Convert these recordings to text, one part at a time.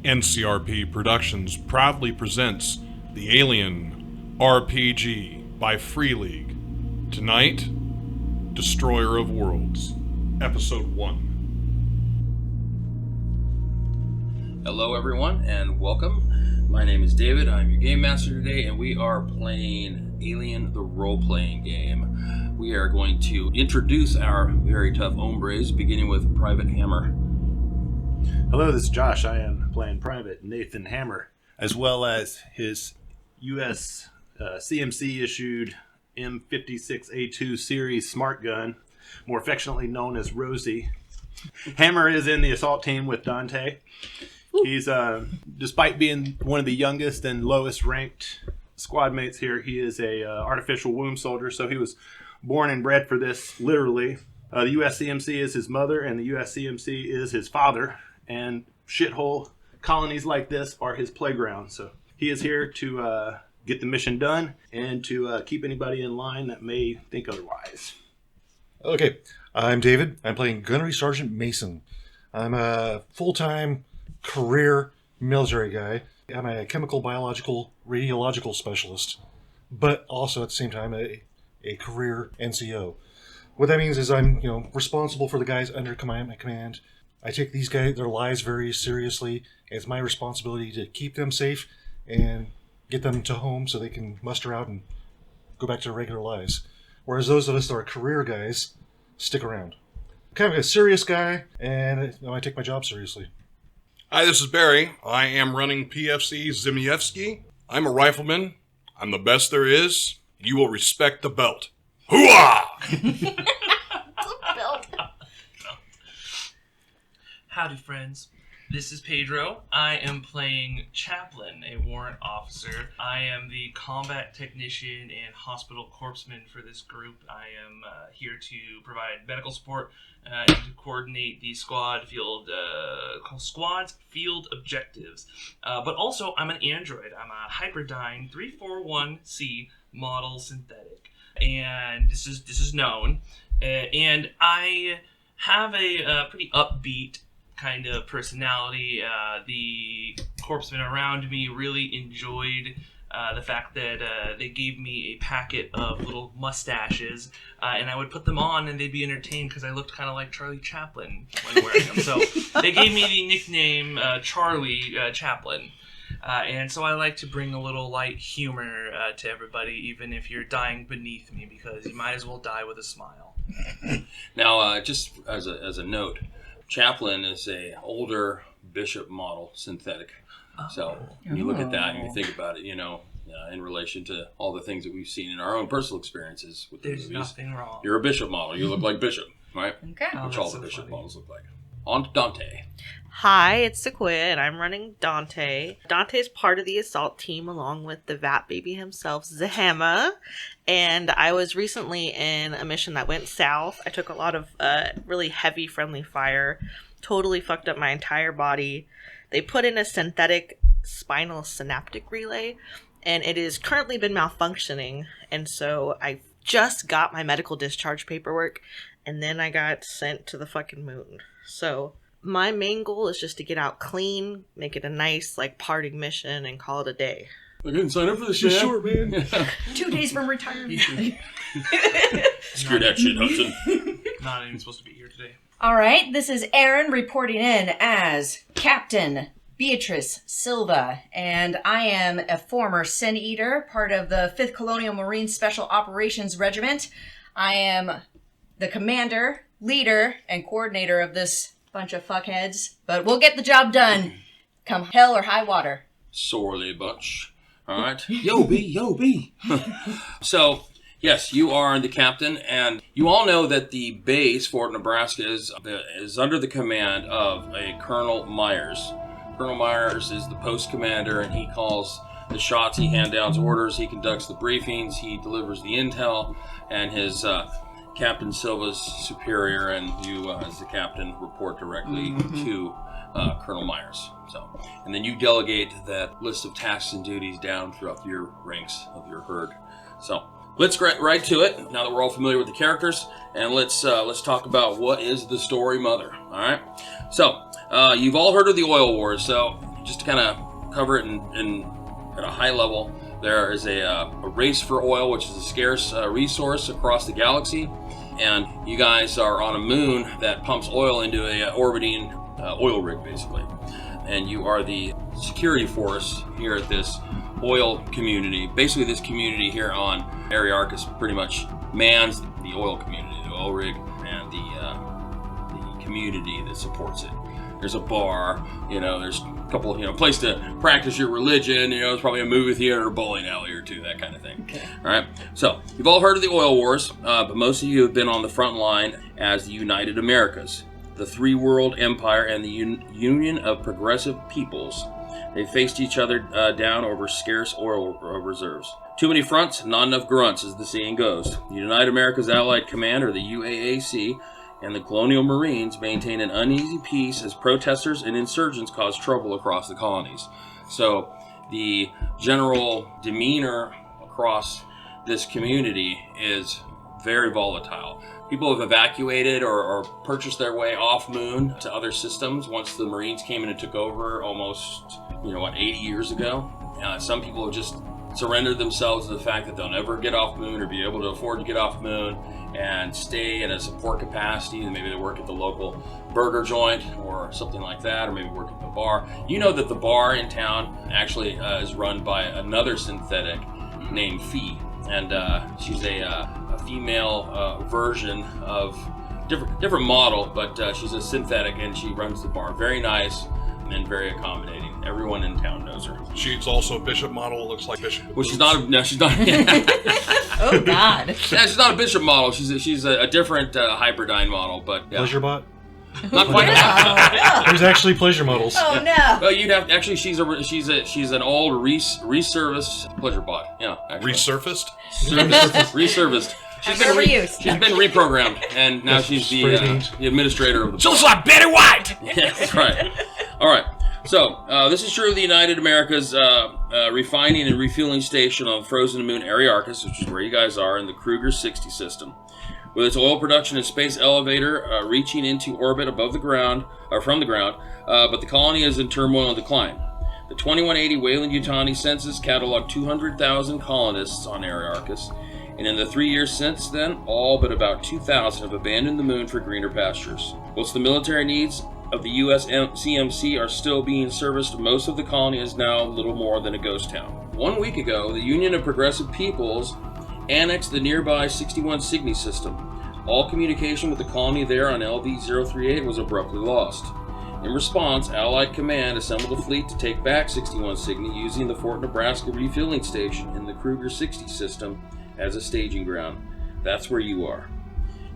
NCRP Productions proudly presents the Alien RPG by Free League. Tonight, Destroyer of Worlds, Episode 1. Hello everyone and welcome. My name is David, I'm your Game Master today, and we are playing Alien the Role-Playing Game. We are going to introduce our very tough hombres, beginning with Private Hammer. Hello, this is Josh. I am playing Private Nathan Hammer, as well as his USCMC issued M56A2 series Smartgun, more affectionately known as Rosie. Hammer is in the assault team with Dante. He's, despite being one of the youngest and lowest ranked squad mates here, he is a artificial womb soldier, so he was born and bred for this, literally. The USCMC is his mother, and the USCMC is his father. And shithole colonies like this are his playground. So he is here to get the mission done and to keep anybody in line that may think otherwise. Okay, I'm David. I'm playing Gunnery Sergeant Mason. I'm a full-time career military guy. I'm a chemical, biological, radiological specialist, but also at the same time a career NCO. What that means is I'm responsible for the guys under my command. I take these guys, their lives very seriously. It's my responsibility to keep them safe and get them to home so they can muster out and go back to their regular lives. Whereas those of us that are career guys stick around. I'm kind of a serious guy, and I take my job seriously. Hi, this is Barry. I am running PFC Zmijewski. I'm a rifleman. I'm the best there is. You will respect the belt. Hooah! Howdy, friends. This is Pedro. I am playing Chaplain, a warrant officer. I am the combat technician and hospital corpsman for this group. I am here to provide medical support and to coordinate the squad's field objectives. But also, I'm an android. I'm a Hyperdyne 341C model synthetic, and this is known. And I have a pretty upbeat kind of personality. The corpsmen around me really enjoyed the fact that they gave me a packet of little mustaches, and I would put them on and they'd be entertained because I looked kind of like Charlie Chaplin when wearing them. So they gave me the nickname Charlie Chaplin. And so I like to bring a little light humor to everybody, even if you're dying beneath me, because you might as well die with a smile. Now, just as a note, Chaplain is a older bishop model synthetic. So you look at that and you think about it, in relation to all the things that we've seen in our own personal experiences with the There's movies. nothing wrong. You're a bishop model. You look like Bishop, right? Okay. Which all the bishop models look like. On to Dante. Hi, it's Sequoia, and I'm running Dante. Dante's part of the assault team along with the Vat Baby himself, Zmijewski. And I was recently in a mission that went south. I took a lot of really heavy friendly fire, totally fucked up my entire body. They put in a synthetic spinal synaptic relay, and it has currently been malfunctioning. And so I just got my medical discharge paperwork, and then I got sent to the fucking moon. So my main goal is just to get out clean, make it a nice, parting mission, and call it a day. I didn't sign up for this shit. Sure, man. 2 days from retirement. Screw that shit, Hudson. Not even supposed to be here today. All right, this is Erin reporting in as Captain Beatriz Silva, and I am a former Sin Eater, part of the 5th Colonial Marine Special Operations Regiment. I am the commander, leader, and coordinator of this bunch of fuckheads, but we'll get the job done, come hell or high water. Sorely bunch. All right. Yo, B. So, yes, you are the captain, and you all know that the base, Fort Nebraska, is under the command of a Colonel Myers. Colonel Myers is the post commander, and he calls the shots, he hands down orders, he conducts the briefings, he delivers the intel, and his Captain Silva's superior, and you, as the captain, report directly to Colonel Myers. So, and then you delegate that list of tasks and duties down throughout your ranks of your herd. So, let's get right to it. Now that we're all familiar with the characters, and let's talk about what is the story mother. All right. So, you've all heard of the oil wars. So, just to kind of cover it in at a high level, there is a race for oil, which is a scarce resource across the galaxy. And you guys are on a moon that pumps oil into a orbiting oil rig, basically. And you are the security force here at this oil community. Basically, this community here on Arearchus pretty much mans the oil community, the oil rig, and the community that supports it. There's a bar, there's a couple of, place to practice your religion, there's probably a movie theater or bowling alley or two, that kind of thing. Okay. All right. So you've all heard of the oil wars, but most of you have been on the front line as the United Americas, the Three World Empire, and the Union of Progressive Peoples. They faced each other down over scarce oil reserves. Too many fronts, not enough grunts, as the saying goes. The United America's Allied Command, or the UAAC, and the Colonial Marines maintain an uneasy peace as protesters and insurgents cause trouble across the colonies. So the general demeanor across this community is very volatile. People have evacuated or purchased their way off moon to other systems once the Marines came in and took over almost, 80 years ago. Some people have just surrendered themselves to the fact that they'll never get off moon or be able to afford to get off moon and stay in a support capacity, and maybe they work at the local burger joint or something like that, or maybe work at the bar. You know that the bar in town actually is run by another synthetic named Fee, and she's a female version of different model, but she's a synthetic, and she runs the bar. Very nice and very accommodating. Everyone in town knows her. She's also a bishop model. Looks like bishop. Well, she's not. She's not. Oh God. Yeah, she's not a bishop model. She's a different hyperdyne model, but yeah. Pleasure bot? Not quite. There's actually pleasure models. Oh no. Well, you'd have actually. She's an old resurfaced pleasure bot. Yeah, actually. Resurfaced. Resurfaced. She's been reprogrammed, and now she's the administrator of the. She looks like Betty White. Yeah, that's right. All right. So this is true of the United America's refining and refueling station on the frozen moon Arearchus, which is where you guys are in the Kruger 60 system, with its oil production and space elevator reaching into orbit above the ground or from the ground. But the colony is in turmoil and decline. The 2180 Weyland-Yutani census cataloged 200,000 colonists on Arearchus. And in the 3 years since then, all but about 2,000 have abandoned the moon for greener pastures. Whilst the military needs of the USCMC are still being serviced, most of the colony is now little more than a ghost town. 1 week ago, the Union of Progressive Peoples annexed the nearby 61 Cygni system. All communication with the colony there on LV-038 was abruptly lost. In response, Allied Command assembled a fleet to take back 61 Cygni using the Fort Nebraska refueling station in the Kruger 60 system as a staging ground. That's where you are.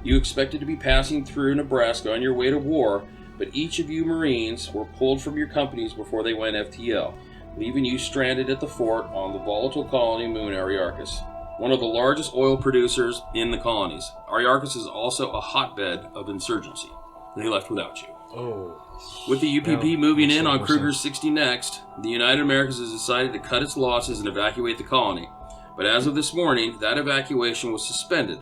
You expected to be passing through Nebraska on your way to war, but each of you Marines were pulled from your companies before they went FTL, leaving you stranded at the fort on the volatile colony moon Arearchus, one of the largest oil producers in the colonies. Arearchus is also a hotbed of insurgency. They left without you. Oh. With the UPP moving in on Kruger 60 next, the United Americas has decided to cut its losses and evacuate the colony. But as of this morning, that evacuation was suspended.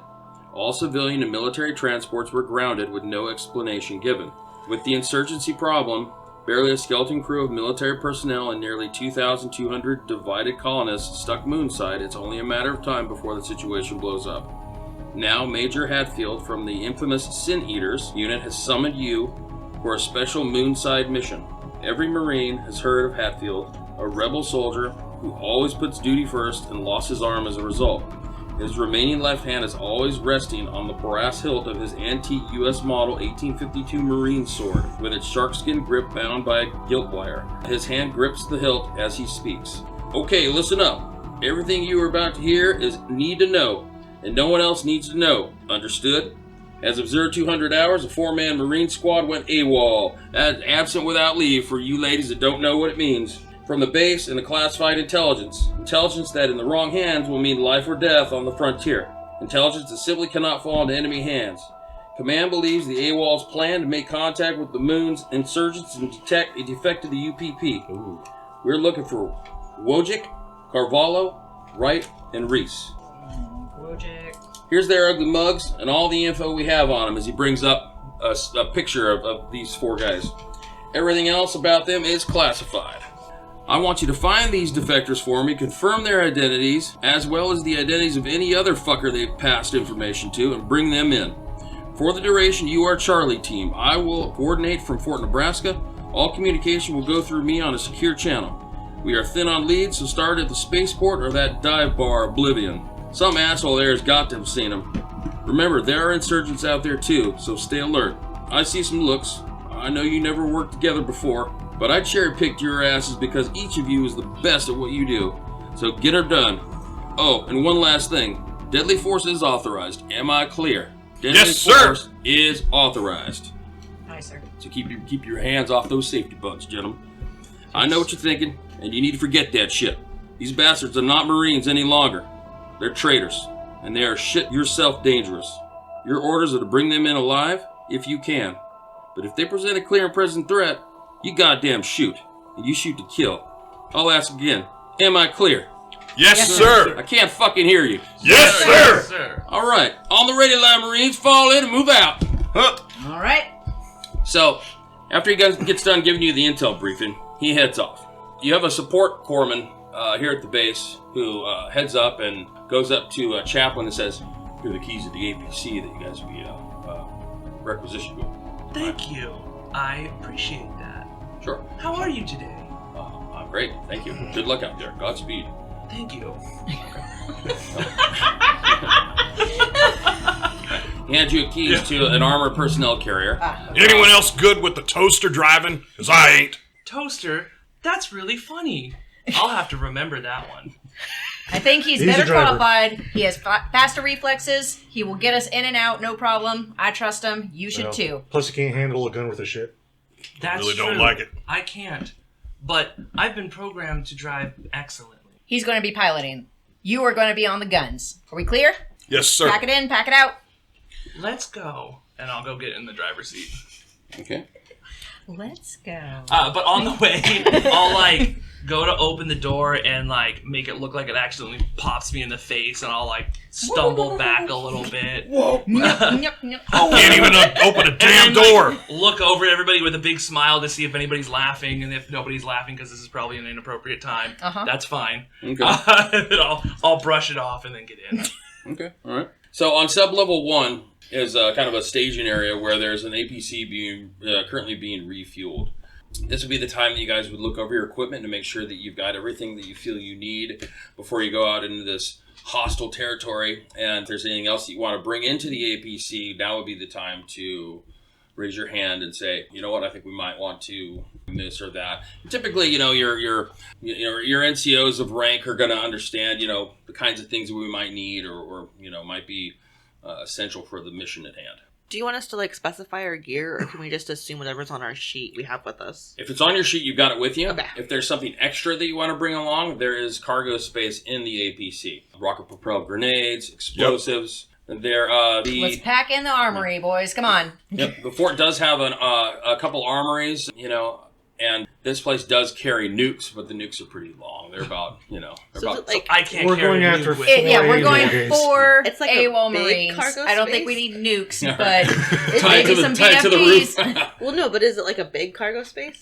All civilian and military transports were grounded with no explanation given. With the insurgency problem, barely a skeleton crew of military personnel and nearly 2,200 divided colonists stuck moonside, it's only a matter of time before the situation blows up. Now, Major Hatfield from the infamous Sin Eaters unit has summoned you for a special moonside mission. Every Marine has heard of Hatfield, a rebel soldier who always puts duty first and lost his arm as a result. His remaining left hand is always resting on the brass hilt of his antique U.S. model 1852 Marine sword, with its sharkskin grip bound by a gilt wire. His hand grips the hilt as he speaks. Okay, listen up. Everything you are about to hear is need to know, and no one else needs to know. Understood? As of 0200 hours, a 4-man Marine squad went AWOL. That's absent without leave for you ladies that don't know what it means. From the base and the classified intelligence. Intelligence that in the wrong hands will mean life or death on the frontier. Intelligence that simply cannot fall into enemy hands. Command believes the AWOL's plan to make contact with the moon's insurgents and detect a defect to the UPP. Ooh. We're looking for Wojcik, Carvalho, Wright, and Reese. Wojcik. Here's their ugly mugs and all the info we have on them as he brings up a picture of these 4 guys. Everything else about them is classified. I want you to find these defectors for me, confirm their identities, as well as the identities of any other fucker they've passed information to, and bring them in. For the duration, you are Charlie Team. I will coordinate from Fort Nebraska. All communication will go through me on a secure channel. We are thin on leads, so start at the spaceport or that dive bar, Oblivion. Some asshole there has got to have seen them. Remember, there are insurgents out there too, so stay alert. I see some looks. I know you never worked together before, but I cherry-picked your asses because each of you is the best at what you do. So get her done. Oh, and one last thing. Deadly force is authorized. Am I clear? Deadly Yes, sir. force is authorized. Aye, sir. So keep your hands off those safety belts, gentlemen. I know what you're thinking, and you need to forget that shit. These bastards are not Marines any longer. They're traitors, and they are shit yourself dangerous. Your orders are to bring them in alive, if you can. But if they present a clear and present threat, you goddamn shoot. And you shoot to kill. I'll ask again. Am I clear? Yes, sir. I can't fucking hear you. Yes, sir. Yes, sir. Alright, on the ready line, Marines, fall in and move out. All right. So, after he gets done giving you the intel briefing, he heads off. You have a support corpsman here at the base who heads up and goes up to Chaplain and says, "Here are the keys of the APC that you guys will be requisitioned with." Thank you. I appreciate that. Sure. How are you today? I'm great. Thank you. Good luck out there. Godspeed. Thank you. He hands you keys to an armored personnel carrier. Anyone else good with the toaster driving? Because I ain't. Toaster? That's really funny. I'll have to remember that one. I think he's He's a better driver. qualified. He has faster reflexes. He will get us in and out, no problem. I trust him. You should Well, too. Plus, he can't handle a gun worth of shit. That's Really true. don't like it. I can't. But I've been programmed to drive excellently. He's going to be piloting. You are going to be on the guns. Are we clear? Yes, sir. Pack it in, pack it out. Let's go. And I'll go get in the driver's seat. Okay. Let's go. But on the way, I'll go to open the door and make it look like it accidentally pops me in the face, and I'll stumble back a little bit. Whoa. Yep. Can't even open a damn And then, door. Look over at everybody with a big smile to see if anybody's laughing, and if nobody's laughing because this is probably an inappropriate time, that's fine. Okay. Then I'll brush it off and then get in. Okay. All right. So on sub-level 1 is kind of a staging area where there's an APC currently being refueled. This would be the time that you guys would look over your equipment to make sure that you've got everything that you feel you need before you go out into this hostile territory. And if there's anything else that you want to bring into the APC, now would be the time to raise your hand and say, you know what, I think we might want to this or that. Typically, your NCOs of rank are going to understand, the kinds of things that we might need or might be essential for the mission at hand. Do you want us to specify our gear, or can we just assume whatever's on our sheet we have with us? If it's on your sheet, you've got it with you. Okay. If there's something extra that you want to bring along, there is cargo space in the APC. Rocket-propelled grenades, explosives. Let's pack in the armory, boys. Come on. Yep. The fort does have a couple armories, and this place does carry nukes, but the nukes are pretty long. They're about, they're So about... is it I can't We're carry going a after nuke with it. me. Yeah, we're AWOL going games. for It's like a AWOL big Marines. cargo I don't think space? we need nukes, Yeah. but tied maybe to some the BFGs. roof. Well, no, but is it like a big cargo space?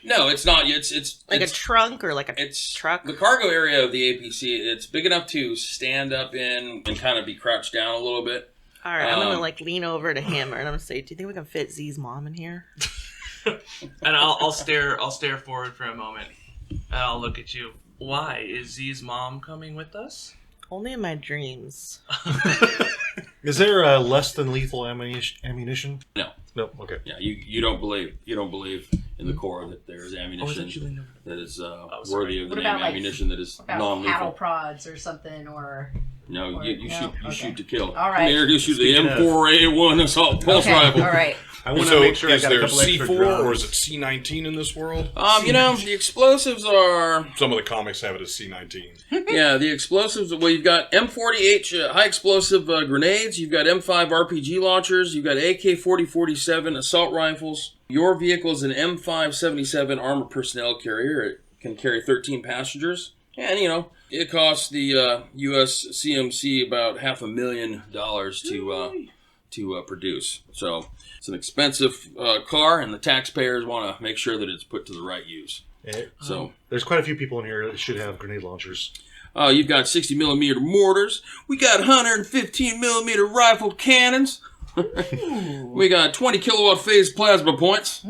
No, it's not. It's Like a trunk or like a It's truck? The cargo area of the APC. It's big enough to stand up in and kind of be crouched down a little bit. All right, I'm going to lean over to Hammer and I'm going to say, do you think we can fit Z's mom in here? And I'll stare forward for a moment, and I'll look at you. Why is Z's mom coming with us? Only in my dreams. Is there less than lethal ammunition? No. No. Okay. Yeah, you don't believe in the core that there's ammunition that is worthy of the What name about, ammunition that is About non-lethal. paddle prods or something, or... No, you no? shoot Okay. to kill. All right. Let me introduce you to the Speaking of- M4A1 assault pulse Okay, rifle. all right. I want to So make sure I is got a there couple extra C4 or is drums. it C19 in this world? The explosives are Some of the comics have it as C19. the explosives. Well, you've got M40H high explosive grenades. You've got M5 RPG launchers. You've got AK-40-47 assault rifles. Your vehicle is an M577 armored personnel carrier. It can carry 13 passengers, and it costs the USCMC about $500,000 to produce. So it's an expensive car, and the taxpayers want to make sure that it's put to the right use. So There's quite a few people in here that should have grenade launchers. you've got 60 millimeter mortars. We got 115 millimeter rifle cannons. We got 20 kilowatt phase plasma points.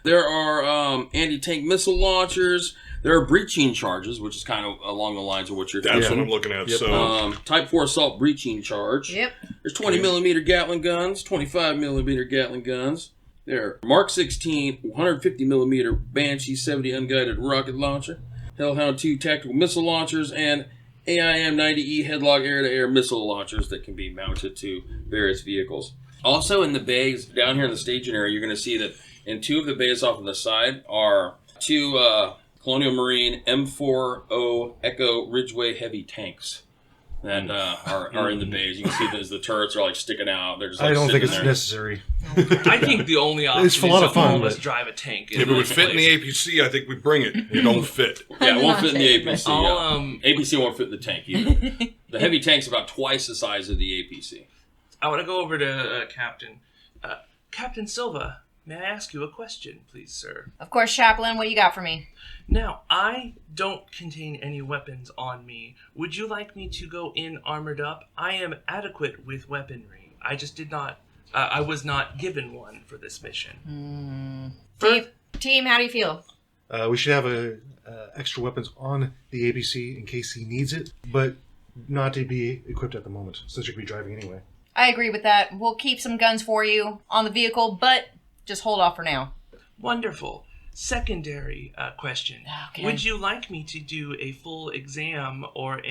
There are anti-tank missile launchers. There are breaching charges, which is kind of along the lines of what you're That's thinking. what I'm looking at. Yep. So Type 4 assault breaching charge. Yep. There's 20 millimeter Gatling guns, 25 millimeter Gatling guns. There are Mark 16, 150 millimeter Banshee 70 unguided rocket launcher, Hellhound 2 tactical missile launchers, and AIM-90E headlock air-to-air missile launchers that can be mounted to various vehicles. Also in the bays, down here in the staging area, you're going to see that in two of the bays off on the side are two Colonial Marine M40 Echo Ridgeway heavy tanks that are in the bays. You can see that the turrets are like sticking out. They're just like I don't think sitting it's there. necessary. I think the only option It's a lot is of fun, to almost but- drive a tank. if it would fit in the APC, I think we bring it. It don't fit. Yeah, it won't fit in the APC. I'll, Yeah. APC won't fit in the tank either. The heavy tank's about twice the size of the APC. I want to go over to Captain. Captain Silva, may I ask you a question, please, sir? Of course, Chaplain, what you got for me? Now, I don't contain any weapons on me. Would you like me to go in armored up? I am adequate with weaponry. I just did not. I was not given one for this mission. Team, how do you feel? We should have extra weapons on the ABC in case he needs it, but not to be equipped at the moment, since you're going to be driving anyway. I agree with that. We'll keep some guns for you on the vehicle, but just hold off for now. Wonderful. Secondary question. Okay. Would you like me to do a full exam or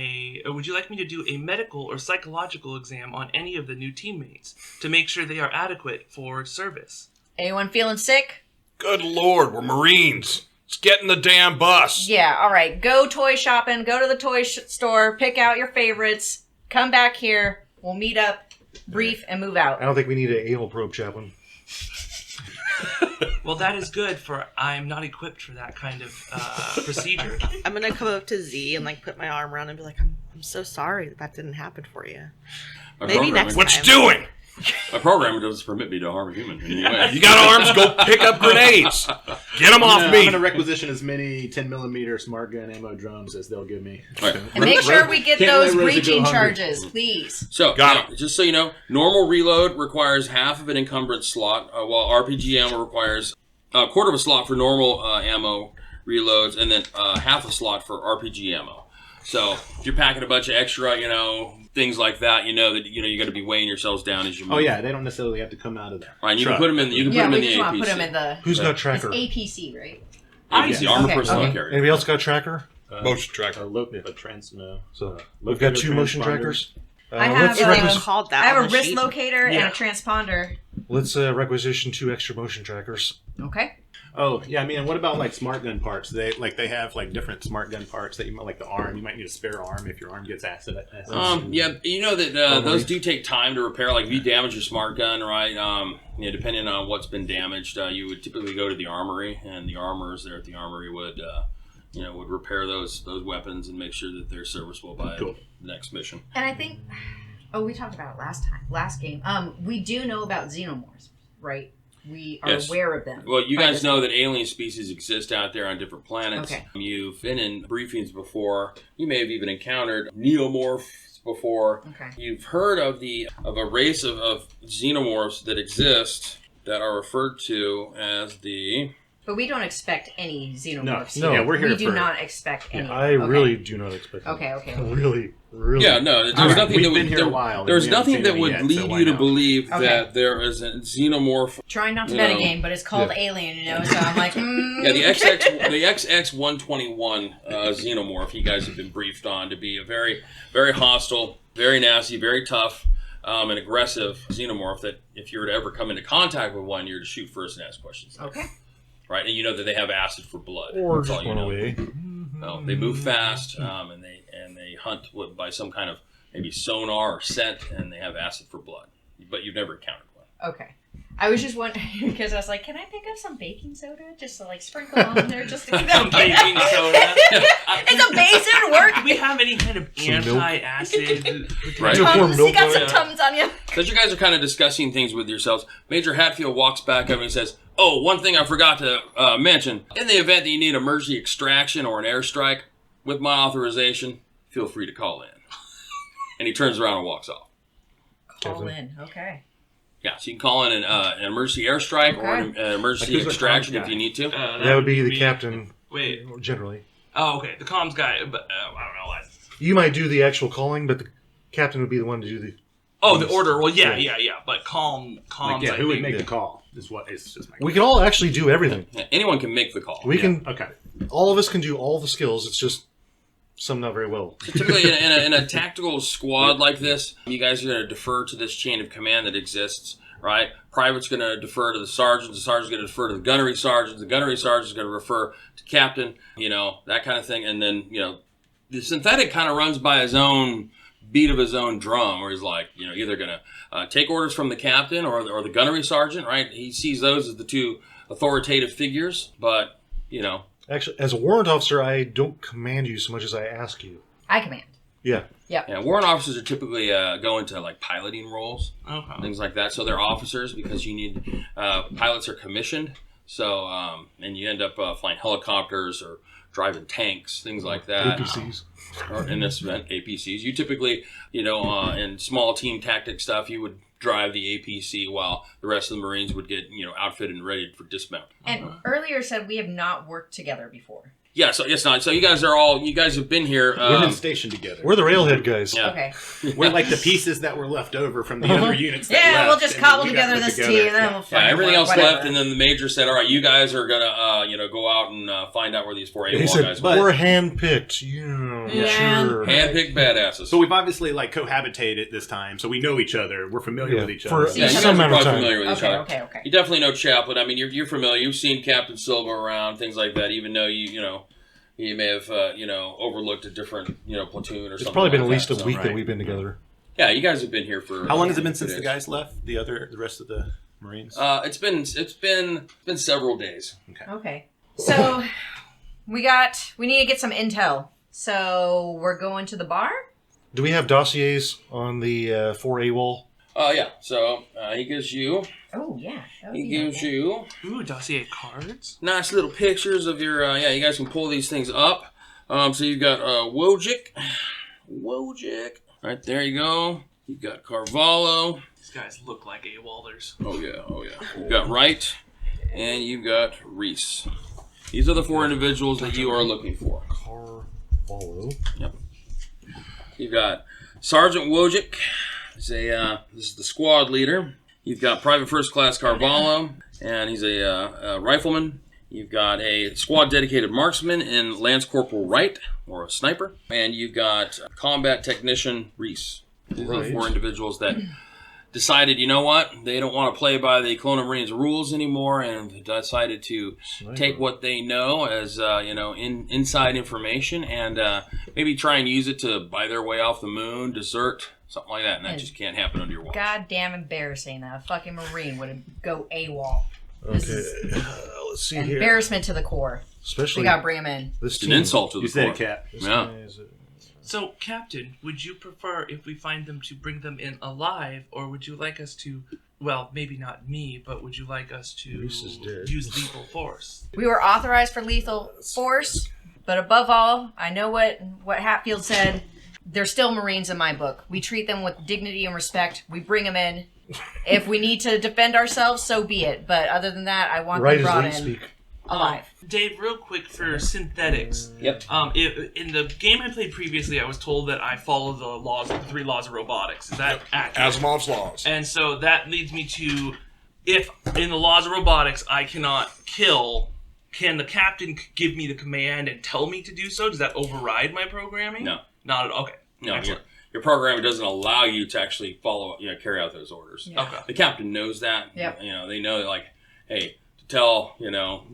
would you like me to do a medical or psychological exam on any of the new teammates to make sure they are adequate for service? Anyone feeling sick? Good Lord, we're Marines. Let's get in the damn bus. Yeah, all right. Go toy shopping. Go to the toy store. Pick out your favorites. Come back here. We'll meet up, brief, and move out. I don't think we need an anal probe, Chaplain. Well, that is good, for I'm not equipped for that kind of procedure. I'm gonna come up to Z and like put my arm around and be like, I'm so sorry that didn't happen for you. My Maybe programmer- next What time. you doing? My programmer doesn't permit me to harm a human in any way. You got arms? Go pick up grenades. Get them off I'm me. going to requisition as many 10mm smart gun ammo drones as they'll give me. Right. And make sure we get Can't those let Rosie go breaching hungry. charges, please. So, Got now, just so you know, normal reload requires half of an encumbrance slot, while RPG ammo requires a quarter of a slot for normal ammo reloads, and then half a slot for RPG ammo. So, if you're packing a bunch of extra, things like that, you got to be weighing yourselves down as you move. Oh, yeah, they don't necessarily have to come out of there. Right, you can put them in. You can Yeah, put them we in just the want APC. to put them in the... Who's got It's tracker? APC, right? APC, armored Okay, personnel okay. carrier. Anybody else got tracker? Motion tracker. So we've got two motion trackers. I have, It's called that. I have on a the wrist sheet. locator Yeah. and a transponder. Let's requisition 2 extra motion trackers. Okay. Oh, yeah, I mean, and what about, like, smart gun parts? They have, like, different smart gun parts that you might, like the arm. You might need a spare arm if your arm gets acid. Yeah, you know that those do take time to repair. Like if you damage your smart gun, right? Depending on what's been damaged, you would typically go to the armory, and the armorers there at the armory would repair those weapons and make sure that they're serviceable by the next mission. And I think... Oh, we talked about it last game. We do know about xenomorphs, right? We are Yes. aware of them. Well, you By guys this know point. that alien species exist out there on different planets. Okay. You've been in briefings before. You may have even encountered neomorphs before. Okay. You've heard of a race of xenomorphs that exist that are referred to as the... But we don't expect any xenomorphs. No. here. Yeah, we're here We do for- not expect any. I Okay. really do not expect that. Okay. Really. Yeah, no, there's right. nothing We've that would... been here a while, and There's we haven't nothing seen that any would yet, so lead why you to not? believe Okay. that there is a xenomorph. Trying not to You bet know, a game, but it's called Alien, So I'm like, Yeah, the XX-121 xenomorph you guys have been briefed on to be a very, very hostile, very nasty, very tough, and aggressive xenomorph that if you were to ever come into contact with one, you're to shoot first and ask questions. Okay. Right, and you know that they have acid for blood. Or That's all just you run know. away. No, they move fast, and they hunt by some kind of maybe sonar or scent, and they have acid for blood. But you've never encountered one. Okay. I was just wondering because I was like, can I pick up some baking soda just to like sprinkle on there just to Some baking soda. It's a base at work. Do we have any kind of Some milk. anti-acid? Right. Tums, you got some Yeah. Tums on you. So as you guys are kind of discussing things with yourselves, Major Hatfield walks back up and he says, "Oh, one thing I forgot to mention. In the event that you need emergency extraction or an airstrike, with my authorization, feel free to call in." And he turns around and walks off. Call in. Okay. Yeah, so you can call in an emergency airstrike or an emergency Like, who's the extraction comms if guy? you need to. That would be the captain, Wait. generally. Oh, okay. The comms guy, but I don't know. You might do the actual calling, but the captain would be the one to do the... Oh, the order. Well, yeah. But comms. Like, yeah, I who would think. make the call? Is what it's just my We can all actually do everything. Yeah, anyone can make the call. We can... Okay. All of us can do all the skills. It's just some not very well. So typically, in a tactical squad like this, you guys are going to defer to this chain of command that exists, right? Private's going to defer to the sergeant sergeant's going to defer to the gunnery sergeant is going to refer to captain, that kind of thing. And then, the synthetic kind of runs by his own beat of his own drum, where he's like, either going to take orders from the captain or the gunnery sergeant, right? He sees those as the two authoritative figures, but, Actually, as a warrant officer, I don't command you so much as I ask you. I command. Yeah. Yeah, warrant officers are typically go into like piloting roles, Okay. things like that. So they're officers because you need pilots are commissioned. So and you end up flying helicopters or driving tanks, things like that. APCs. Or in this event, APCs. You typically, in small team tactic stuff, you would drive the APC while the rest of the Marines would get outfitted and ready for dismount. And earlier said we have not worked together before. Yeah, so it's not. So you guys have been here. We've been stationed together. We're the railhead guys. Yeah. Okay. We're like the pieces that were left over from the other units. That Yeah, left, we'll just and then cobble you got together put this together. team and then Yeah. we'll Yeah, fucking everything work, else whatever. left, and then the major said, "All right, you guys are gonna, go out and find out where these four He AWOL said, guys but- were." we're handpicked. Yeah. Sure. Handpicked badasses. So we've obviously cohabitated this time, so we know each other. We're familiar Yeah, with each for- other. yeah, you guys some are amount of probably time. familiar with each other. Okay. You definitely know Chaplain. I mean, you're familiar. You've seen Captain Silva around, things like that. Even though you may have overlooked a different platoon or It's something. probably been like at least that. a week right. that we've been together. Yeah, you guys have been here for. How long has it been since 2 the days. guys left? The rest of the Marines. It's been several days. Okay. So we need to get some intel. So we're going to the bar? Do we have dossiers on the 4 AWOL? Yeah. So he gives you. Oh, yeah. He gives you Ooh, dossier cards. nice little pictures of your. You guys can pull these things up. So you've got Wojcik. Right there you go. You've got Carvalho. These guys look like AWOLers. Oh yeah. You've got Wright, and you've got Reese. These are the four individuals that you are looking for. Carvalho. You've got Sergeant Wojcik. This is the squad leader. You've got Private First Class Carvalho, and he's a rifleman. You've got a squad dedicated marksman in Lance Corporal Wright, or a sniper. And you've got combat technician Reese. These are the four individuals that decided, you know what, they don't want to play by the Colonial Marines rules anymore, and decided to take what they know as inside information and maybe try and use it to buy their way off the moon, desert, something like that. And that just can't happen under your watch. Goddamn embarrassing that a fucking Marine would go AWOL. This Okay. is Let's see here. embarrassment to the core. Especially We gotta bring him in. this It's an team. insult to the You said core. it, Cap. This Yeah. guy is a- So, Captain, would you prefer if we find them to bring them in alive, or would you like us to, well, maybe not me, but would you like us to Reese is dead. use lethal force? We were authorized for lethal force, but above all, I know what Hatfield said. They're still Marines in my book. We treat them with dignity and respect. We bring them in. If we need to defend ourselves, so be it. But other than that, I want Right them as brought we in speak. alive. Dave, real quick for synthetics. Yep. In the game I played previously, I was told that I follow the 3 laws of robotics. Is that accurate? Asimov's laws. And so that leads me to, if in the laws of robotics I cannot kill, can the captain give me the command and tell me to do so? Does that override my programming? No. Not at all. Okay. No, Excellent. your program doesn't allow you to actually carry out those orders. Yeah. Okay. The captain knows that. Yep. They know, like, hey, to tell,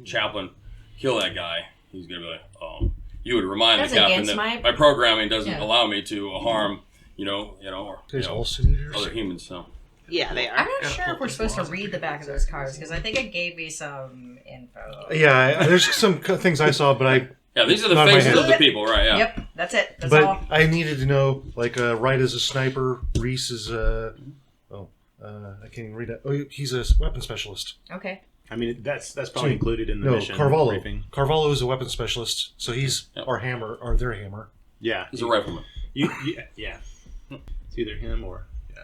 Chaplain, kill that guy, he's going to be like, oh, you would remind That's the captain against that my- my programming doesn't Yeah. allow me to harm, or Guys all sitting here. other humans. So Yeah, they are. I'm not sure if we're supposed to read the back of those cards because I think it gave me some info. Yeah, there's some things I saw, but Yeah, these are the Not in my faces head. of the people, right? Yeah. Yep, that's it. That's but all. I needed to know, like, Wright is a sniper, Reese is I can't even read that. Oh, he's a weapon specialist. Okay. I mean, that's probably included in the No, mission Carvalho. briefing. Carvalho is a weapon specialist, so he's our hammer, or their hammer. Yeah. He's a rifleman. Yeah. It's either him or... Yeah.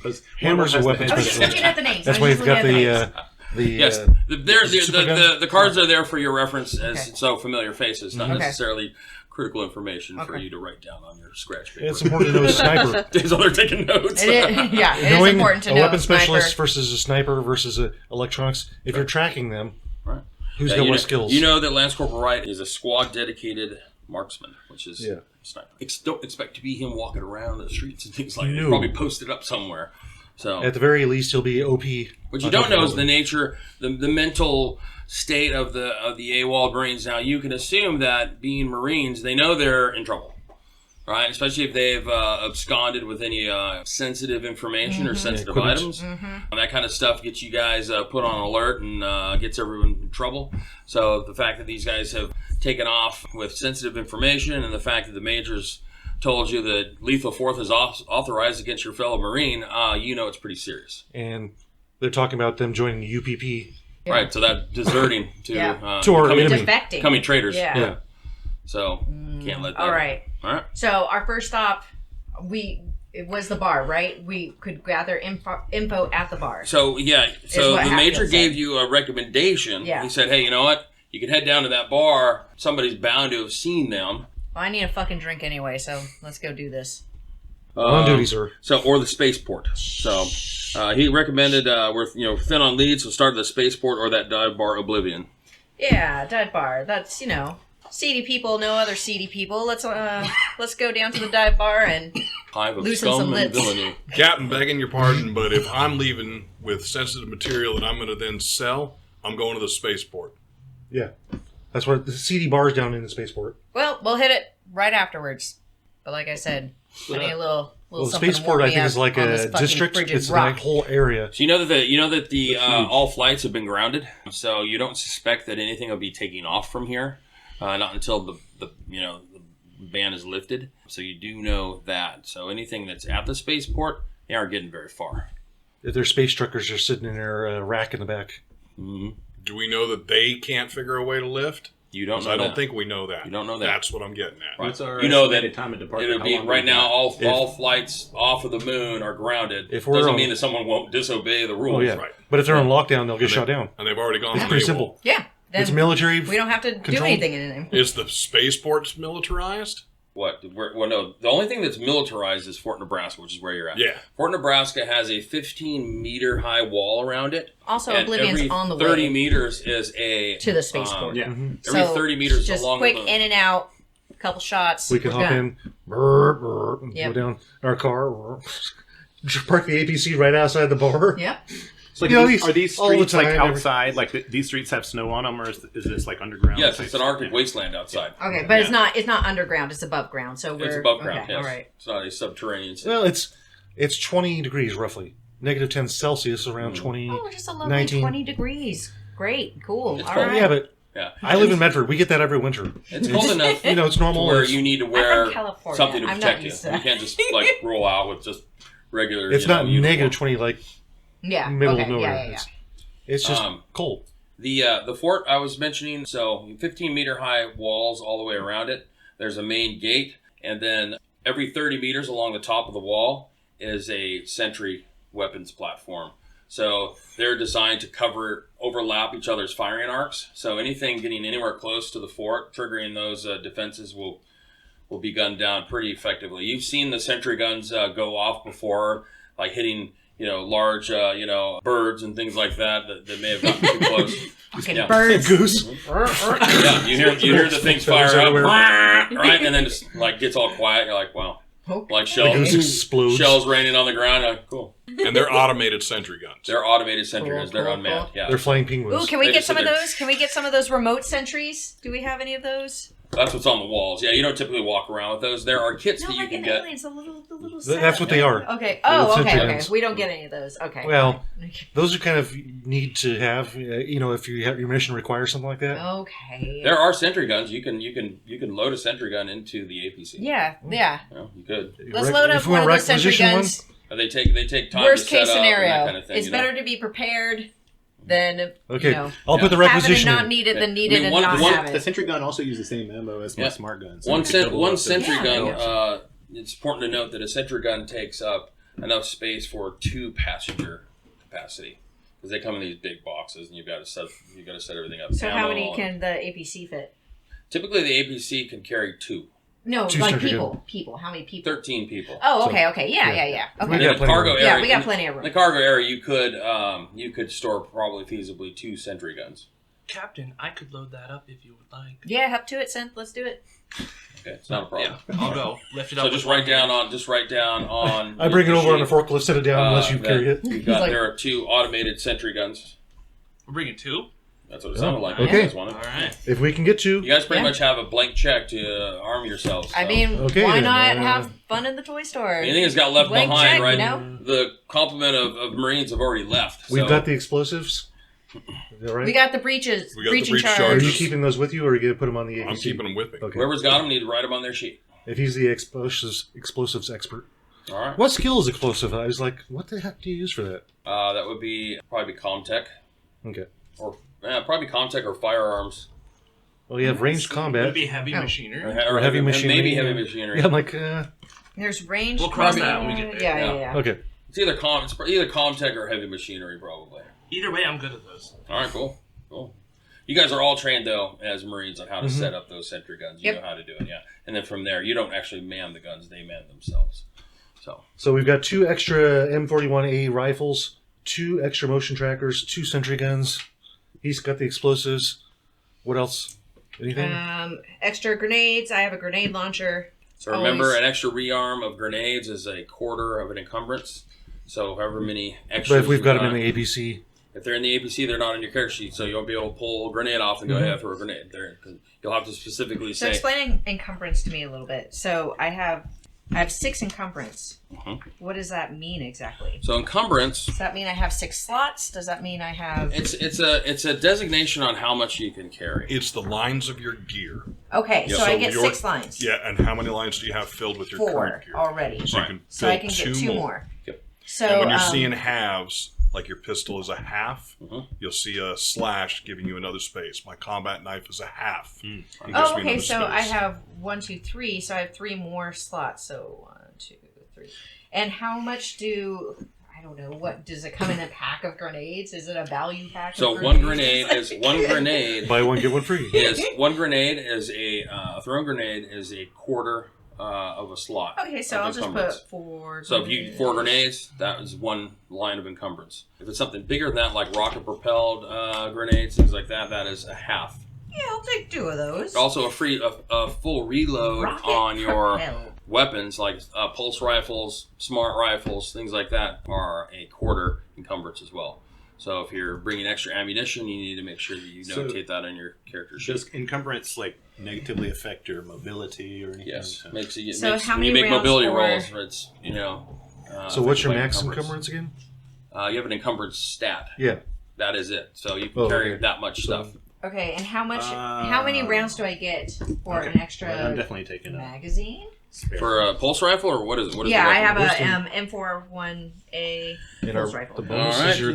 'Cause Hammer's one a has weapon the I was head- just looking at the names. That's I why was you've just got looking at the names. Yes, the cards are there for your reference as Okay. so familiar faces, not Okay. necessarily critical information for Okay. you to write down on your scratch paper. It's important to know a sniper. So they're taking notes. It is, yeah, it is Knowing important to a know. weapon sniper. specialist versus a sniper versus a electronics. If you're tracking them, Right. who's Yeah, got you more know, skills? You know that Lance Corporal Wright is a squad dedicated marksman, which is Yeah. sniper. Don't expect to be him walking around the streets and things like that. No. He's probably posted up somewhere. So At the very least, he'll be OP. what you don't know is the nature, the mental state of the AWOL Marines. Now you can assume that being Marines, they know they're in trouble, right? Especially if they've absconded with any sensitive information or sensitive equipment. items. That kind of stuff gets you guys put on alert and gets everyone in trouble. So the fact that these guys have taken off with sensitive information, and the fact that the majors told you that lethal force is authorized against your fellow Marine, you know it's pretty serious. And they're talking about them joining the UPP. Yeah. Right, so that deserting to, Yeah. To our becoming, enemy. Defecting. becoming traitors. Yeah. So can't let that. All right. All right. So our first stop, it was the bar, right? We could gather info at the bar. So yeah, so what the major Hatfield gave said. you a recommendation. Yeah. He said, "Hey, you know what? You can head down to that bar. Somebody's bound to have seen them." Well, I need a fucking drink anyway, so let's go do this. On duty, sir. So, or the spaceport. So, he recommended we're thin on leads, so start at the spaceport or that dive bar Oblivion. Yeah, dive bar. That's seedy people know other seedy people. Let's go down to the dive bar and Hive of Loosen scum some and lips. villainy. Captain, begging your pardon, but if I'm leaving with sensitive material that I'm going to then sell, I'm going to the spaceport. Yeah. That's where the CD bar is down in the spaceport. well, we'll hit it right afterwards. But like I said, I need a little Well, the something to spaceport, warm I me think, up is like on this a fucking district. frigid It's rock. that whole area. So you know that all flights have been grounded. So you don't suspect that anything will be taking off from here, not until the ban is lifted. So you do know that. So anything that's at the spaceport, they aren't getting very far. If their space truckers are sitting in their rack in the back. Mm-hmm. Do we know that they can't figure a way to lift? You don't 'Cause know. I don't that. think we know that. You don't know that. That's what I'm getting at. Right. What's our You know that estimated time of departure? It'll How be long right we now. got? All flights off of the moon are grounded. If we're Doesn't on- mean that someone won't disobey the rules. Oh, yeah. Right. But if they're on lockdown, they'll get shot down. And they've already gone It's on pretty AWOL. simple. Yeah. Then It's military. we don't have to do controlled. anything in it. Is the spaceport militarized? What? Well, no. The only thing that's militarized is Fort Nebraska, which is where you're at. Yeah. Fort Nebraska has a 15-meter high wall around it. Also, and Oblivion's every on the 30 way meters is a to the spaceport. Yeah. Every So, 30 meters just along quick the in and out, a couple shots. We can we're hop done. in, brr, brr, and Yep. go down in our car, park the APC right outside the bar. Yep. So, like, You know, are these all the streets like time, outside? Like these streets have snow on them, or is this like underground? Yes, it's an Arctic Yeah. wasteland outside. Okay, but it's not underground. It's above ground. So we're It's above ground. Okay, Yes. all right. It's not a subterranean city. Well, it's 20 degrees roughly. Negative 10 Celsius, around 20. Oh, just a lovely 19. 20 degrees. Great, cool. It's All cold. right. Yeah, but Yeah. I live in Medford. We get that every winter. It's cold enough You know, it's to normal. where It's, you need to from wear California. something to I'm not protect you. used to You that. can't just like roll out with just regular. it's not uniform. negative 20 like Yeah. middle okay. of nowhere. Yeah. It's just Um, cold. The fort I was mentioning, so 15-meter high walls all the way around it. There's a main gate, and then every 30 meters along the top of the wall is a sentry weapons platform. So they're designed to overlap each other's firing arcs. So anything getting anywhere close to the fort, triggering those defenses will be gunned down pretty effectively. You've seen the sentry guns go off before, like hitting large birds and things like that may have gotten too close. Fucking Yeah. birds. Goose. Yeah, you hear the things fire Feathers up, everywhere. right, and then just like gets all quiet. You're like, wow, Okay. like The goose shells, explodes. shells raining on the ground. Like, cool. And they're automated sentry guns. They're automated sentry Cool, guns. They're cool, unmanned. cool. Yeah. They're flying penguins. Ooh, can we They get just some sit of there. those? Can we get some of those remote sentries? Do we have any of those? That's what's on the walls. Yeah, you don't typically walk around with those. There are kits that you like can in get. Aliens, the little That's what they are. Okay. Little Oh, sentry okay. guns. We don't get any of those. Okay. Well, those are kind of need to have. If you have your mission requires something like that. Okay. There are sentry guns. You can load a sentry gun into the APC. Yeah. Yeah, you could. Let's load up If we one of want those sentry requisition guns. They take time Worst to set case up and scenario. that kind of thing. It's better to be prepared than Okay, have I'll put the it and requisition not in. need it than need I it mean, and one- not one- have The it. sentry gun also uses the same ammo as my smart gun. So One you can double up the- sentry Yeah. gun. It's important to note that a sentry gun takes up enough space for 2 passenger capacity because they come in these big boxes and you've got to set everything up. So how Ammo many and- can the APC fit? Typically, the APC can carry 2, No, Two like sentry people. People. How many people? 13 people. Oh, So- okay. Yeah. We Okay. And got in the plenty of cargo room. area, Yeah, we got plenty of In room. the cargo area, you could store probably feasibly 2 sentry guns. Captain, I could load that up if you would like. Yeah, up to it, Synth. Let's do it. Okay, it's not a problem. Yeah, I'll go. Lift it up. So just write down on. I bring it the over on sheet, a forklift, set it down unless you that carry it. You've got, like- there are 2 automated sentry guns. We're bringing 2. That's what it sounded like. Okay. You guys wanted. All right. If we can get to, You guys pretty Yeah. much have a blank check to arm yourselves. I so. mean, Okay, why then, not have fun in the toy store? Anything that's got left Blank behind, check, right? you know? The complement of Marines have already left. we've so- got the explosives. Is that right? We got the breaches. We got the breaching breach charge. Are charge. you keeping those with you, or are you going to put them on the APC? I'm keeping them with me. Okay. Whoever's got them need to write them on their sheet. If he's the explosives expert. All right. What skill is explosive? I was like, what the heck do you use for that? That would be probably Comtech, Okay. or probably Comtech or firearms, Well, you have ranged Would combat. it be heavy Oh. machinery? Or heavy machinery. Maybe heavy machinery. Yeah, I'm like, There's range. We'll cross combat. that when we get there. Yeah. okay. It's either Comtech or heavy machinery, probably. Either way, I'm good at those. All right, cool. You guys are all trained though as Marines on how to Mhm. set up those sentry guns. You Yep. know how to do it, yeah. And then from there, you don't actually man the guns; they man themselves. So we've got 2 extra M41A rifles, 2 extra motion trackers, 2 sentry guns. He's got the explosives. What else? Anything? Extra grenades. I have a grenade launcher. So remember, Always. an extra rearm of grenades is a quarter of an encumbrance. So however many but extras if we've got you've them in the APC, if they're in the APC, they're not on your character sheet, so you won't be able to pull a grenade off and go ahead for a grenade. You'll have to specifically So say. explaining encumbrance to me a little bit. So I have 6 encumbrance. Mhm. What does that mean exactly? So encumbrance, Does that mean I have 6 slots? Does that mean I have? it's a designation on how much you can carry. It's the lines of your gear. Okay, Yeah, so I so get your- 6 lines. Yeah, and how many lines do you have filled with your 4 current gear? already. So you can So fill I can get 2 more. Yep. So And when you're seeing halves, like your pistol is a half, Mhm. you'll see a slash giving you another space. My combat knife is a half. It gives Oh, me okay. another So I space. have 1, 2, 3. So I have 3 more slots. So 1, 2, 3. And how much do I don't know? What does it come in a pack of grenades? Is it a value pack? So of one grenades? grenade buy one get one free. is one grenade is a thrown grenade is a quarter of a slot. Okay, so of I'll just encumbrance. put 4. So if you 4 grenades, that is 1 line of encumbrance. If it's something bigger than that, like rocket propelled grenades, things like that, that is a half. Yeah, I'll take 2 of those. Also, a full reload Rocket on your propelled. weapons, like pulse rifles, smart rifles, things like that, are a quarter encumbrance as well. So if you're bringing extra ammunition, you need to make sure that you So- notate that on your character sheet. Does encumbrance negatively affect your mobility or anything? Yes, So- makes you. So Makes, how when you many make rounds mobility for- rolls, it's So what's your affected by max encumbrance again? You have an encumbrance stat. Yeah. That is it. So you can Oh, carry okay. that much stuff. Okay, and how much? How many rounds do I get for Okay. an extra Well, I'm definitely taking a magazine? spare. For a pulse rifle, or what is it? What is Yeah, the I have weapon? a M41A And pulse our, rifle. the All bonus right, is your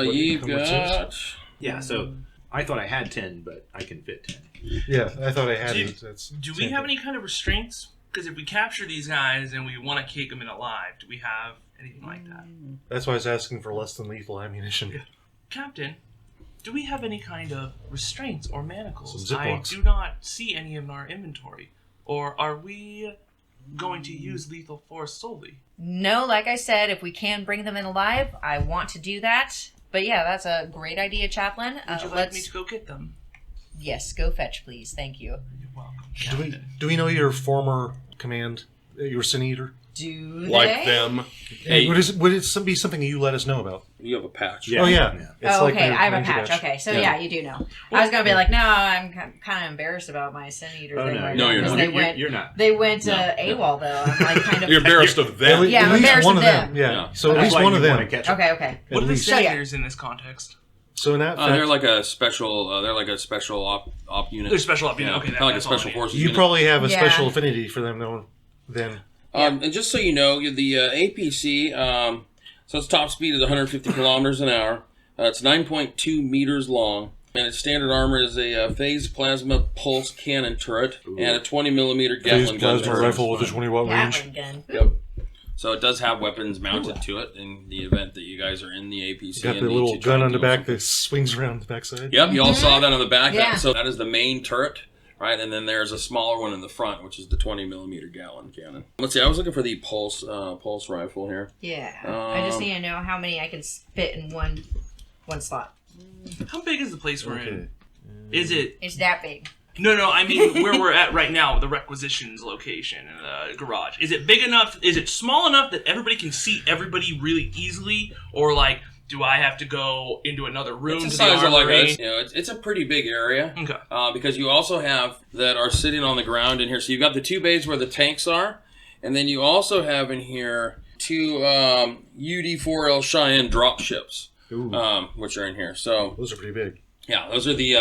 what you've encumbrance got. Yeah, so I thought I had 10, but I can fit 10. yeah. I thought I had Do- it. That's Do we same have thing. any kind of restraints? Because if we capture these guys and we want to take them in alive, do we have anything like that? That's why I was asking for less than lethal ammunition. Captain, do we have any kind of restraints or manacles? Some I Ziplocs. do not see any in our inventory. Or are we going to use lethal force solely? No, like I said, if we can bring them in alive, I want to do that. But yeah, that's a great idea, Chaplain. Would you like let's me to go get them? yes, go fetch, please. Thank you. You're welcome, Do we Captain. do we know your former command? You were Sin Eater. Do they? Like them. Hey. Would it be something you let us know about? You have a patch. Yeah. Oh, yeah. It's Oh, like okay. their I have a ranger patch. badge. Okay, so Yeah. yeah, you do know. I was gonna be like, no, I'm kind of embarrassed about my Sin Eater Oh, thing no, right no, now you're because not. You're not. they went No. AWOL though. I'm like kind of You're embarrassed of them. Yeah, I'm at least embarrassed one of of them. them. Yeah. Yeah. So at That's least why one you of wanna them. catch 'em. Okay. What are the least. So, yeah. Senators in this context? So in that They're fact, like a special. They're like a special op unit. They're special op unit. Yeah, Okay, kind of like a that's all I special need. forces. you unit. probably have a Yeah. special affinity for them, though. Then And just so you know, the APC. So its top speed is 150 kilometers an hour. It's 9.2 meters long, and its standard armor is a phased plasma pulse cannon turret and a 20 millimeter Gatling gun. plasma turret. rifle with a 20-watt range. Gatling gun. Yep. So it does have weapons mounted to it in the event that you guys are in the APC. Got and the need little to try gun and on the do back something. that swings around the backside. Yep, you all saw that on the back. Yeah. So that is the main turret, right? And then there's a smaller one in the front, which is the 20 millimeter Gatling cannon. Let's see. I was looking for the pulse rifle here. Yeah. I just need to know how many I can fit in one slot. How big is the place we're Okay. in? Is it? It's that big. No. I mean, where we're at right now, the requisitions location in the garage. Is it big enough? Is it small enough that everybody can see everybody really easily, or like, do I have to go into another room It's to the the size of like armory? it's a pretty big area. Okay. Because you also have that are sitting on the ground in here. So you've got the two bays where the tanks are, and then you also have in here two UD-4L Cheyenne drop ships, which are in here. So Those are pretty big. yeah, those are the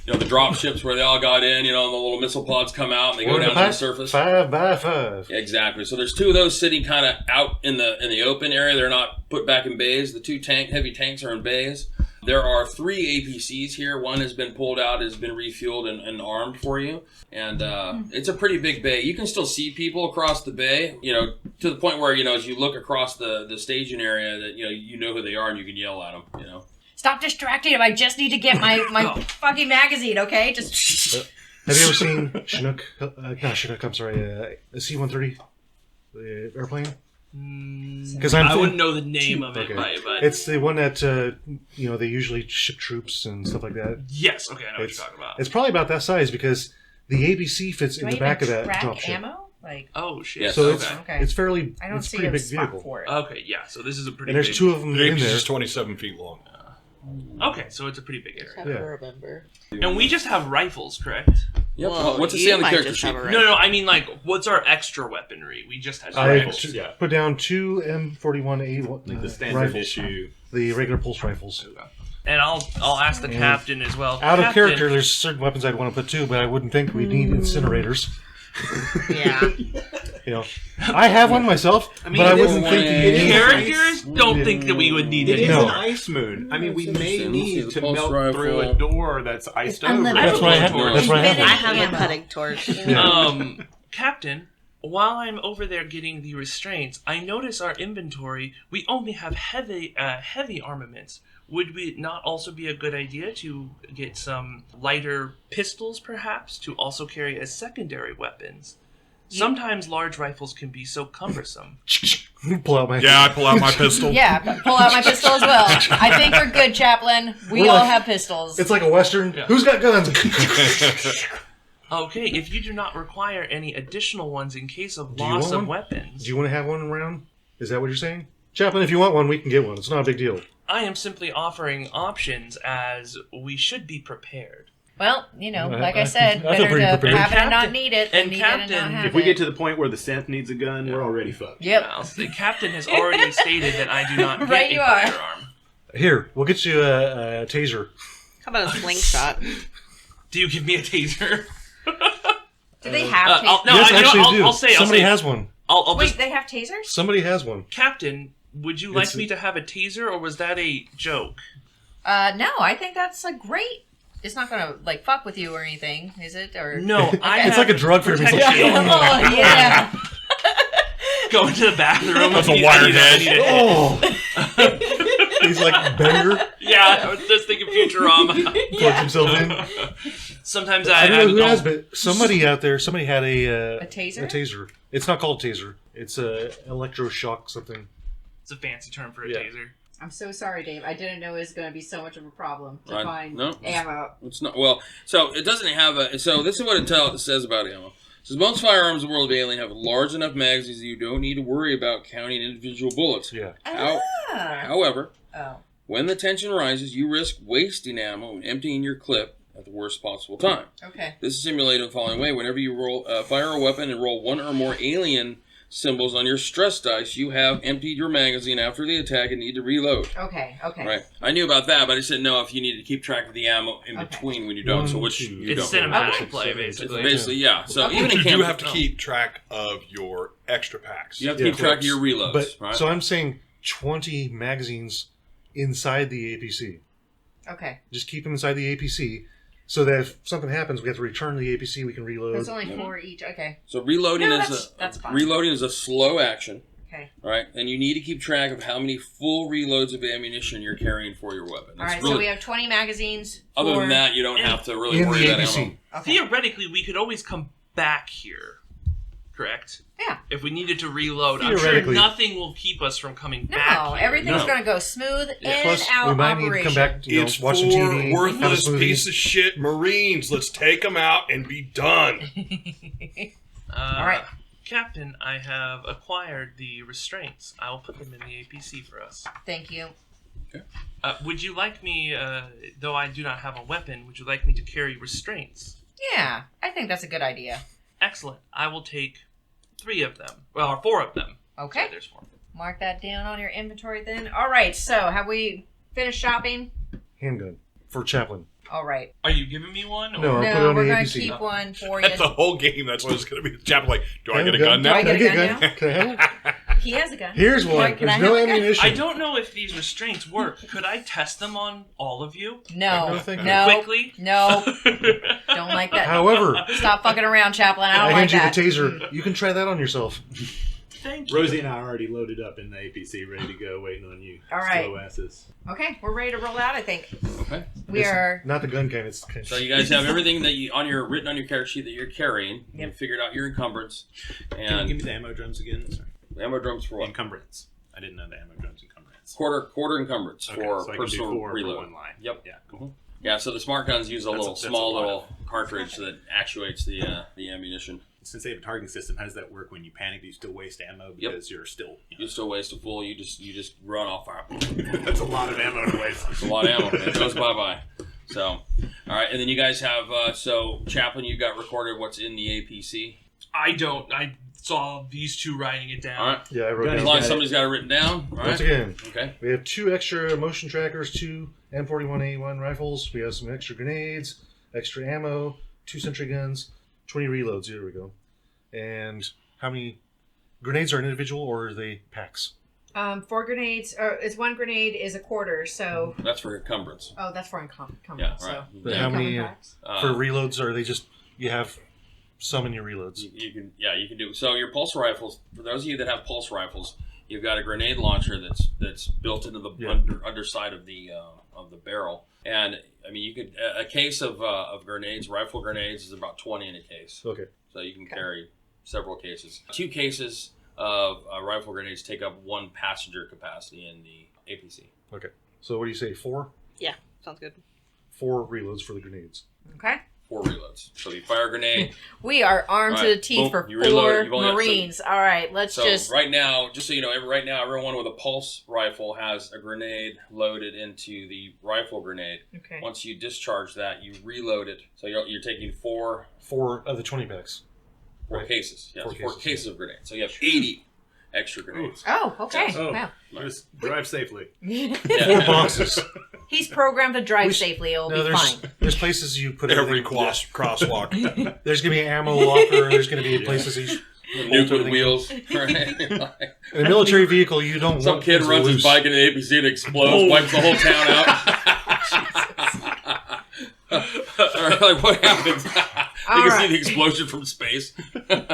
the drop ships where they all got in. And the little missile pods come out and they go One in down to the surface. 5x5. Exactly. So there's two of those sitting kind of out in the open area. They're not put back in bays. The two heavy tanks are in bays. There are 3 APCs here. One has been pulled out, has been refueled and armed for you. And it's a pretty big bay. You can still see people across the bay, to the point where, as you look across the staging area that, you know who they are and you can yell at them, Stop distracting him. I just need to get my fucking magazine, okay? Just. Have you ever seen Chinook? Not Chinook, I'm sorry. A C-130? The airplane? Because I wouldn't know the name of it, Okay. but It's the one that, they usually ship troops and stuff like that. yes, okay, I know what It's, you're talking about. it's probably about that size because the ABC fits Do in I the back of even that track drop ship. ammo? Like, Oh shit. Yes. So okay. it's fairly, I don't it's a see pretty a big spot vehicle. for it. Okay, yeah. So this is a pretty. And there's big, 2 of them The in APC there. is 27 feet long. Okay, so it's a pretty big Have area. to remember. And we just have rifles, correct? Yep. Well, What's it you say on the might character just sheet? have a No, I mean like, what's our extra weaponry? We just had I rifles. Yeah. put down 2 M41A Like the standard rifles. issue. The regular pulse rifles. And I'll ask the captain as well. Out of Captain, character, there's certain weapons I'd want to put too, but I wouldn't think we'd need incinerators. Yeah. I have one myself, but I it is wouldn't think it is you Characters don't think that we would need It it. is No. an ice moon. I mean, we That's may interesting. Let's see, need the to pulse melt rifle. through a door that's iced over. unlimited. That's what I have. Torch. That's what I have. Infinite I have a ammo. cutting torch. Captain, while I'm over there getting the restraints, I notice our inventory. We only have heavy armaments. Would it not also be a good idea to get some lighter pistols, perhaps, to also carry as secondary weapons? Sometimes large rifles can be so cumbersome. Pull out my Yeah, I pull out my pistol. Yeah, pull out my pistol as well. I think we're good, Chaplain. We We're all like- have pistols. It's like a western. Yeah. Who's got guns? Okay, if you do not require any additional ones in case of Do you loss want of one? weapons, Do you want to have one around? Is that what you're saying? Chaplain, if you want one, we can get one. It's not a big deal. I am simply offering options as we should be prepared. Well, like I I said, feel better pretty to prepared. have it and not Captain- need it than and need it and Captain, not have If we it. get to the point where the synth needs a gun, we're already fucked. Yep. Now, the captain has already stated that I do not get Right a you are. firearm. Here, we'll get you a taser. How about a slingshot? Do you give me a taser? Do they have tasers? No, yes, you know, actually, do. I'll say. Somebody has one. I'll Wait, just. they have tasers? Somebody has one. Captain, would you like It's- me to have a taser, or was that a joke? No, I think that's a great. It's not gonna fuck with you or anything, is it? Or No, I It's have like a drug for me. protection. Oh yeah. Go into the bathroom. That's a I need wired head. Oh! He's like Bender. Yeah, I was just thinking Futurama. Plugs himself in. Sometimes I don't know who I'll- has, but somebody out there, somebody had a taser? A taser. It's not called a taser. It's a electroshock something. It's a fancy term for a Yeah. taser. I'm so sorry, Dave. I didn't know it was going to be so much of a problem to Right. find No. ammo. It's not well. So it doesn't have a. So this is what it says about ammo. Says most firearms in the world of Alien have large enough magazines that you don't need to worry about counting individual bullets. Yeah. However, Oh. when the tension rises, you risk wasting ammo and emptying your clip at the worst possible time. Okay. This is simulated the following way. Whenever you fire a weapon and roll one or more alien symbols on your stress dice, you have emptied your magazine after the attack and need to reload. Okay. Right. I knew about that, but I just didn't know if you needed to keep track of the ammo in between when you don't. So which you It's don't. cinematic play, basically. Basically, yeah. So even But in you camp, do have to keep track of your extra packs. You have to keep track of your reloads. But right? so I'm saying 20 magazines inside the APC. Okay. Just keep them inside the APC, so that if something happens, we have to return to the APC. We can reload. There's only 4 each. Okay. So reloading No, is that's fine. reloading is a slow action. Okay. Right, and you need to keep track of how many full reloads of ammunition you're carrying for your weapon. All It's right. really- So we have 20 magazines. other than for- that, you don't have to really in worry the about APC. ammo. Okay. Theoretically, we could always come back here, correct? Yeah. If we needed to reload, I'm sure Theoretically. nothing will keep us from coming back No, here. everything's No. going to go smooth in Plus, out we might operation. need to come back, It's watch four some TV, have a worthless smoothie. piece of shit Marines. Let's take them out and be done. All right. Captain, I have acquired the restraints. I will put them in the APC for us. Thank you. Would you like me, though I do not have a weapon, would you like me to carry restraints? Yeah, I think that's a good idea. Excellent. I will take 3 of them. Well, or 4 of them. Okay. Sorry, there's 4. Mark that down on your inventory then. All right, so have we finished shopping? Handgun for Chaplain. All right. Are you giving me one? No. I'll put it No, on we're the going to APC. keep one for you. That's the whole game. That's what it's going to be. The Chaplain, like, do I get a Handgun. gun now? Do I get a Can gun now? Can I have it? He has a gun. Here's one. Mark, can I There's no have a gun? ammunition. I don't know if these restraints work. Could I test them on all of you? No. No, thank you. No. Quickly? No. Don't like that. However, Stop fucking around, Chaplain. I I don't like hand you that. the taser. You can try that on yourself. Thank you. Rosie and I are already loaded up in the APC, ready to go, waiting on you. All right. Slow asses. Okay, we're ready to roll out, I think. Okay. We are... Not the gun kind. It's So you guys have everything that you written on your character sheet that you're carrying. Yep. You figured out your encumbrance Can you and give me the ammo drums again? Sorry. ammo drums for what? Encumbrance. I didn't know the ammo drums encumbrance. Quarter encumbrance Okay, for so I can do personal 4 reload. for one line. Yep. Yeah, cool. Yeah. So the smart guns use a That's little a small lot little cartridge that actuates the ammunition. Since they have a targeting system, how does that work when you panic? Do you still waste ammo because you're still... You still waste a full. You just run off fire. That's a lot of ammo to waste. It's a lot of ammo. It goes bye. So, all right, and then you guys have so Chaplain, you got recorded what's in the APC. I don't. I saw these 2 writing it down. All right, Yeah, I wrote Gun as down. long as somebody's got it written down. All Once right. again, Okay. we have 2 extra motion trackers, 2 M41A1 rifles. We have some extra grenades, extra ammo, 2 sentry guns, 20 reloads. Here we go. And how many grenades are individual, or are they packs? 4 grenades, or it's 1 grenade is a quarter, so... That's for encumbrance. Oh, that's for encumbrance. Yeah, So. right. But how many packs? for reloads? Are they just you have some in your reloads? You can do so. Your pulse rifles. For those of you that have pulse rifles, you've got a grenade launcher that's built into the underside of the barrel. And I mean, you could a case of grenades, rifle grenades, is about 20 in a case. Okay. So you can carry several cases. 2 cases of rifle grenades take up 1 passenger capacity in the APC. Okay. So what do you say? 4? Yeah, sounds good. 4 reloads for the grenades. Okay. 4 reloads. So you fire a grenade. We are armed to Right. the teeth Boom. for You reload it. 4 You've only got Marines. All right, let's So just... right now, just so you know, right now everyone with a pulse rifle has a grenade loaded into the rifle grenade. Okay. Once you discharge that, you reload it. So you're taking 4 of the 20 packs. Right. cases. Yes, 4 4 cases, cases of grenades. So you have 80 extra grenades. Oh, okay. Oh, Wow. just drive safely. 4 boxes. He's programmed to drive We- safely. It'll No, be there's fine. there's places you put Every everything. crosswalk. There's gonna be an ammo locker. There's gonna be places you. The nuke with everything. wheels. Right? In a military vehicle, you don't Some want kid things runs his loose. bike into the APC and explodes, wipes the whole town out. All right, like what happens? You All can right. see the explosion from space.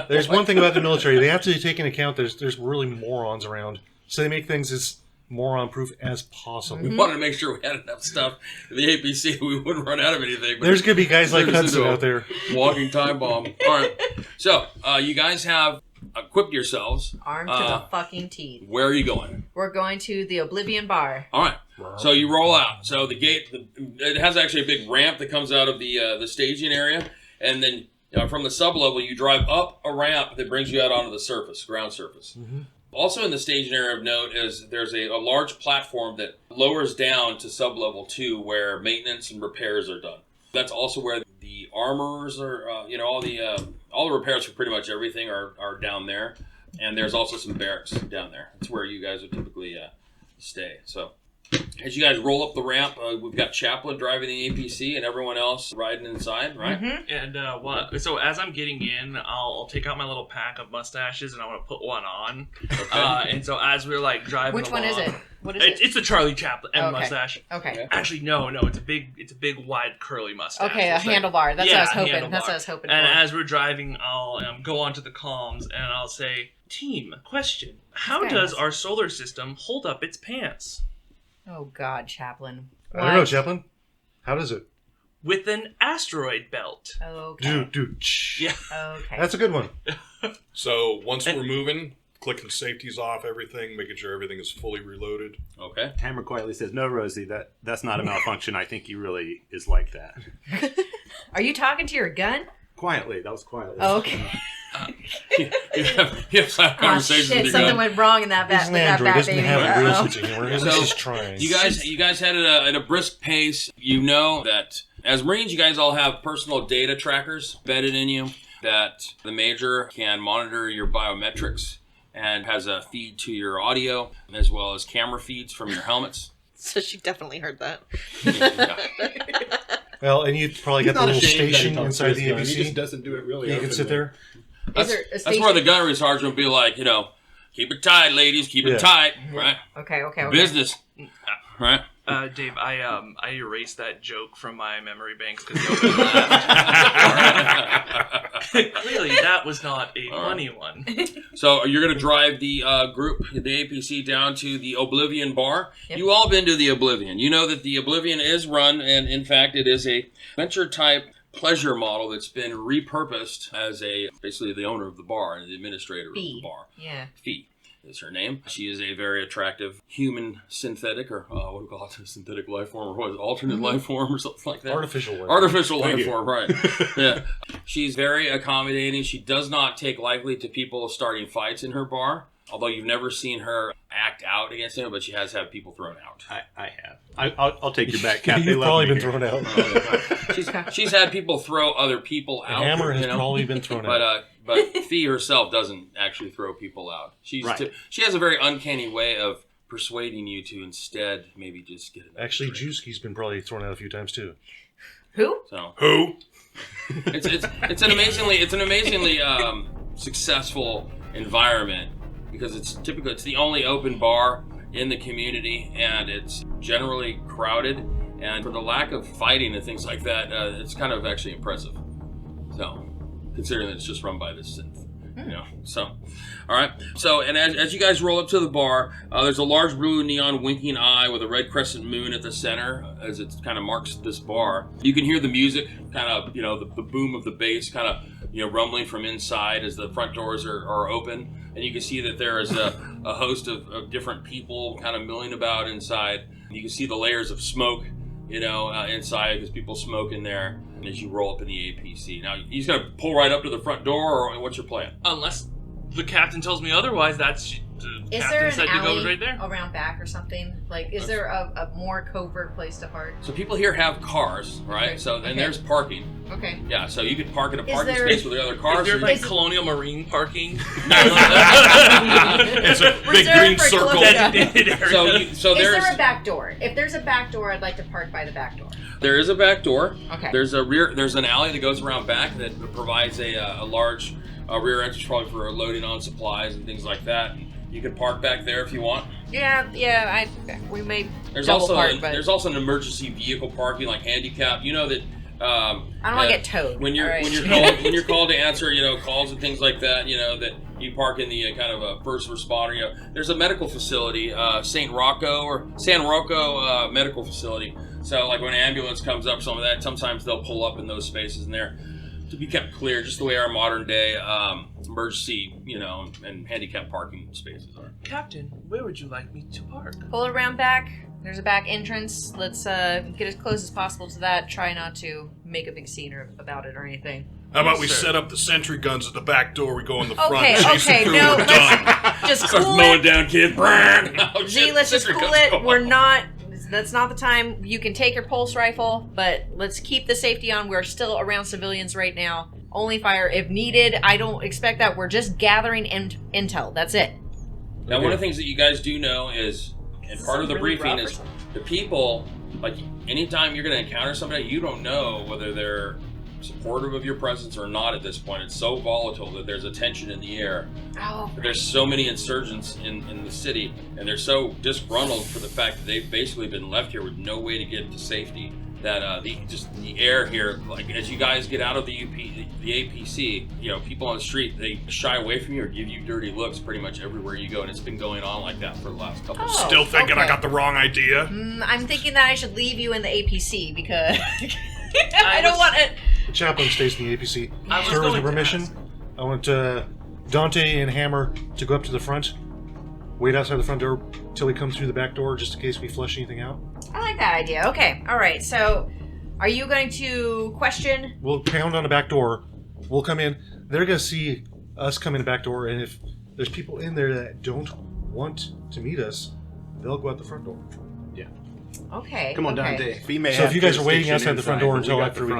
There's one thing about the military. They have to take into account there's really morons around. So they make things as moron-proof as possible. We wanted to make sure we had enough stuff in the APC. We wouldn't run out of anything. But There's going to be guys like Turns Hudson into a out there. Walking time bomb. All right. So, you guys have equipped yourselves. Armed to the fucking teeth. Where are you going? We're going to the Oblivion Bar. All right. So you roll out. So the gate, it has actually a big ramp that comes out of the staging area, and then From the sublevel, you drive up a ramp that brings you out onto the surface, ground surface. Mm-hmm. Also in the staging area of note is there's a large platform that lowers down to sublevel 2 where maintenance and repairs are done. That's also where the armorers are, all the repairs for pretty much everything are down there. And there's also some barracks down there. That's where you guys would typically stay. So as you guys roll up the ramp, we've got Chaplain driving the APC and everyone else riding inside, right? And so as I'm getting in, I'll take out my little pack of mustaches and I want to put one on. Okay. And so as we're like driving Which one is along- it? What is it? It's the Charlie Chaplin Okay. mustache. Okay. Actually, no, it's a big wide curly mustache. Okay, a It's like- handlebar. That's what I was hoping. handlebar. That's what I was hoping And for. as we're driving, I'll go onto the comms and I'll say, "Team, question: how Okay. does our solar system hold up its pants?" Oh God, Chaplain. I don't know, Chaplain. How does it? With an asteroid belt. Okay. Yeah. Okay. That's a good one. So once we're moving, clicking safeties off everything, making sure everything is fully reloaded. Okay. Hammer quietly says, "No, Rosie, that's not a malfunction. I think he really is like that." Are you talking to your gun? Quietly. That was quietly. Oh, okay. you have conversations with shit! your Something gun. went wrong in that He's bat. an With that android. bat Doesn't baby. have a real Uh-oh. sense of humor. He's So, just trying. You guys had it at a brisk pace. You know that as Marines, you guys all have personal data trackers embedded in you. That the Major can monitor your biometrics and has a feed to your audio as well as camera feeds from your helmets. So she definitely heard that. Yeah. Well, and you probably got the little station inside the He just APC. doesn't do it really. You can sit there. That's, there a that's station? where the gunnery sergeant will be like, keep it tight, ladies, keep Yeah. it tight, right? Okay. Business, right? Dave, I erased that joke from my memory banks because clearly that was not a funny one. So you're going to drive the group, the APC, down to the Oblivion bar. Yep. You all been to the Oblivion. You know that the Oblivion is run, and in fact, it is a venture-type pleasure model that's been repurposed as basically the owner of the bar and the administrator of the bar. Yeah. Fee is her name. She is a very attractive human synthetic, or what do we call it, synthetic life form, or what is it, alternate life form, or something like that. Artificial life. Artificial life form, right. Yeah. She's very accommodating. She does not take lightly to people starting fights in her bar, although you've never seen her act out against them, but she has had people thrown out. I have. I'll take your back, Cap. They You've love probably me been here. thrown out. She's had people throw other people The out. hammer has you know? probably been thrown out. But Fee herself doesn't actually throw people out. Right. She has a very uncanny way of persuading you to instead maybe just get it. Actually, Jewski's been probably thrown out a few times too. Who? So Who? it's an amazingly successful environment because it's the only open bar in the community, and it's generally crowded, and for the lack of fighting and things like that, it's kind of actually impressive. So, considering that it's just run by this synth. So, all right. So, and as you guys roll up to the bar, there's a large blue neon winking eye with a red crescent moon at the center as it kind of marks this bar. You can hear the music, kind of, the boom of the bass kind of, rumbling from inside as the front doors are open. And you can see that there is a host of different people kind of milling about inside. You can see the layers of smoke, inside because people smoke in there. As you roll up in the APC. Now, you just gonna pull right up to the front door, or what's your plan? Unless the captain tells me otherwise, that's the Is captain there said an to go alley right there. around back or something? Like, is there a more covert place to park? So people here have cars, right? Okay. So then Okay. there's parking. Okay. Yeah, so you could park in a Is parking there- space with the other Is cars. there or like you- colonial marine parking? It's a big Reserved green for circle. close- Designated area. so Is there's there a back door? If there's a back door, I'd like to park by the back door. there is a back door. Okay. There's an alley that goes around back that provides a large rear entrance, probably for loading on supplies and things like that. You can park back there if you want. We may There's double also park, but there's also an emergency vehicle parking, like handicap. You know that. I don't want to get towed. When you're All right. when you're called to answer, calls and things like that. That you park in the kind of a first responder. There's a medical facility, San Rocco Medical Facility. So like when an ambulance comes up, some of that sometimes they'll pull up in those spaces in there to be kept clear, just the way our modern day emergency, and handicap parking spaces are. Captain, where would you like me to park? Pull it around back. There's a back entrance. Let's get as close as possible to that. Try not to make a big scene about it or anything. How about we Sir. set up the sentry guns at the back door? We go in the front. Okay, chase them okay, through, no, we're let's done. just Starts cool mowing it. down kids. Oh, Z, shit, let's just sentry cool guns it. go We're off. not. That's not the time. You can take your pulse rifle, but let's keep the safety on. We're still around civilians right now. Only fire if needed. I don't expect that. We're just gathering intel. That's it. Now, one of the things that you guys do know is, and part of the Really briefing rough or is something? the people, like, anytime you're going to encounter somebody, you don't know whether they're supportive of your presence or not at this point. It's so volatile that there's a tension in the air. Oh, There's so many insurgents in the city, and they're so disgruntled for the fact that they've basically been left here with no way to get to safety. That the air here, like as you guys get out of the APC, you know, people on the street, they shy away from you or give you dirty looks pretty much everywhere you go, and it's been going on like that for the last couple of Oh. Still thinking I okay. got the wrong idea. I'm thinking that I should leave you in the APC because I don't want it. The chaplain stays in the APC. I was Sir, with going your to permission, ask. I want Dante and Hammer to go up to the front. Wait outside the front door till we come through the back door, just in case we flush anything out. I like that idea. Okay, all right. So, are you going to question? We'll pound on the back door. We'll come in. They're going to see us come in the back door, and if there's people in there that don't want to meet us, they'll go out the front door. Okay. Come on, okay. Dante. We may So have if you guys are waiting jurisdiction outside the front inside, door but until we got after the we-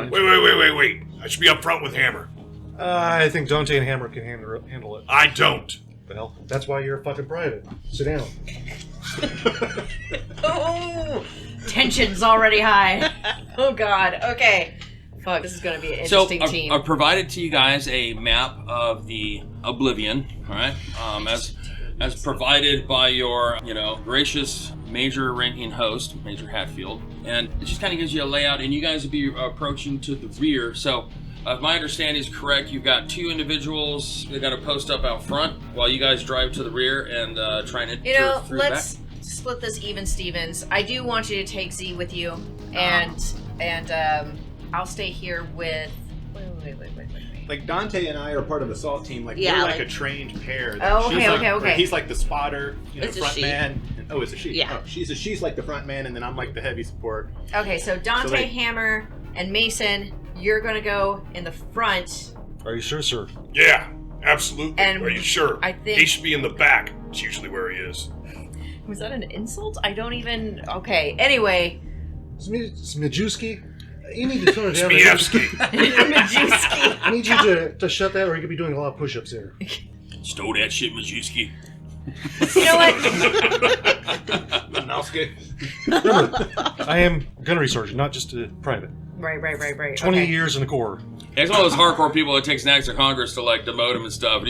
front. Wait. I should be up front with Hammer. I think Dante and Hammer can handle it. I don't. Well, that's why you're a fucking private. Sit down. Oh, tension's already high. Oh God. Okay. Fuck. This is gonna be an interesting team. I've provided to you guys a map of the Oblivion, all right? As provided by your, gracious major ranking host, Major Hatfield, and it just kind of gives you a layout, and you guys will be approaching to the rear. So, if my understanding is correct, you've got two individuals that got to post up out front while you guys drive to the rear and try and enter through the let's split this even, Stevens. I do want you to take Z with you, and I'll stay here with. Wait. Like Dante and I are part of the assault team. Like Yeah, we're like like- a trained pair. Oh, She's okay, like- okay, okay. He's like the spotter, It's a front she. man. Oh, it's a she. Yeah. Oh, she's like the front man, and then I'm like the heavy support. Okay, so Dante, So they- Hammer, and Mason, you're gonna go in the front. Are you sure, sir? Yeah, absolutely. And Are you sure? I think- he should be in the back. It's usually where he is. Was that an insult? I don't even. Okay. Anyway, Zmijewski, you need to tone it down. Zmijewski. Zmijewski. I need you to shut that, or you could be doing a lot of push-ups there. Stow that shit, Majewski. You know what? Manowski. Remember, I am gunnery sergeant, not just a private. Right. 20 okay. years in the Corps. He's one of those hardcore people that takes an act of Congress to like demote him and stuff. And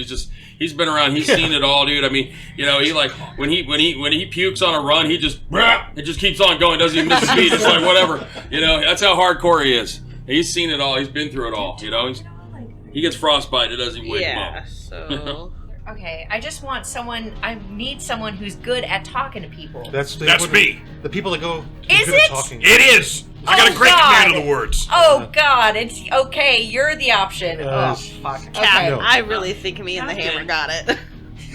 he's been around. He's seen it all, dude. I mean, he like when he pukes on a run, it just keeps on going. Doesn't even miss a beat. It's like whatever. That's how hardcore he is. He's seen it all. He's been through it all. He gets frostbite. It doesn't wake him Yeah, up. so... Okay. I just want someone. I need someone who's good at talking to people. That's me. The people that go Is good at it? talking. It is. I got a great God. command of the words. Oh God! It's okay. You're the option. Oh fuck. Okay. No. I really think me and the Captain. Hammer got it.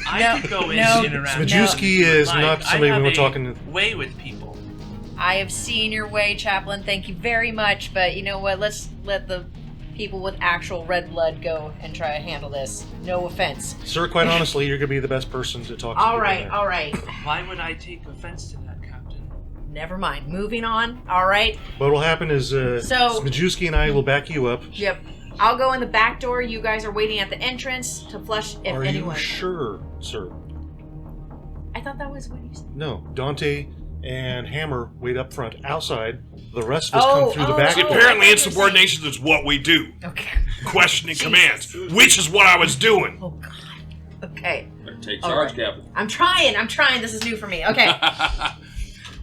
I could go in no. and around. Zmijewski is not somebody we were talking to. Way with people. I have seen your way, Chaplain. Thank you very much. But you know what? Let's let the people with actual red blood go and try to handle this. No offense. Sir, quite honestly, you're going to be the best person to talk to. All people right. there. All right. Why would I take offense to that, Captain? Never mind. Moving on. All right. What will happen is So- Zmijewski and I will back you up. Yep. I'll go in the back door. You guys are waiting at the entrance to flush if Are anyone. you sure, sir? I thought that was what you said. No. Dante and Hammer wait up front outside. The rest of us come through the back See, door. apparently insubordination is what we do. Okay. Questioning commands, which is what I was doing. Oh God. Okay. Take All charge, right. Captain. I'm trying. This is new for me. Okay.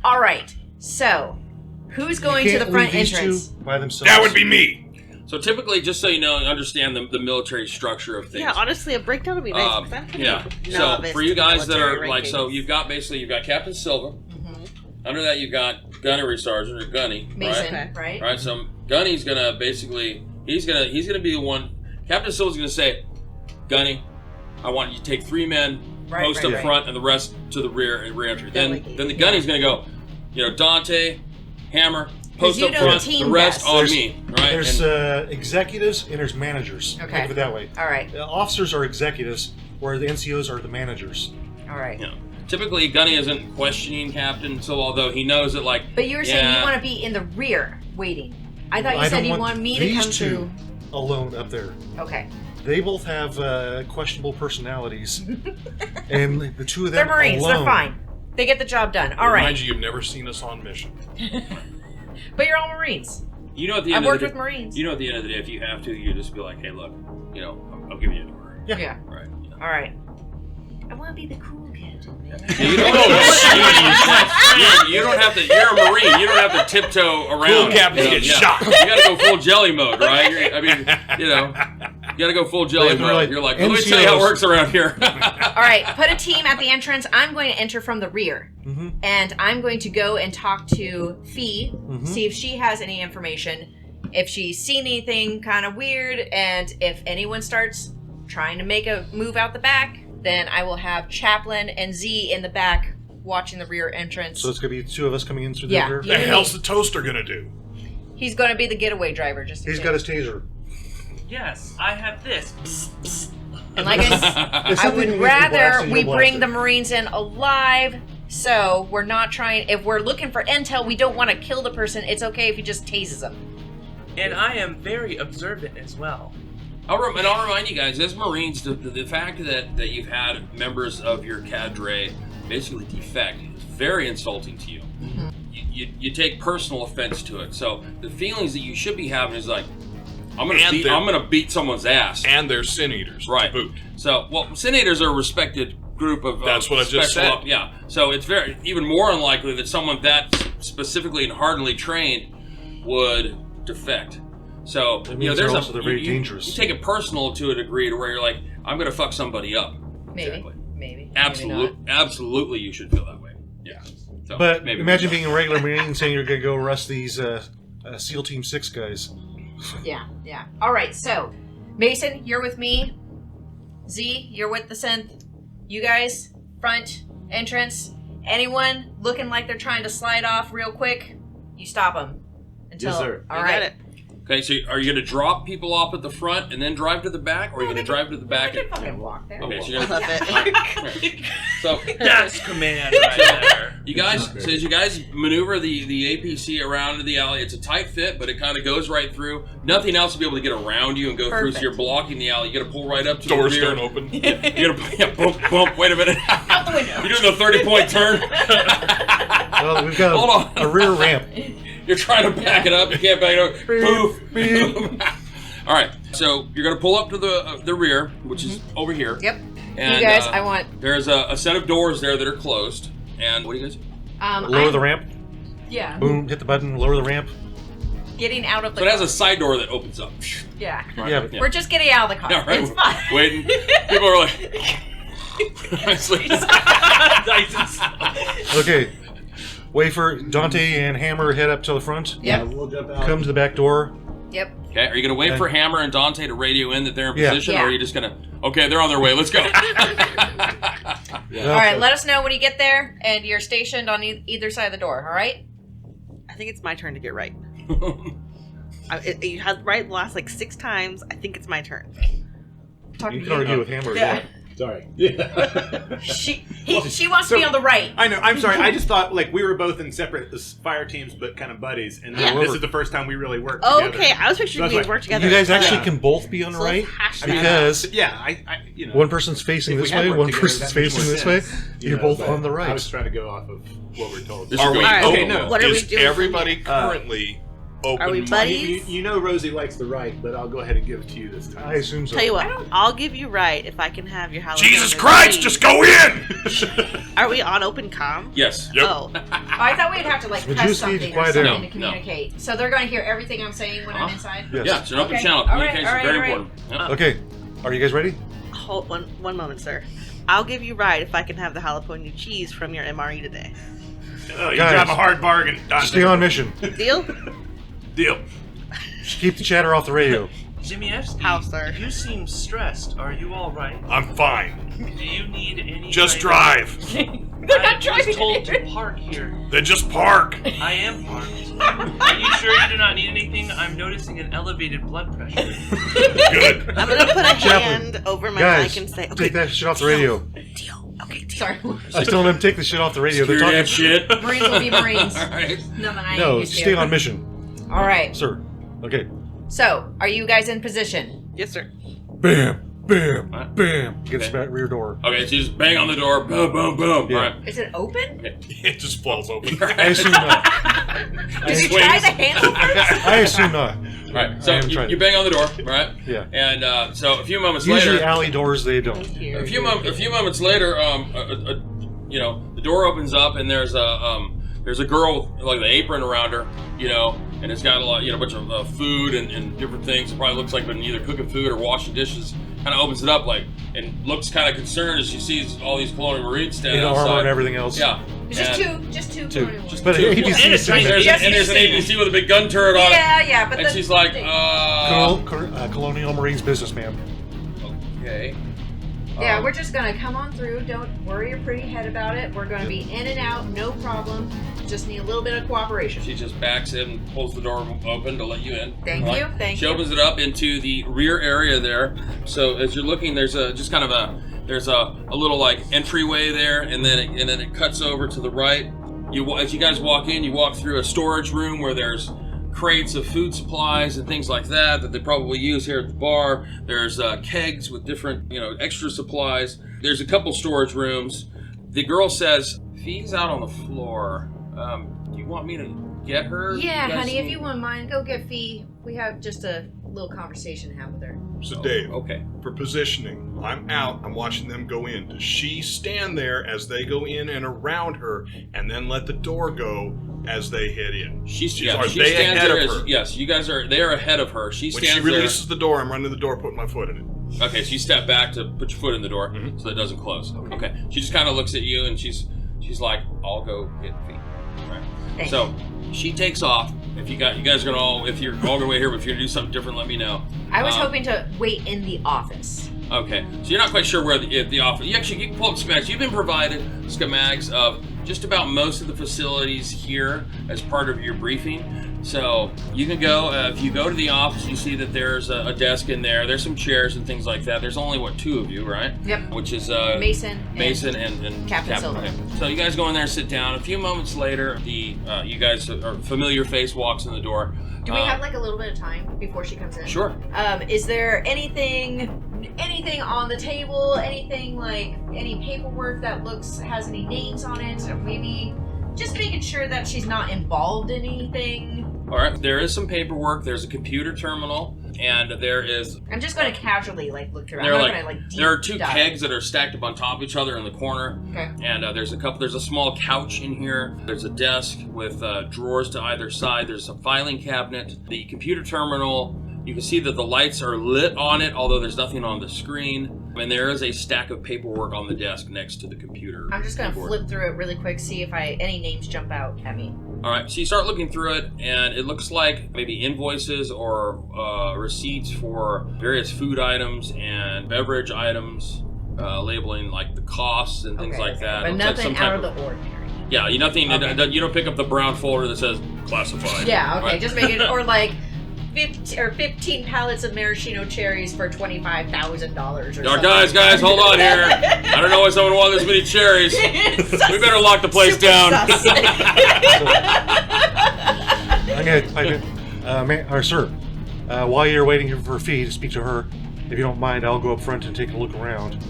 All right. So, who's going You to can't the front leave these entrance? two by themselves. That would be me. So typically, just so you know, understand the military structure of things. Yeah, honestly, a breakdown would be nice. 'cause I'm pretty So novice for you to guys that military are like, so rankings. you've got Captain Silva. Mm-hmm. Under that, you've got Gunnery Sergeant or Gunny. Mason, Right? right? Right. So Gunny's gonna basically he's gonna be the one. Captain Silva's gonna say, Gunny, I want you to take 3 men, Right, post right, up right. front, and the rest to the rear and rear entry. Then Delegate. the Gunny's gonna go. Dante, Hammer, post you up know front, team the rest best. on There's- me. Right? There's And- executives and there's managers. Okay. Think of it that way. All right. Officers are executives, where the NCOs are the managers. All right. yeah. Typically, Gunny isn't questioning Captain, so although he knows that, like, But you were saying you yeah, want to be in the rear waiting. I thought you I said don't you want wanted me to these come two alone up there. to. Okay. They both have questionable personalities, and the two of them They're Marines. alone. They're fine. They get the job done. All Remind right. you, you've never seen us on mission. But you're all Marines. you know, at the I've end worked of with the day, Marines. you know, at the end of the day, if you have to, you just be like, hey, look, you know, I'll give you an order. Yeah. Right. You know. All right. I want to be the cool captain, man. Yeah, you don't, you don't have to. You're a Marine. You don't have to tiptoe around. Cool captains you know, get yeah. shot. You got to go full jelly mode, right? I mean, you know, you got to go full jelly They're mode. like You're like, let me tell you how it NCOs. works around here. All right. Put a team at the entrance. I'm going to enter from the rear. Mm-hmm. And I'm going to go and talk to Fee, see if she has any information, if she's seen anything kind of weird, and if anyone starts trying to make a move out the back, then I will have Chaplain and Z in the back watching the rear entrance. So it's gonna be two of us coming in through the Yeah. rear. What the hell's the toaster gonna do? He's going to be the getaway driver, just in He's case. got his taser. Yes, I have this. And like I It's I something would you can blast rather and we you'll bring blast the Marines in alive. So we're not trying. If we're looking for intel, we don't want to kill the person. It's okay if he just tases them. And I am very observant as well. I'll remind you guys, as Marines, the fact that you've had members of your cadre basically defect is very insulting to you. Mm-hmm. You take personal offense to it. So the feelings that you should be having is like, I'm And they're- gonna beat someone's ass. And they're sin eaters, to Right. boot. So, well, senators are a respected group of That's what I just special said. op- yeah. So it's very even more unlikely that someone that specifically and hardenly trained would defect. So That you know, means there's they're very dangerous. You take it personal to a degree to where you're like, I'm gonna fuck somebody up. Maybe, Exactly. maybe, Absolutely, you should feel that way. Yeah. So, But maybe imagine being a regular Marine and saying you're gonna go arrest these SEAL Team 6 guys. Yeah, yeah. All right. So, Mason, you're with me. Z, you're with the synth. You guys, front entrance. Anyone looking like they're trying to slide off real quick, you stop them. Until, Yes, sir. All You right. got it. Okay, so are you gonna drop people off at the front and then drive to the back, or are you gonna drive to the back? I can fucking walk there. Okay, so I you're love gonna. it. So That's command right there. you guys, so as you guys maneuver the APC around the alley, it's a tight fit, but it kind of goes right through. Nothing else will be able to get around you and go through, so Perfect. you're blocking the alley. You got to pull right up to Doors the rear. don't open. You got to yeah, bump. Wait a minute. Out the window. You're doing the 30-point turn. Well, we've got Hold on. a rear ramp. You're trying to back it up. You can't back it up. Poof. All right. So you're going to pull up to the rear, which is over here. Yep. And, you guys, I want. There's a set of doors there that are closed. And what do you guys? Lower I'm- the ramp. Yeah. Boom. Hit the button. Lower the ramp. Getting out of the. So it has car. a side door that opens up. Yeah. Yeah. But Yeah. We're just getting out of the car. Yeah, right. It's fine. Waiting. People are like. Okay. Wait for Dante and Hammer head up to the front. Yep. We'll jump out. Come to the back door. Yep. Okay, are you going to wait for Hammer and Dante to radio in that they're in Yeah. position, Yeah. or are you just going to, okay, they're on their way, let's go. All right. Let us know when you get there, and you're stationed on either side of the door. All right. I think it's my turn to get right. You had right the last like 6 times. I think it's my turn. Talking You to can argue with Hammer. Yeah. Sorry. Yeah. She wants to be on the right. I know. I'm sorry. I just thought like we were both in separate fire teams, but kind of buddies, and Yeah. this is the first time we really worked Oh, together. okay. I was picturing That's we like- work together. You guys actually Yeah. can both be on the So right let's hash that because Yeah, I you know, one person's facing if this we had way, worked one together, person's that makes facing more this way. sense, you You're know, both but on the right. I was trying to go off of what we're told. This Are we? Alright. Okay, no. What are we Is doing? everybody currently open? Are we buddies? You know Rosie likes the right, but I'll go ahead and give it to you this time. I assume so. Tell you what, I'll give you right if I can have your Halloween. Jesus and Christ! cheese. Just go in. Are we on open comm? Yes. Yep. Oh, I thought we'd have to like press Zmijewski, something or quiet something down. to communicate. So they're going to hear everything I'm saying when I'm inside. Yes. Yeah, it's an open Okay. channel. All right, Communication all is very right, all important. Yep. Okay. Are you guys ready? hold one moment, sir. I'll give you right if I can have the jalapeno cheese from your MRE today. Oh, you Guys. drive a hard bargain. Dante. Stay on mission. Deal? Deal. Keep the chatter off the radio. Zmijewski, How, sir? you seem stressed. Are you all right? I'm fine. Do you need any? Just kind drive. I was told to park here. Then just park. I am parked. Are you sure you do not need anything? I'm noticing an elevated blood pressure. Good. I'm gonna put a Chaplain. hand over my Guys, mic and say, okay, take that shit off the radio. deal. Okay, deal. Sorry. I was telling them to take the shit off the radio. They're Screw talking that shit. Marines will be Marines. All right. Nothing I No, ain't used to. stay on mission, All right. sir. Okay. So, are you guys in position? Yes, sir. Bam, bam, What? bam. Gets Okay. that rear door. Okay, so you just bang on the door. Boom, boom, boom. Yeah. All right. Is it open? It just falls open. I assume not. Did you try the handle first? I assume not. All right. So I haven't tried you it. bang on the door, right? Yeah. And so a few moments Usually later, alley doors, they don't. a few moments later, you know, the door opens up and there's a girl with like the apron around her, you know, and it's got a lot, you know, a bunch of food and different things. It probably looks like been either cooking food or washing dishes. Kind of opens it up like and looks kind of concerned as she sees all these Colonial Marines standing In outside. armor and everything else. Yeah. Just And- two. Two. Colonial Just Marines. but Two. APC And it's sitting right there. there. and there's an APC with a big gun turret on it. Yeah, but And she's like, Colonial Marines businessman. okay. Yeah, we're just gonna come on through. Don't worry your pretty head about it. We're gonna be in and out, no problem. Just need a little bit of cooperation. She just backs in and pulls the door open to let you in. Thank All you, thank she you. opens it up into the rear area there. So as you're looking, there's a little like entryway there, and then it cuts over to the right. As you guys walk in, you walk through a storage room where there's crates of food supplies and things like that they probably use here at the bar. There's kegs with different, you know, extra supplies. There's a couple storage rooms. The girl says, Fee's out on the floor. Do you want me to get her? Yeah, You guys honey, if need- you wouldn't mind, go get Fee. We have just a little conversation to have with her. So Dave, Okay. for positioning, I'm out. I'm watching them go in. Does she stand there as they go in and around her, and then let the door go as they head in? Are she they stands stands ahead there of as, her? yes, you guys are. They are ahead of her. She When stands she releases the door, I'm running to the door, putting my foot in it. there. Okay, so you step back to put your foot in the door Mhm. so it doesn't close. Okay. She just kind of looks at you and she's like, "I'll go get Fee." Right. Thanks. So she takes off. If you guys are gonna all, if you're all gonna wait here, but if you're gonna do something different, let me know. I was hoping to wait in the office. Okay, so you're not quite sure where the office. You can pull up schematics. You've been provided schematics of just about most of the facilities here as part of your briefing. So you can go. If you go to the office, you see that there's a desk in there. There's some chairs and things like that. There's only two of you, right? Yep. Which is Mason. and Captain Silva. Okay. So you guys go in there and sit down. A few moments later, you guys, a familiar face walks in the door. Do we have like a little bit of time before she comes in? Sure. Is there anything on the table? Anything like any paperwork that has any names on it? Or maybe just making sure that she's not involved in anything. All right. There is some paperwork. There's a computer terminal, and there is. I'm just going to casually look through. I'm There are not like, going to deep there are two dive. kegs that are stacked up on top of each other in the corner. Okay. And there's a small couch in here. There's a desk with drawers to either side. There's a filing cabinet. The computer terminal, you can see that the lights are lit on it, although there's nothing on the screen. And there is a stack of paperwork on the desk next to the computer. I'm just going to keyboard. flip through it really quick, see if any names jump out at me. All right, so you start looking through it, and it looks like maybe invoices or receipts for various food items and beverage items, labeling like the costs and things like that. But It looks like nothing some type out of the ordinary. Yeah, you don't pick up the brown folder that says classified. Yeah, okay, right? just make it, or like 15 pallets of maraschino cherries for $25,000 or something. Guys, hold on here. I don't know why someone wanted this many cherries. We better lock the place Super down. sus. I'm gonna pipe in, sir. While you're waiting here for Fee to speak to her, if you don't mind, I'll go up front and take a look around.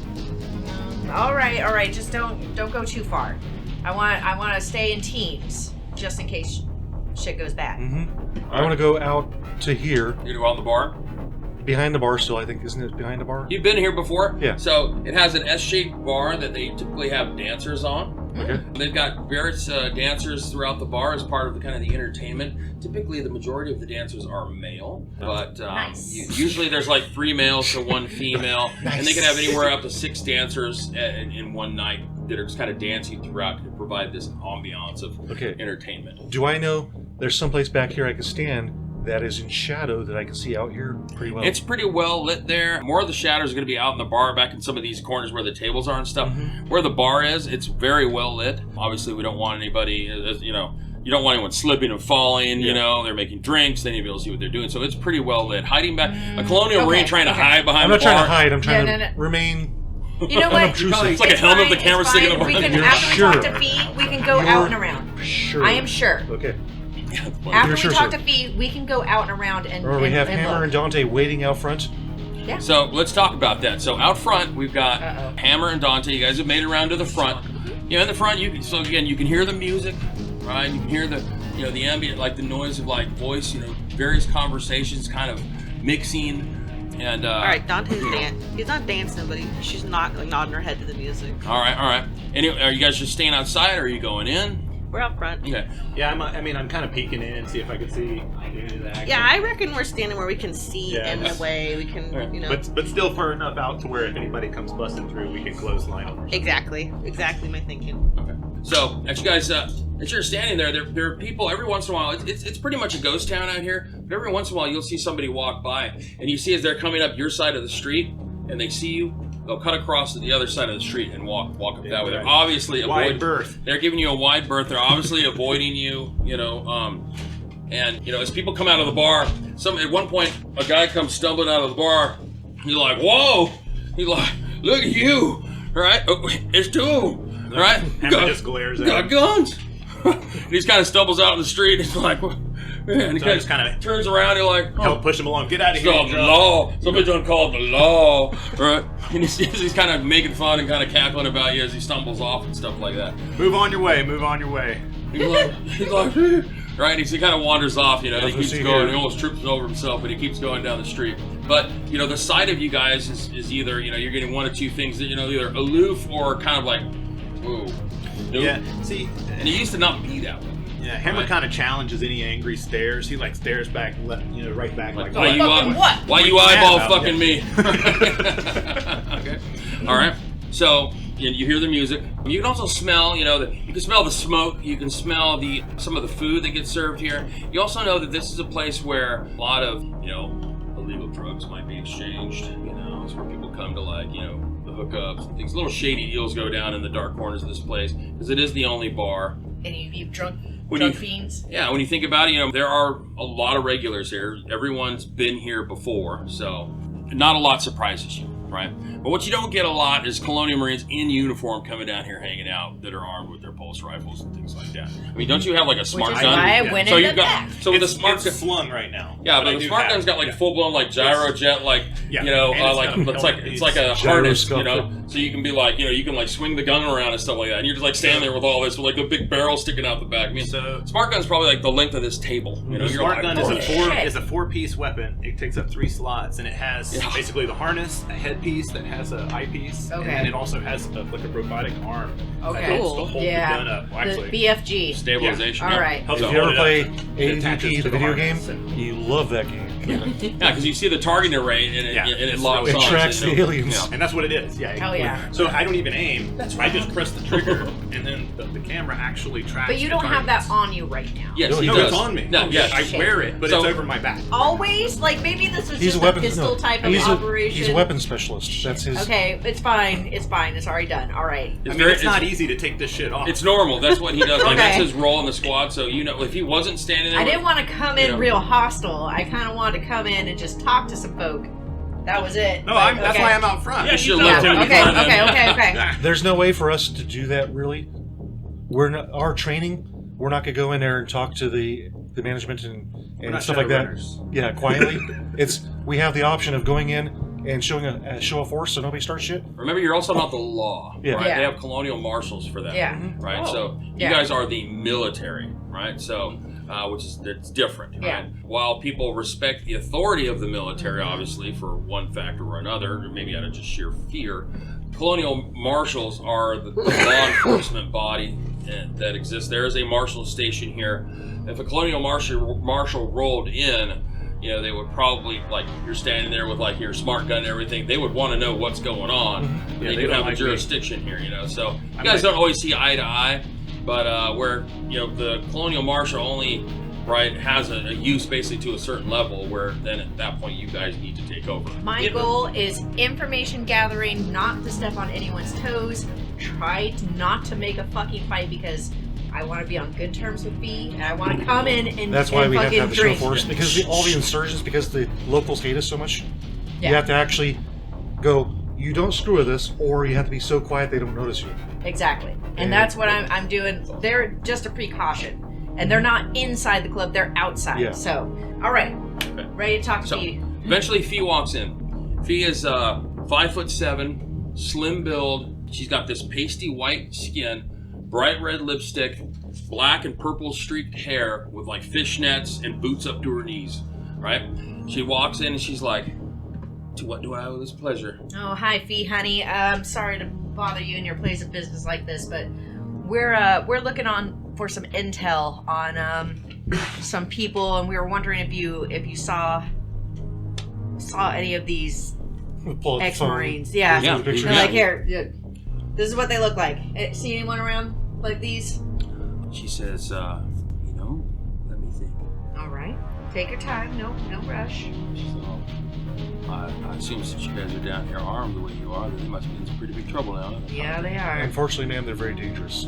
All right. Just don't go too far. I want to stay in teams just in case shit goes bad. I want to go out to here, You go on the bar. behind the bar. Still, I think, isn't it behind the bar? You've been here before. Yeah. So it has an S-shaped bar that they typically have dancers on. Okay. They've got various dancers throughout the bar as part of the kind of the entertainment. Typically, the majority of the dancers are male, but Nice. usually there's like 3 males to 1 female, and they can have anywhere up to 6 dancers in one night that are just kind of dancing throughout to provide this ambiance of Okay. entertainment. Do I know there's someplace back here I can stand that is in shadow that I can see out here pretty well? It's pretty well lit there. More of the shadows are going to be out in the bar, back in some of these corners where the tables are and stuff. Where the bar is, it's very well lit. Obviously, we don't want anybody, you don't want anyone slipping and falling, they're making drinks, then you'll be able to see what they're doing. So it's pretty well lit. Hiding back, a Colonial Marine trying to hide behind I'm the not bar. trying to hide, I'm trying to remain You know what? unobtrusive. It's like a helmet of the camera sticking in the We bar. can, You're after sure. we talk to Fee, we can go out and around. Sure. I am sure. Okay. After You're we sure, talk sir. to Fee, we can go out and around and Or we have and Hammer look. and Dante waiting out front. So let's talk about that. So out front, we've got Uh-oh. Hammer and Dante. You guys have made it around to the front. In the front, you can hear the music, right? You can hear the ambient, like the noise of like voice, various conversations kind of mixing. And All right, Dante's he's not dancing, but she's not like nodding her head to the music. All right. Anyway, are you guys just staying outside, or are you going in? We're out front. Okay. Yeah, I'm kind of peeking in and see if I can see any of the action. Yeah, I reckon we're standing where we can see Yeah. in the way we can, But still far enough out to where if anybody comes busting through, we can clothesline them. Exactly my thinking. Okay. So as you guys, as you're standing there are people every once in a while. It's pretty much a ghost town out here. But every once in a while, you'll see somebody walk by, and you see as they're coming up your side of the street, and they see you. They'll cut across to the other side of the street and walk up that way. They're obviously Wide berth. They're giving you a wide berth. They're obviously avoiding you. And as people come out of the bar, at one point a guy comes stumbling out of the bar. He's like, "Whoa!" He's like, "Look at you!" Right? Oh, it's two of them. Right? Hammer just glares at Got him. guns. And he just kind of stumbles out in the street. He's like, "What?" And he So I just kinda turns around. He's like, Help push him along. Get out of it's here. called the law. Somebody done called the law, right? And he's kind of making fun and kind of cackling about you as he stumbles off and stuff like that. Move on your way. Move on your way. He's like, right? He kind of wanders off, and he Nothing to keeps see going. here. He almost trips over himself, but he keeps going down the street. But the sight of you guys is either you're getting one of two things that either aloof or kind of like, whoa. Nope. Yeah. See. And it used to not be that way. Yeah. Hammer Right. kind of challenges any angry stares. He stares back, right back. Like, Like, why you mad eyeball about? fucking me? Okay. All right. So you hear the music. You can also smell, you can smell the smoke. You can smell some of the food that gets served here. You also know that this is a place where a lot of, illegal drugs might be exchanged. It's where people come to the hookups and things. Little shady deals go down in the dark corners of this place because it is the only bar. And you've drunk When fiends. Yeah, when you think about it, there are a lot of regulars here. Everyone's been here before, so not a lot surprises you, right? But what you don't get a lot is Colonial Marines in uniform coming down here hanging out that are armed with their pulse rifles and things like that. I mean, don't you have like a smart Which is gun? why I went so in you've the got back. so with the It's smart gun. slung right now. Yeah, I but the do smart have gun's it. got like full blown like gyrojet, like Yeah. you know, And it's like got a it's like helmet. it's like a harness, you know. Gyroscope. So you can be like, you can like swing the gun around and stuff like that, and you're just like standing there with all this with like a big barrel sticking out the back. I mean, So- smart gun's probably like the length of this table. You know, The you're smart like, gun "Holy shit." is a four-piece weapon. It takes up 3 slots, and it has Yeah. basically the harness, a headpiece that has an eyepiece, Okay. and then it also has like a robotic arm Okay. that helps to Cool. hold the gun up. Well, The actually, BFG. Stabilization. All yeah. right. helps If to you hold ever it play up. It attaches ADT, to the video game, harness and- you love that game. Yeah, because you see the targeting rate and it, Yeah, and it it's locks really- on. It tracks so the you know- aliens. Yeah. And that's what it is. Yeah. Oh, yeah. So I don't even aim. I just press the trigger, and then the camera actually tracks. But you the don't have that targets. on you right now. Yes, No, he No, does. it's on me. No, yes. I wear it, but So- it's over my back. Always? Like, maybe this was He's just a weapon. pistol no, type of he's operation. He's a weapons specialist. That's his. Okay, it's fine. It's fine. It's already done. All right. It's I mean, very- it's not easy to take this shit off. It's normal. That's what he does. Like that's Okay. his role in the squad. So if he wasn't standing there, I didn't want to come in Yeah. real hostile. I kind of wanted to come in and just talk to some folk. That was it. No, Like, that's okay. why I'm out front. Yeah, you Yeah, left him in okay, front of okay, them. okay, okay. There's no way for us to do that. Really, we're not. Our training, we're not gonna go in there and talk to the management and not stuff like that. shadowrunners. Yeah, quietly. We have the option of going in and showing a show of force so nobody starts shit. Remember, you're also not the law, Yeah. right? Yeah. They have colonial marshals for that, Yeah. right? Oh. So you Yeah. guys are the military, right? So, it's different, right? Yeah. While people respect the authority of the military, obviously, for one factor or another, maybe out of just sheer fear, colonial marshals are the law enforcement body that exists. There is a marshal station here. If a colonial marshal rolled in, they would probably, like, you're standing there with, like, your smart gun and everything, they would want to know what's going on. Yeah, They they do don't have a like jurisdiction here, so you I'm guys like- don't always see eye to eye, but where, the colonial marshal only right, has a use basically to a certain level where then at that point you guys need to take over. My goal is information gathering, not to step on anyone's toes. Try not to make a fucking fight because I want to be on good terms with B, and I want to come in and That's why we have to have the show drink. force, because all the insurgents, because the locals hate us so much, Yeah. you have to actually go, you don't screw with us, or you have to be so quiet they don't notice you. Exactly. And that's what I'm doing. They're just a precaution. And they're not inside the club, they're outside. Yeah. So, all right. Okay. Ready to talk to So Fee. eventually Fee walks in. Fee is 5'7", slim build. She's got this pasty white skin, bright red lipstick, black and purple streaked hair with like fishnets and boots up to her knees, right? She walks in and she's like, to what do I owe this pleasure? Oh, hi, Fee, honey. I'm sorry to bother you in your place of business like this, but we're looking for some intel on some people, and we were wondering if you saw any of these Pull out the ex-Marines. phone. Yeah. Yeah. Picture. They're like, here, this is what they look like. See anyone around like these? She says, let me think. All right. Take your time. No rush. So, I assume since you guys are down here armed the way you are, that they must be in some pretty big trouble now. Yeah, they are. Unfortunately, ma'am, they're very dangerous.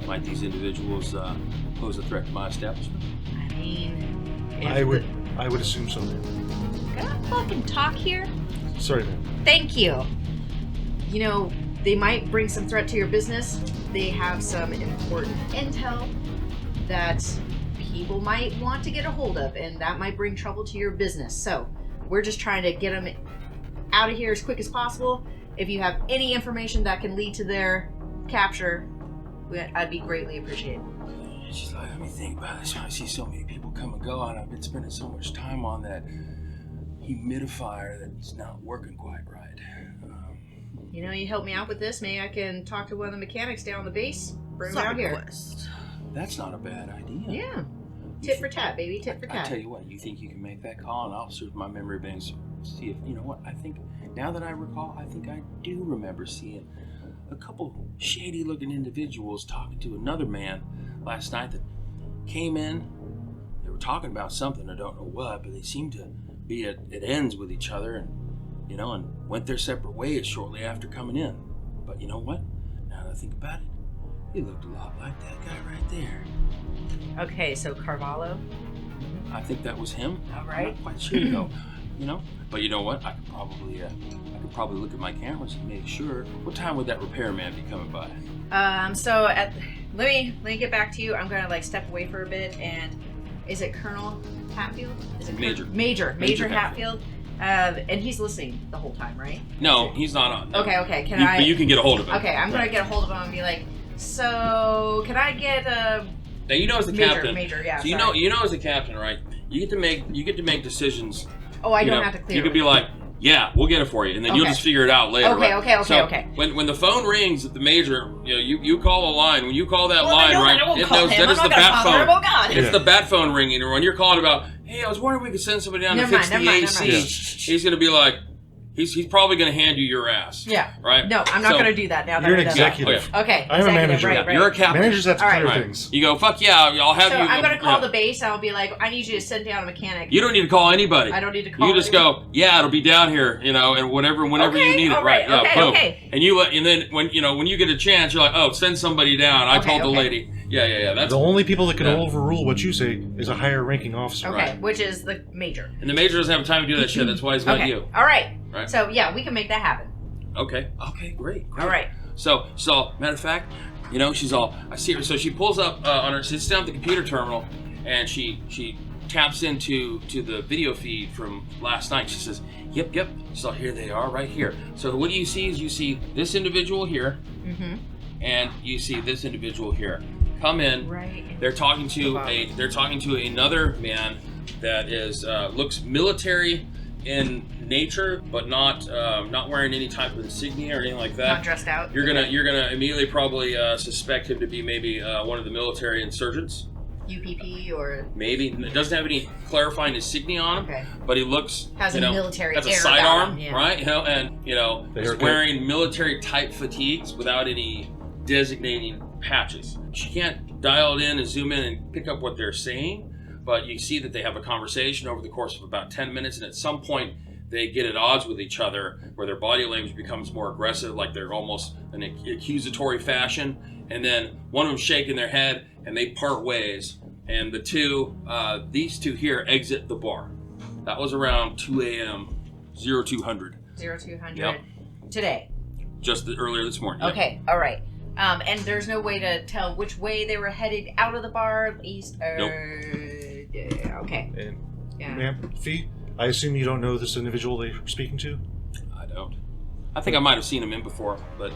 Might these individuals pose a threat to my establishment? I mean, I would assume so, ma'am. Can I fucking talk here? Sorry, ma'am. Thank you. You know, they might bring some threat to your business. They have some important intel that people might want to get a hold of, and that might bring trouble to your business. So, we're just trying to get them out of here as quick as possible. If you have any information that can lead to their capture, I'd be greatly appreciated. She's like, let me think about this. I see so many people come and go, and I've been spending so much time on that humidifier that it's not working quite right. You know, you help me out with this. Maybe I can talk to one of the mechanics down on the base. Bring them out Side here. quest. That's not a bad idea. Yeah. Tit for tat, baby. Tit for I tat. tell you what, you think you can make that call, and I'll search my memory banks, see if, you know what, I think, now that I recall, I think I do remember seeing a couple shady looking individuals talking to another man last night that came in. They were talking about something, I don't know what, but they seemed to be at ends with each other, and and went their separate ways shortly after coming in. But you know what? Now that I think about it, he looked a lot like that guy right there. Okay, so Carvalho. I think that was him. All I'm right. not quite sure though. But you know what? I could probably look at my cameras and make sure. What time would that repairman be coming by? Let me get back to you. I'm gonna step away for a bit. And is it Colonel Hatfield? Is it Major Hatfield? And he's listening the whole time, right? No, he's not on. Okay. But you can get a hold of him. Okay, I'm gonna get a hold of him and be like, so can I get a Now you know as the captain. Major, yeah. So you know as the captain, right? You get to make decisions. Oh, I don't have to clear. You could be like, yeah, we'll get it for you, and then you'll just figure it out later. Okay, right? okay. When the phone rings at the major, you call a line. When you call that line, right? It knows that is the bat phone. Oh God. It's the bat phone ringing, or when you're calling about, hey, I was wondering if we could send somebody down to fix the AC. He's gonna be like, he's probably gonna hand you your ass. Yeah. Right. No, I'm not gonna do that now. You're an that I've done that. executive. Okay. I'm a manager. Right. You're a captain. Managers have to All right. clear Right. things. You go, fuck yeah, I'll have So you. I'm gonna call the base. I'll be like, I need you to send down a mechanic. You don't need to call anybody. I don't need to call. You just go, yeah, it'll be down here, and whenever you need it, all right? right, Yeah, boom. okay. And then when you get a chance, you're like, oh, send somebody down. I told the lady. Yeah. That's The only people that can overrule what you say is a higher ranking officer. Okay, Right. which is the major. And the major doesn't have time to do that shit. That's why he's got Okay. you. All right. Right. So yeah, we can make that happen. Okay, great. All right. So matter of fact, she's all. I see her. So she pulls up on her, sits down at the computer terminal, and she taps into the video feed from last night. She says, "Yep." So here they are, right here. So what you see is this individual here, and you see this individual here. Come in. Right. They're talking to another man that is looks military in nature, but not wearing any type of insignia or anything like that. Not dressed out. You're gonna immediately probably suspect him to be maybe one of the military insurgents. UPP or Maybe it doesn't have any clarifying insignia on him, okay. but he looks Has a military has a air about sidearm, him, yeah. right? And The he's haircut. wearing military type fatigues without any designating patches. She can't dial it in and zoom in and pick up what they're saying, but you see that they have a conversation over the course of about 10 minutes, and at some point they get at odds with each other where their body language becomes more aggressive, like they're almost in an accusatory fashion, and then one of them shaking their head and they part ways, and these two here exit the bar. That was around 2 a.m. 0200. 0200 Yep. today. Just earlier this morning. Yep. Okay, all right. And there's no way to tell which way they were headed out of the bar, east or... Yeah, okay. And, Yeah. ma'am, Fee, I assume you don't know this individual they're speaking to? I don't. I think I might have seen him in before, but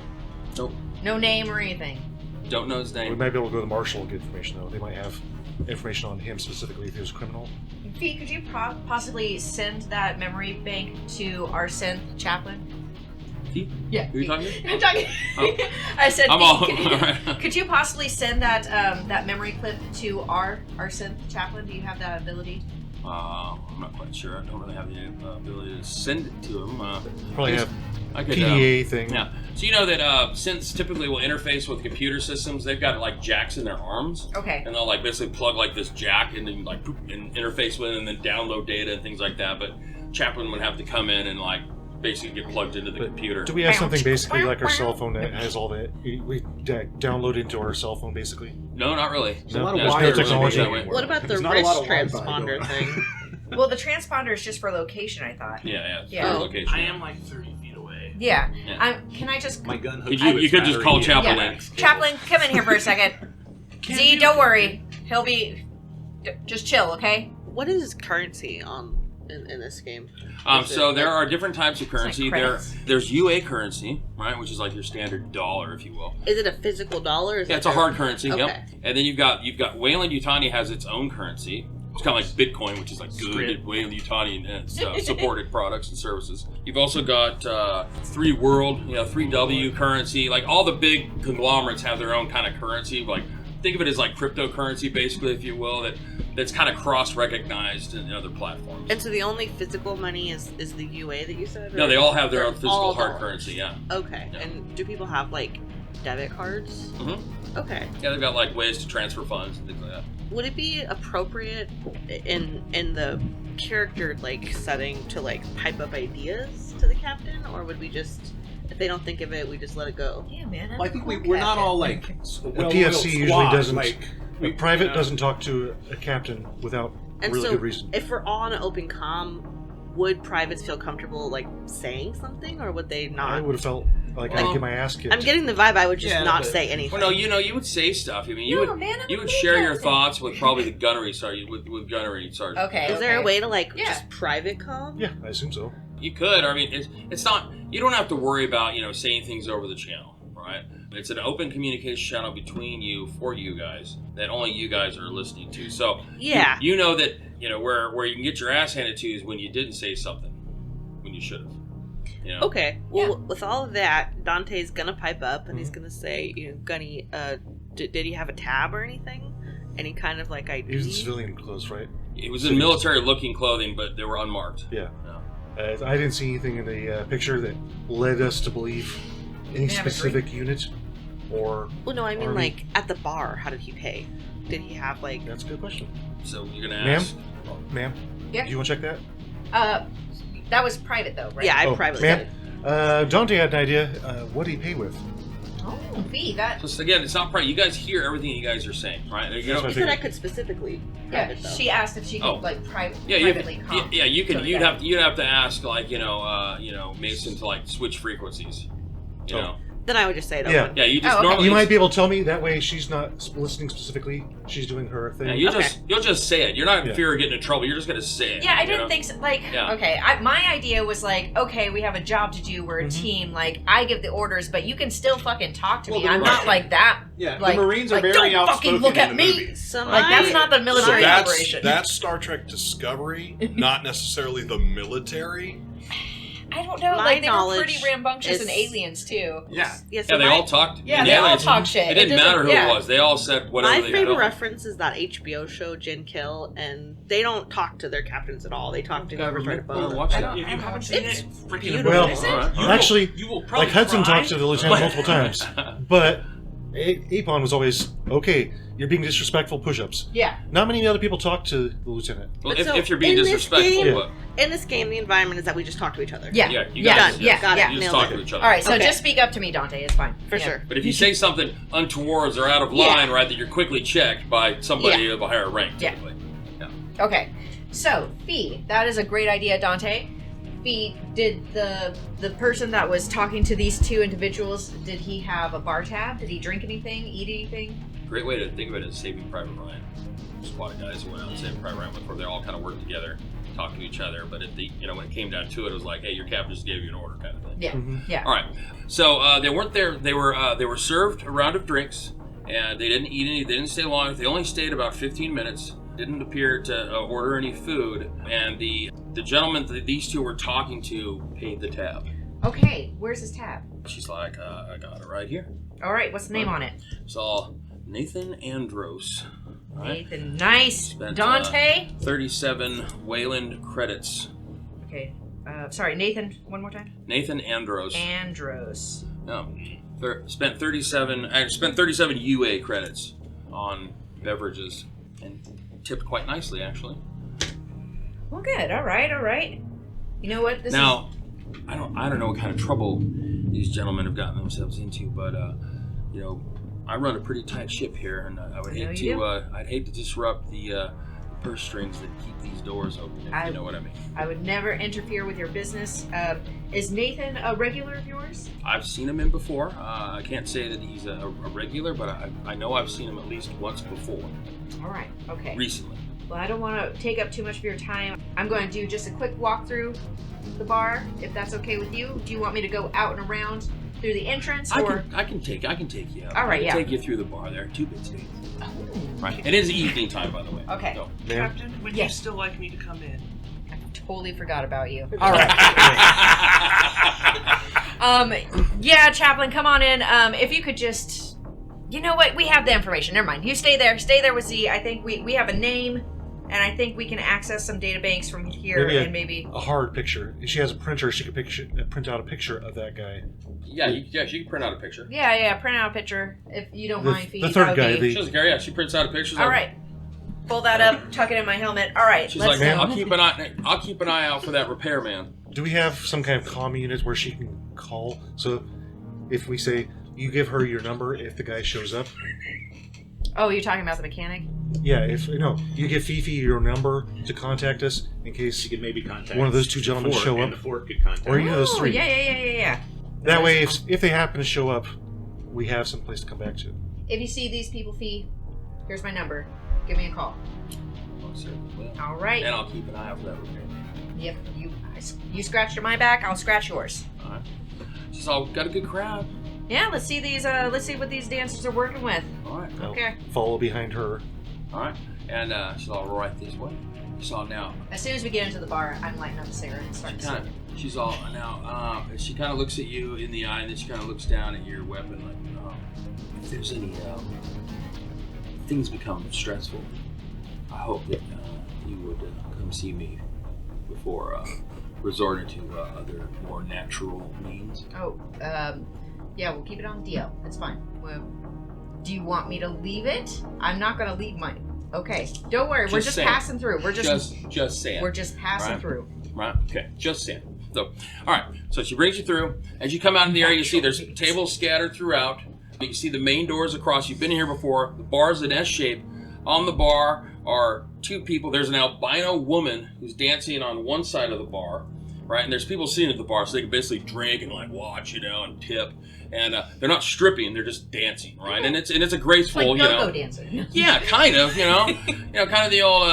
nope. No name or anything. Don't know his We name. might be able to go to the marshal and get information, though. They might have information on him specifically if he was a criminal. Fee, could you possibly send that memory bank to our synth chaplain? He? Yeah. Who are you talking to? I'm talking. Oh. I said, I'm Fee, all- could, all right. could you possibly send that memory clip to our synth chaplain? Do you have that ability? I'm not quite sure. I don't really have the ability to send it to him. Probably have I could, PDA thing. Yeah. So you know that synths typically will interface with computer systems. They've got like jacks in their arms. Okay. And they'll like basically plug like this jack and then like poop, and interface with it and then download data and things like that. But Chaplain would have to come in and like basically get plugged into the But computer. Do we have something basically like our cell phone that has all that? We download into our cell phone basically? No, not really. There's a lot of Yeah, it's wires no technology. that way. What about the There's not a lot wrist of Wi-Fi transponder going on. thing? Well, the transponder is just for location, I thought. Yeah, it's Yeah. for location. I am like 30 feet away. Yeah. Yeah. Can I just... My gun hooks You- to you its could just call battery Chaplain. and Yeah. cable. Chaplain, come in here for a second. Z, don't worry. He'll be... Just chill, okay? What is currency in this game? So there are different types of currency. credits. There's UA currency, right, which is like your standard dollar, if you will. Is it a physical dollar? Or is Yeah, it it's a hard currency. Okay. Yep. And then you've got Wayland Yutani has its own currency. It's kind of like Bitcoin, which is like good Script. Wayland Yutani supported products and services. You've also got 3 World, 3W currency. Like all the big conglomerates have their own kind of currency. Like think of it as like cryptocurrency, basically, if you will. That's kind of cross-recognized in other platforms. And so the only physical money is the UA that you said? No, or- they all have their they're own physical all hard dollars? currency. Yeah. Okay. Yeah. And do people have like debit cards? Mm-hmm. Okay. Yeah, they've got like ways to transfer funds and things like that. Would it be appropriate in the character like setting to like pipe up ideas to the captain, or would we just, if they don't think of it, we just let it go? Yeah, man. Well, I think we're not all like A well-oiled PFC usually squads, doesn't. like A private doesn't talk to a captain without And really so, good reason. if we're all on an open comm, would privates feel comfortable like saying something, or would they I not? would have felt like Well, I'd get my ass kicked. I'm getting the vibe I would just Yeah, not but- say anything. Well, no, you would say stuff. I mean, you No, would man, I'm you would a share your captain. thoughts with probably the gunnery sergeant, with gunnery sergeant. Okay. Is there a way to like Yeah. just private comm? Yeah, I assume so. You could. I mean, it's not. You don't have to worry about saying things over the channel, right? It's an open communication channel between you for you guys that only you guys are listening to. So Yeah. you know that where you can get your ass handed to is when you didn't say something when you should have. Okay. Well, with all of that, Dante's gonna pipe up and he's gonna say, Gunny, did he have a tab or anything? Any kind of like ID? He was in civilian clothes, right? It was in military-looking clothing, but they were unmarked. Yeah. No. I didn't see anything in the picture that led us to believe any They have a specific unit or. Well, no, I mean Army. like at the bar. How did he pay? Did he have like? That's a good question. So you're gonna Ma'am? ask. Ma'am? Yeah. Do you want to check that? That was private, though, right? Yeah, I Oh, privately. ma'am? did it. Dante had an idea. What did he pay with? Oh, V, that... Just again, it's not private. You guys hear everything you guys are saying, right? You That's know, what He said I could specifically Yeah, private though. she asked if she could, Oh. like, yeah, privately comp. you can. So, You'd yeah. have to ask like Mason to like switch frequencies. You Oh. know. Then I would just say it. Yeah. Open. Yeah, you just Oh, okay. normally You might be able to tell me that way. She's not listening specifically. She's doing her thing. Yeah, you'll Okay. just say it. You're not in Yeah. fear of getting in trouble. You're just gonna say it. Yeah, I you didn't know? think so. Like, Yeah. okay, my idea was like, okay, we have a job to do. We're a team. Like, I give the orders, but you can still fucking talk to Well, me. the I'm Marines- not like that. Yeah, Like- the Marines are like, very don't outspoken fucking look in at the me. movies. So Like, that's not the So military that's operation. that's Star Trek Discovery, not necessarily the military. I don't know. My Like, they were knowledge pretty rambunctious is- and aliens, too. Yeah. Yeah, so Yeah, they my, all talked. Yeah, and they all aliens- talk shit. It didn't doesn't- matter who yeah. it was. They all said whatever My they favorite felt. reference is that HBO show Gin Kill, and they don't talk to their captains at all. They talk to whoever's right above them. watch I that. don't, if you haven't seen It's it, freaking beautiful. Well, amazing. Alright. You will- actually, you will probably like Hudson cry. talked to the lieutenant multiple times, but Apon was always, okay, you're being disrespectful, push-ups. Yeah. Not many other people talk to the lieutenant. Well, But so, if you're being in this disrespectful, game- but In this game, the environment is that we just talk to each other. Yeah. yeah, you Yeah. guys, Yeah. Got it. Yeah. you just Nailed talk it. to each other. All right, so Okay. just speak up to me, Dante. It's fine. For Yeah. sure. But if you say something untowards or out of line, right, that you're quickly checked by somebody of a higher rank, Yeah. typically. Okay. So, Fee, that is a great idea, Dante. Fee, did the person that was talking to these two individuals, did he have a bar tab? Did he drink anything, eat anything? Great way to think of it is Saving Private Ryan. Squad of guys who went out and Saving Private Ryan before they all kind of worked together, talked to each other. But at the when it came down to it, it was like, hey, your captain just gave you an order, kind of thing. Yeah. Yeah. All right. So they weren't there. They were served a round of drinks, and they didn't eat any. They didn't stay long. They only stayed about 15 minutes. Didn't appear to order any food, and the gentleman that these two were talking to paid the tab. Okay, where's his tab? She's like, I got it right here. All right, what's the name on it? It's all Nathan Andros. All right. Nathan. Nice. Spent, Dante? 37 Wayland credits. Okay. Sorry, Nathan, one more time. Nathan Andros. Andros. No. Spent 37 UA credits on beverages and tipped quite nicely, actually. Well, good. All right. You know what? Now, I don't know what kind of trouble these gentlemen have gotten themselves into, but I run a pretty tight ship here, and I would hate to I'd hate to disrupt the purse strings that keep these doors open. If you know what I mean. I would never interfere with your business. Is Nathan a regular of yours? I've seen him in before. I can't say that he's a regular, but I know I've seen him at least once before. All right. Okay. Recently. Well, I don't want to take up too much of your time. I'm going to do just a quick walk through the bar, if that's okay with you. Do you want me to go out and around through the entrance, or I can take you out. All right, I can take you through the bar there. 2 bits. Right. It is evening time, by the way. Okay. So. Captain, would you Yes. still like me to come in? I totally forgot about you. All right. Yeah, Chaplain, come on in. If you could just, you know what? We have the information. Never mind. You stay there. Stay there with Z. I think we have a name, and I think we can access some data banks from here, and maybe a hard picture. If she has a printer, she could print out a picture of that guy. She can print out a picture. Yeah. Print out a picture if you don't mind. The third guy. She doesn't care. Yeah, she prints out a picture. All right. Pull that up. Tuck it in my helmet. All right. She's let's like, go. I'll keep an eye out for that repairman. Do we have some kind of comm unit where she can call? So if we say, you give her your number if the guy shows up. Oh, you're talking about the mechanic? Yeah, you give Fifi your number to contact us in case She could maybe contact one of those two gentlemen the fort, show and up. the fort could contact. Or either of those Oh, three. Yeah. That way, if they happen to show up, we have some place to come back to. If you see these people, Fee, here's my number. Give me a call. All right. And I'll keep an eye out for that repairman. Yep. You scratched my back. I'll scratch yours. All right. She's all got a good crowd. Yeah. Let's see these. Let's see what these dancers are working with. All right. I'll Okay. follow behind her. All right. And she's all right this way. She's all now. As soon as we get into the bar, I'm lighting up a cigarette and starting to smoke. She's all now. She kind of looks at you in the eye, and then she kind of looks down at your weapon, like, if there's any things become stressful, I hope that you would come see me before resorting to other more natural means. Oh, yeah. We'll keep it on the DL. That's fine. Do you want me to leave it? I'm not gonna leave mine. Okay. Don't worry. We're just saying. passing through. We're just saying. We're just passing Right. through. Right? Okay, just saying. So, all right. So she brings you through. As you come out in the area, you see there's tables scattered throughout. You can see the main doors across. You've been here before. The bar's in S shape. On the bar are two people. There's an albino woman who's dancing on one side of the bar, right? And there's people sitting at the bar, so they can basically drink and like watch, and tip. And they're not stripping; they're just dancing, right? And it's a graceful, Like go-go dancing. Yeah, kind of, kind of the old,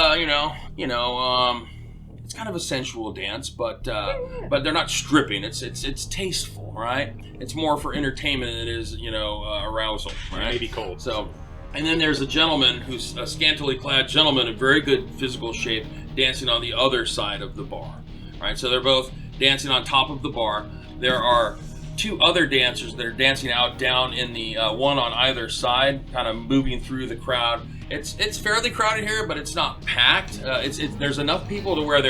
it's kind of a sensual dance, but they're not stripping. It's tasteful, right? It's more for entertainment than it is, arousal, right? Maybe cold. So, and then there's a gentleman who's a scantily clad gentleman in very good physical shape, dancing on the other side of the bar, right? So they're both dancing on top of the bar. There are two other dancers that are dancing out down in the one on either side, kind of moving through the crowd. It's fairly crowded here, but it's not packed. There's enough people to where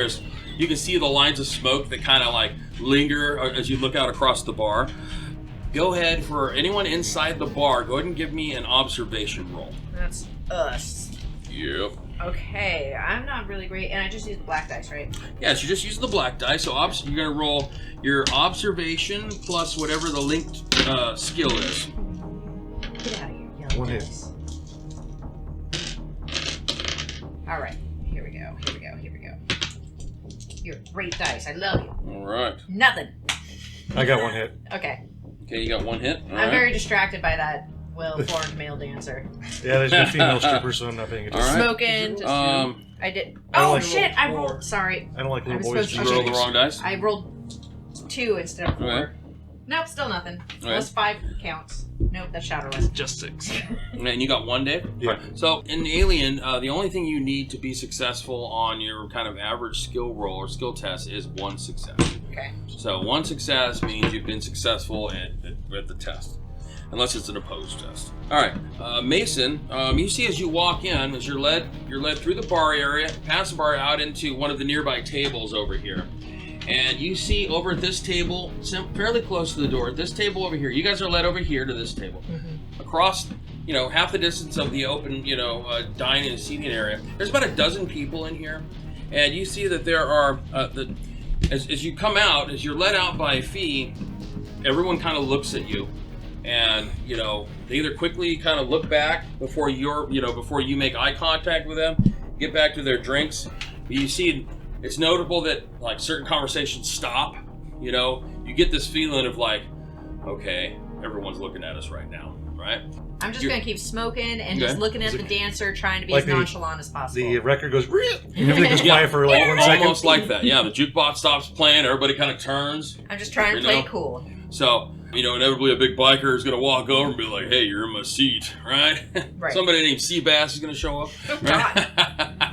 you can see the lines of smoke that kind of like linger as you look out across the bar. go ahead, for anyone inside the bar, go ahead and give me an observation roll. That's us. Yep. Okay, I'm not really great, and I just used the black dice, right? Yes, you're just using the black die, so you're going to roll your observation plus whatever the linked skill is. Get out of here, yellow One hit. dice. All right, here we go. You're great dice. I love you. All right. Nothing. I got one hit. Okay. Okay, you got one hit. All I'm right. very distracted by that well-formed male dancer. Yeah, there's no female strippers, so I'm not paying attention. All right. Smoking. I did. I don't Oh like shit! I rolled. Sorry. I don't like little I was boys. supposed You to- rolled the wrong dice? I rolled 2 instead of 4. Okay. Nope, still nothing. Okay. Plus 5 counts. Nope, that's shadowless. Just 6. And you got one, Dave? Yeah. Right. So in Alien, the only thing you need to be successful on your kind of average skill roll or skill test is 1 success. Okay. So 1 success means you've been successful at the test, unless it's an opposed test. All right, Mason. You see as you walk in, as you're led through the bar area, past the bar, out into one of the nearby tables over here. And you see over at this table, fairly close to the door, this table over here, you guys are led over here to this table. Across, half the distance of the open, dining and seating area, there's about a dozen people in here. And you see that there are, as you come out, as you're led out by Fee, everyone kind of looks at you. And, they either quickly kind of look back before before you make eye contact with them, get back to their drinks. You see, it's notable that like certain conversations stop. You get this feeling of like, okay, everyone's looking at us right now, right? I'm just going to keep smoking and just Okay. looking at the dancer, trying to be Like as nonchalant as possible. The record goes, everything goes quiet for like 1 second. Almost like that. Yeah, the jukebox stops playing, everybody kind of turns. I'm just trying to You play know? cool. So, inevitably a big biker is going to walk over and be like, hey, you're in my seat, right? Right. Somebody named Seabass is going to show up. Oh, Right?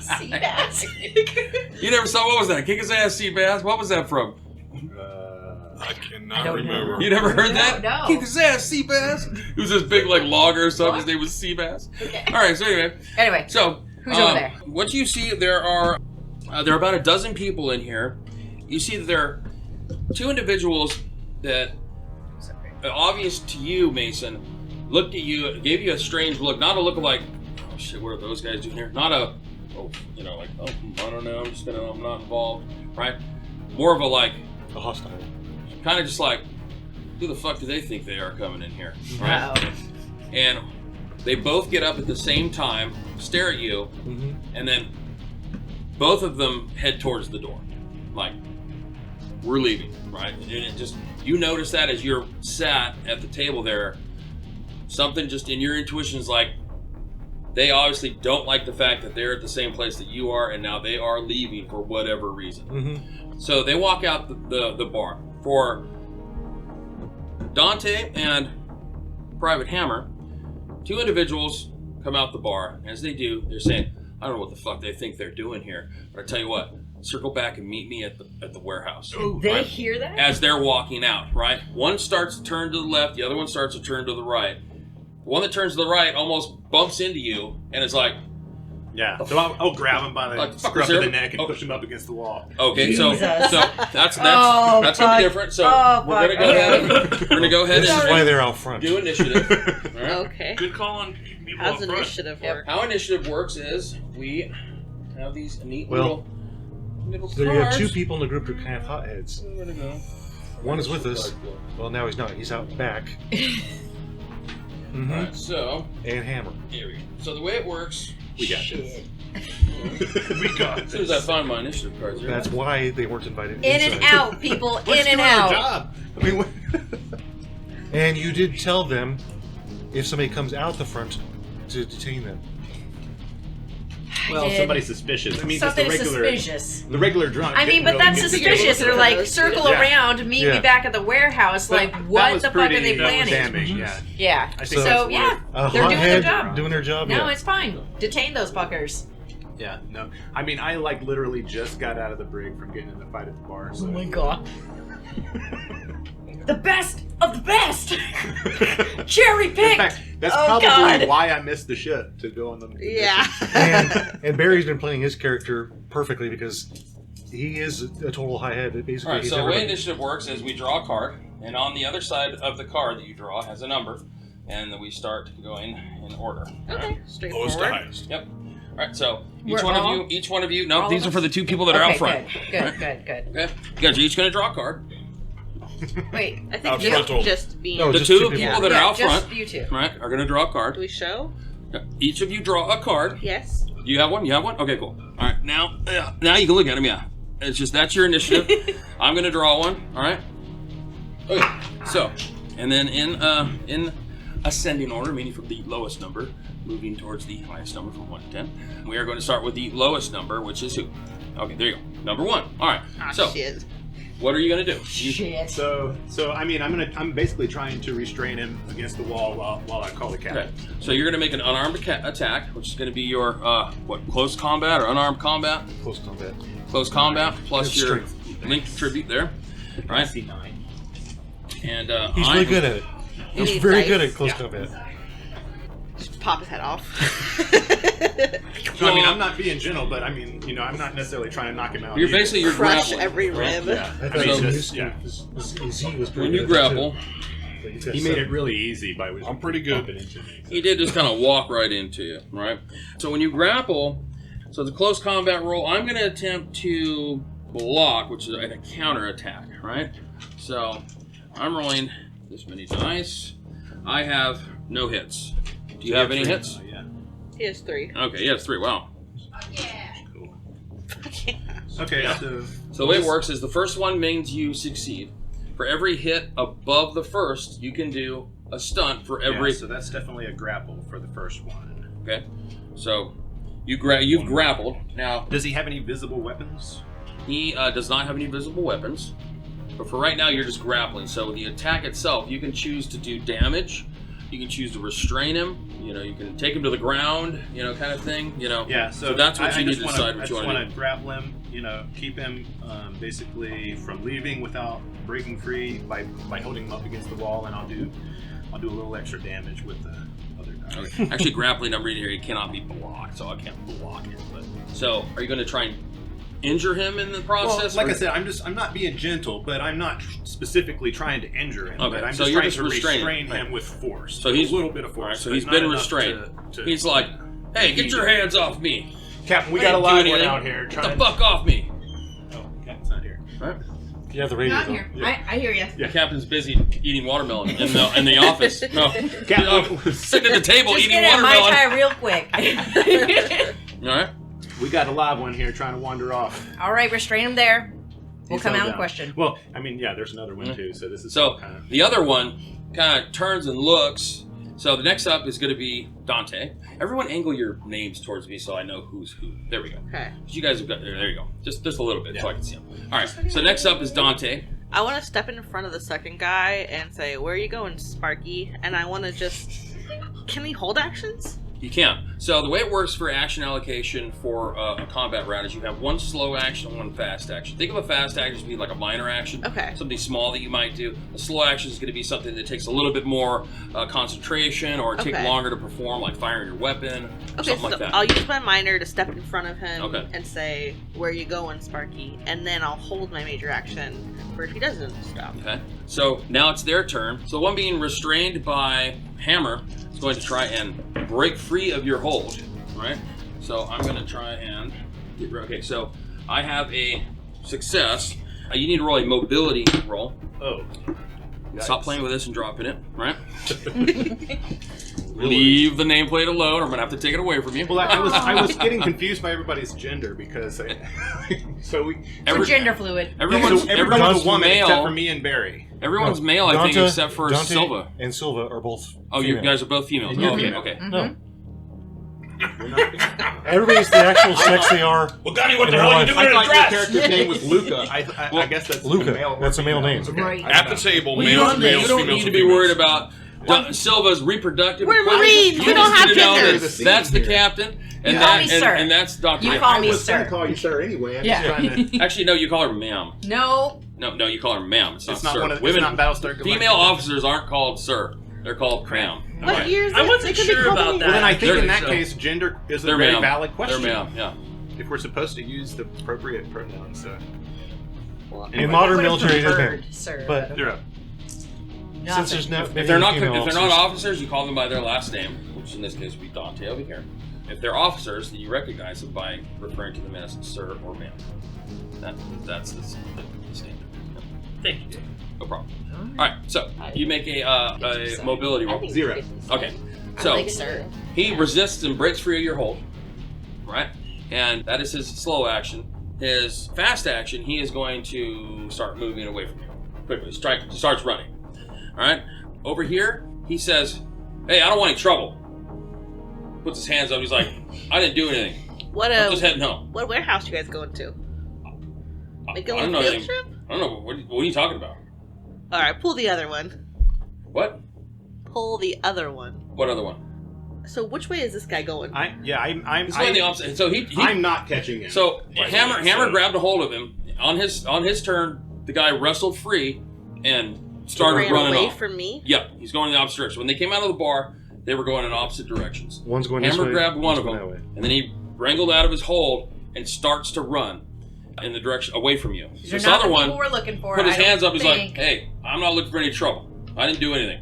Seabass. You never saw, what was that? Kick his ass, Seabass. What was that from? I I cannot don't remember. You never heard that? No. Kick his ass, Seabass. It was this big like logger or something. His name was Seabass. Okay. All right, so anyway. So, Who's over there? What you see, there are about a dozen people in here. You see that there are 2 individuals that, obvious to you, Mason, looked at you, gave you a strange look. Not a look of like, oh shit, what are those guys doing here? Not a, I don't know, I'm not involved, right? More of a like, A hostile. kind of just like, who the fuck do they think they are coming in here, right? Uh-oh. And they both get up at the same time, stare at you, and then both of them head towards the door. Like, we're leaving, right? And it just, you notice that as you're sat at the table there, something just in your intuition is like, they obviously don't like the fact that they're at the same place that you are, and now they are leaving for whatever reason. So they walk out the bar. For Dante and Private Hammer, 2 individuals come out the bar. As they do, they're saying, I don't know what the fuck they think they're doing here, but I tell you what, circle back and meet me at the warehouse. They right? hear that? As they're walking out, right? One starts to turn to the left, the other one starts to turn to the right. The one that turns to the right almost bumps into you and is like, Yeah. So I'll grab him by the Like, fuck, scruff is of there- the neck and oh. push him up against the wall. okay, so Jesus. that's Oh, gonna fuck. be different. So Oh, we're gonna fuck. go ahead. We're gonna go ahead This is why and they're out front. do initiative. All right? Okay. Good call on people How's up front. initiative work? How initiative works is we have these neat Well, little There you have cards. 2 people in the group who are kind of hotheads. Where to go? One is with us. Well, now he's not. He's out back. Alright, so And Hammer. here we go. So the way it works, We got Shit. We got as soon as I find my initiative cards, here. That's why they weren't invited In inside. and out, people. Let's In and do our out. job. I mean, And you did tell them if somebody comes out the front to detain them. well, did. somebody's suspicious. I mean, just the Something regular, suspicious. the regular drunk. I mean, but didn't that's really get suspicious. to They're go. like, circle Yeah. around, meet me Yeah. back at the warehouse. Like, That what was the fuck are pretty they planning? damning, yeah. Yeah. I think So- that's So, worth- yeah. A They're doing their hothead job. doing their job. No, yeah. it's fine. Detain those fuckers. Yeah, no. I mean, I like literally just got out of the brig from getting in the fight at the bar. So. Oh my god. The best of the best! Cherry In picked! fact, that's Oh, probably God. why I missed the ship to go on the. Yeah. and Barry's been playing his character perfectly because he is a total high head. Basically, Alright, he's so the never way been- initiative works is we draw a card, And on the other side of the card that you draw has a number, and then we start going in order. Okay, Lowest to straightforward. highest. Yep. All right, so each We're one all- of you. No, all these of are for us? the two people that are Okay, out front. Good. Okay, you guys are each going to draw a card. Wait. I think Out just, front. just being. No, The just two two people people. that are out just front, you two. right, are going to draw a Do card. we show? Each of you draw a card. Yes. Do you have one? You have one? Okay, cool. All right, now you can look at them. Yeah, it's just that's your initiative. I'm going to draw one. All right. Okay. So, and then in ascending order, meaning from the lowest number, moving towards the highest number from 1 to 10. We are going to start with the lowest number, which is who? Okay, there you go. Number 1. All right. Ah, So, shit. what are you going to do? Shit. So I mean, I'm basically trying to restrain him against the wall while I call the captain. Okay. So you're going to make an unarmed attack, which is going to be your close combat or unarmed combat? Close combat. Close combat plus Good your strength. linked tribute there. All right. DC 9. And He's really good at it. You He's need very dice. good at close combat. Just pop his head off. So I mean, I'm not being gentle, but I mean, I'm not necessarily trying to knock him out. You're either. basically you're Crush grappling. every right? rib. Yeah. I I thought mean, So- just, yeah. he was pretty When you good at that, grapple, too. But he's got He made seven. it really easy by I'm pretty good. bumping into me. he did just kind of walk right into you, right? So when you grapple, so the close combat roll, I'm going to attempt to block, which is a counter attack, right? So I'm rolling this many dice. I have no hits. Do you have any hits? Oh, yeah. He has 3. Okay, yeah, it's 3. Wow. Cool. Okay, so So the way it works is the first one means you succeed. For every hit above the first, you can do a stunt for every. yeah, so that's definitely a grapple for the first one. Okay, so you've grappled. Now Does he have any visible weapons? he does not have any visible weapons, but for right now you're just grappling. So the attack itself, you can choose to do damage. You can choose to restrain him. You can take him to the ground. Kind of thing. Yeah, So that's what you need to just decide I what you just want to want to grapple him, keep him basically from leaving without breaking free by holding him up against the wall, and I'll do a little extra damage with the other guy. do. Okay. Actually, grappling, I'm reading here, it cannot be blocked, so I can't block it. But so, are you going to try and injure him in the Well, process? like or- I said, I'm not being gentle, but I'm not specifically trying to injure him. Okay, But I'm so just you're trying just to restraining, restrain right. him with force. So he's- a little bit of force. All right, so but he's not been enough restrained. to- He's like, hey, get your hands off me. Captain, we I got a didn't do live one anything. out here. Get the fuck off me. Oh, Captain's not here. Right? Yeah, the radio. Not here. I hear you. The captain's busy eating watermelon in the office. No, Captain, sitting at the table Just eating get a Mai watermelon. Tai real quick. All right. we got a live one here trying to wander off. All right, restrain him there. We'll He's come held out and down. question. Well, I mean, yeah, there's another one too. So this is So kind of. the other one kind of turns and looks. So the next up is going to be Dante. Everyone angle your names towards me so I know who's who. There we go. Okay. You guys have got there. There you go. Just a little bit so I can see them. All right. So next up is Dante. I want to step in front of the second guy and say, "Where are you going, Sparky?" And I want to just... Can we hold actions? You can. So the way it works for action allocation for a combat round is you have one slow action and one fast action. Think of a fast action as being like a minor action. Okay. Something small that you might do. A slow action is going to be something that takes a little bit more concentration or take Okay. longer to perform, like firing your weapon, or Okay, something so like that. I'll use my minor to step in front of him Okay. and say, "Where are you going, Sparky?" And then I'll hold my major action for if he doesn't stop. Okay. So now it's their turn. So the one being restrained by Hammer is going to try and break free of your hold. Right? So I'm going to try and get okay. So I have a success. You need to roll a mobility roll. Oh. Stop playing with this and dropping it. Right? Leave the nameplate alone. I'm going to have to take it away from you. Well, I was getting confused by everybody's gender because We're gender fluid. Everyone's everybody's a woman male. except for me and Barry. Everyone's male, I think, Dante- except for Dante Silva. and Silva are both. Oh, you female. guys are both females. And you're Oh, okay, female. okay. No. Everybody's the actual sex they are. Well, Gunny, what in the real hell are you life. doing in a I thought your dress? character's name was Luca. I guess that's Luca. a male. That's a male name. Okay. Right. At the table, Well, you males, don't- males, You don't females, need to and be females. worried about Silva's reproductive. We're equipment. Marines. You We don't just have need to know genders. that That's the captain, and You call me that sir. and that's Dr. You Ray. call I me was going sir. to call you sir anyway. I'm Yeah. just trying to. Actually, no, you call her ma'am. No. No, you call her ma'am. It's not It's not sir. one of the, Women, it's not Battlestar Galactica. female officers aren't called sir. They're called ma'am. What Right. year is I it? wasn't They could be sure called about me. that. Well, then I think They're- in that so- case, gender is a They're very ma'am. valid question. They're ma'am. Yeah. If we're supposed to use the appropriate pronouns, so. In modern What if military, it is preferred, male. sir? But You're up. Since there's no If they're not officers, you call them by their last name, which in this case would be Dante over here. If they're officers, then you recognize them by referring to them as sir or ma'am. That's the standard. Thank you, Dave. No problem. All right, so you make a mobility roll. 0. Okay, so Like, sir. he resists and breaks free of your hold, right? And that is his slow action. His fast action, he is going to start moving away from you quickly. Starts running. All right, over here, he says, "Hey, I don't want any trouble." Puts his hands up. He's like, "I didn't do anything. I'm just heading home." What warehouse you guys going to? Like a I don't little know field anything. trip? I don't know. What are you talking about? All right, pull the other one. What? Pull the other one. What other one? So which way is this guy going? I'm He's going the opposite. So I'm not catching him. So by the Hammer way, grabbed a hold of him. On his turn, the guy wrestled free and started Ran running away off. from me? Yeah, he's going in the opposite direction. When they came out of the bar, they were going in opposite directions. One's going this Hammer way, grabbed one one's of going them, that way. and then he wrangled out of his hold and starts to run in the direction away from you. These are This not other the one people we're looking for. put his I don't hands up. He's like, think. "Hey, I'm not looking for any trouble. I didn't do anything."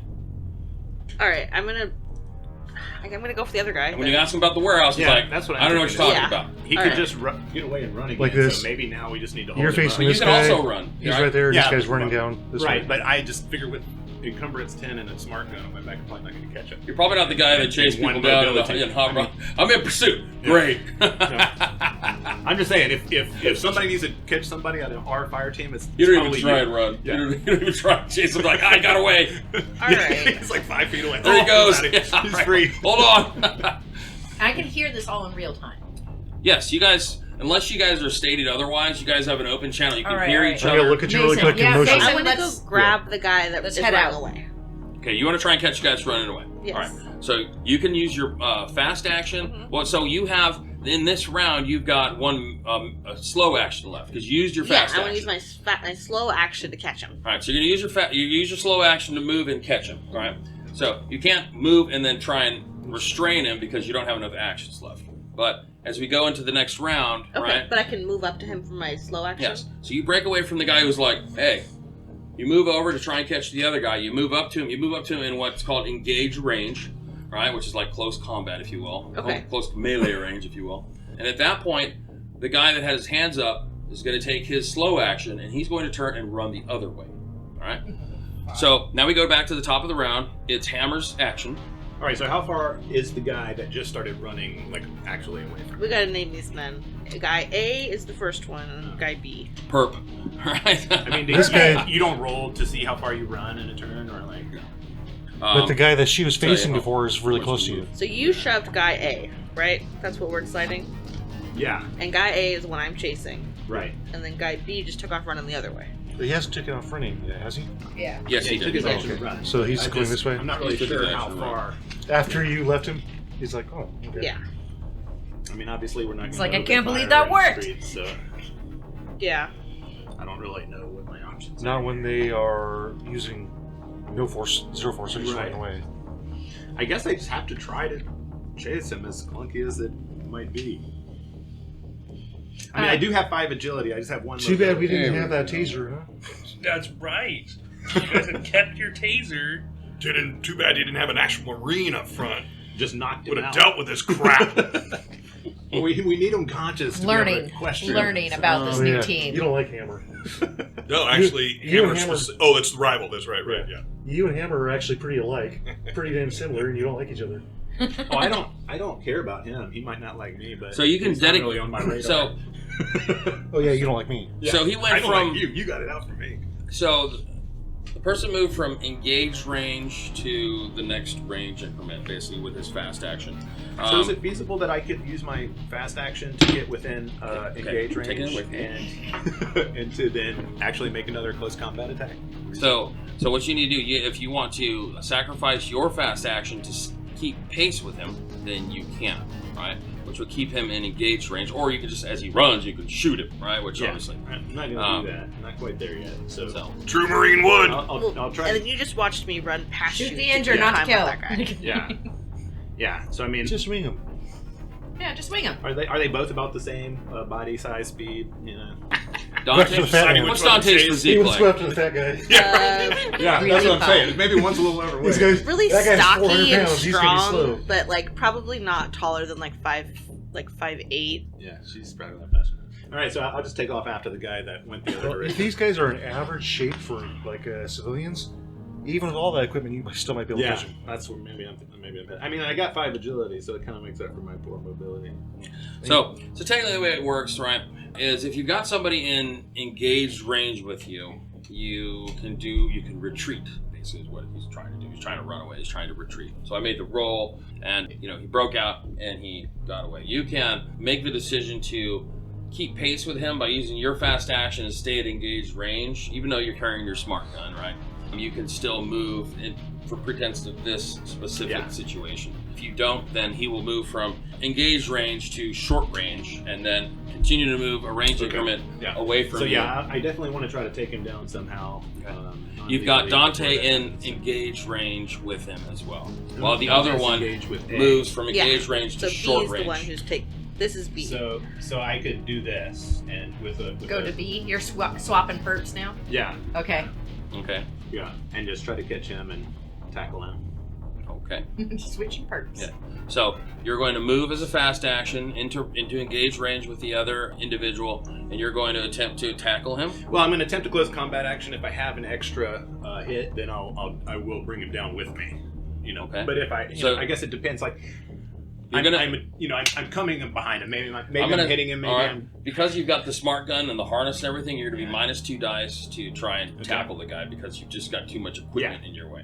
All right, I'm gonna go for the other guy. And when you ask him about the warehouse, he's Yeah, like, that's what "I don't know what you're thinking. talking Yeah. about." he All could right. just get away and run again. Like this. So maybe now we just need to hold You're him facing But up. you this can guy. also run. He's right? right there. Yeah, this guy's running but- down this Right, way. but I just figure with encumbrance 10 and a smart gun on my back, I'm probably not going to catch up. You're probably not the guy that chased One people down mobility. in hot rod. I'm in pursuit. Yeah. Great. I'm just saying, if somebody needs to catch somebody on our fire team, it's You don't even probably try and run. Yeah. You don't even try and chase him. Like, I got away. All right. He's like 5 feet away. There he goes. He's Yeah, right. free. Hold on. I can hear this all in real time. Yes, you guys, unless you guys are stated otherwise, you guys have an open channel. You can All right, hear all right. each I'm gonna other. look at you really Mason, quick and yeah, motion. Mason. I want to go let's- grab the guy that let's is head running out. away. Okay, you want to try and catch you guys running away. Yes. All right. So you can use your fast action. Mhm. Well, so you have, in this round, you've got one a slow action left because you used your fast I want action. to use my slow action to catch him. All right, so you're gonna use you use your slow action to move and catch him. All right, so you can't move and then try and restrain him because you don't have enough actions left. But as we go into the next round, Okay, right? but I can move up to him for my slow action. Yes. So you break away from the guy who's like, "Hey," you move over to try and catch the other guy. You move up to him. You move up to him in what's called engage range, right? Which is like close combat, if you will. Okay. Close melee range, if you will. And at that point, the guy that has his hands up is going to take his slow action, and he's going to turn and run the other way. All right. So now we go back to the top of the round. It's Hammer's action. All right, so how far is the guy that just started running, like, actually away from We gotta name these men. Guy A is the first one, and guy B. Perp. All right. I mean, This guy- you don't roll to see how far you run in a turn, or like... But the guy that she was tell you facing how- before is really how close much to you you. So you shoved guy A, right? That's what we're deciding. Yeah, And guy A is the one I'm chasing, right. and then guy B just took off running the other way. He hasn't taken off running yet, has he? Yeah. Yes, Yeah, he he took did. his action okay. to run. So he's I going this way? I'm not really He took sure his how action, far. After you left him, he's like, oh, okay. Yeah. I mean, obviously, we're not It's gonna like, I open can't believe fire that in the worked. streets, so Yeah. I don't really know what my options Not are. when they are using no force, zero force, they're just Right. running away. I guess I just have to try to chase him, as clunky as it might be. I mean, I do have 5 agility. I just have 1. Too bad we mobility. didn't Yeah, have we- that taser, huh? That's right. You guys have kept your taser. Too bad you didn't have an actual Marine up front. Just knocked him Would have out. dealt with this crap. Well, we need him conscious to be able Learning. to question Learning him. about this Oh, new yeah. team. You don't like Hammer. No, actually, You and Hammer's... Hammer- Oh, that's the rival. That's right, yeah. You and Hammer are actually pretty alike, pretty damn similar, and you don't like each other. Oh, I don't care about him. He might not like me, but So you can he's not dedicate. really on my radar. So Oh yeah, you don't like me. Yeah. So he went I don't from- like you. You got it out for me. So the person moved from engaged range to the next range increment, basically with his fast action. So is it feasible that I could use my fast action to get within engage I'm taking it range with me. and to then actually make another close combat attack? So what you need to do, if you want to sacrifice your fast action to keep pace with him, then you can, right? Which would keep him in engaged range, or you can just, as he runs, you can shoot him, right? Which obviously. I'm not going to do that. I'm not quite there yet. So, True Marine would. I'll try. And then you just watched me run past Shoot you. the injured, get not to time kill. with that guy. Yeah. Yeah. So I mean, Just swing him. Yeah, just wing him. are they both about the same body size, speed? You know. Dante, the fat man. what's Dante's He physique would like? go after the fat guy. Yeah, Really that's what I'm fun. saying. Maybe one's a little overweight. This guy's Really that guy's 400 stocky and pounds. He's gonna be slow. strong, but like probably not taller than like 5'8". Yeah, she's probably not fast. All right, so I'll just take off after the guy that went the other Well, if direction. these guys are in average shape for like civilians, even with all that equipment, you still might be able to Yeah, catch them. that's where maybe I'm. I mean, I got 5 agility, so it kind of makes up for my poor mobility. So technically the way it works, right, is if you've got somebody in engaged range with you, you can retreat. Basically, is what he's trying to do. He's trying to run away. He's trying to retreat. So I made the roll, and he broke out and he got away. You can make the decision to keep pace with him by using your fast action and stay at engaged range, even though you're carrying your smart gun, right? You can still move for pretense of this specific situation. If you don't, then he will move from engaged range to short range, and then continue to move a range increment away from you. So I definitely want to try to take him down somehow. You've got Dante in engaged range with him as well, while the other one moves from engaged range to So short B is range. the one who's This is B. So I could do this and with Go to B. You're swapping perps now? Yeah. Okay. Okay. Yeah, and just try to catch him and tackle him. Okay. Switching perps. Yeah. So you're going to move as a fast action into engaged range with the other individual, and you're going to attempt to tackle him. Well, I'm going to attempt a close combat action. If I have an extra hit, then I will bring him down with me. Okay. But if I guess it depends. Like I'm coming behind him. Maybe I'm hitting him. Maybe I'm. Because you've got the smart gun and the harness and everything, you're going to be -2 dice to try and tackle the guy because you've just got too much equipment in your way.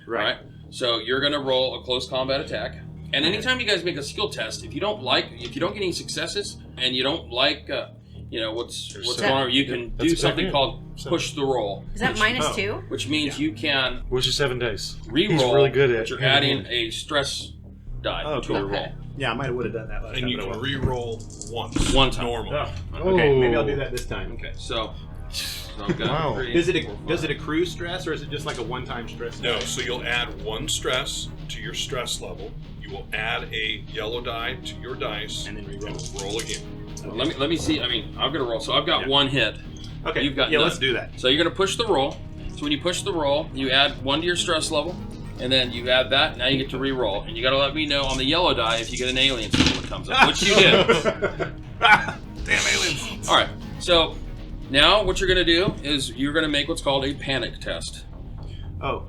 Right. All right. So you're going to roll a close combat attack. And anytime you guys make a skill test, if you don't get any successes and you don't like, what's going on, you can do something called push the roll. Is that -2? Which means you can Which is 7 dice. re-roll, He's really good at but you're handling adding a stress die to your roll. Yeah, I might have would have done that last time. And you but I can won't. re-roll once. One time. Normal. Okay, maybe I'll do that this time. Okay, so I've got Wow. 3, Does it 4, 5. does it accrue stress or is it just like a one-time stress? No, so you'll add 1 stress to your stress level. You will add a yellow die to your dice, And then re-roll. roll again. Let me see. I mean, I'm gonna roll. So I've got 1 hit. Okay, You've got yeah, none. let's do that. So you're gonna push the roll. So when you push the roll, you add 1 to your stress level, and then you add that. Now you get to re-roll, and you got to let me know on the yellow die if you get an alien symbol that comes up, which you did. Damn aliens. All right. So now what you're gonna do is you're gonna make what's called a panic test. Oh,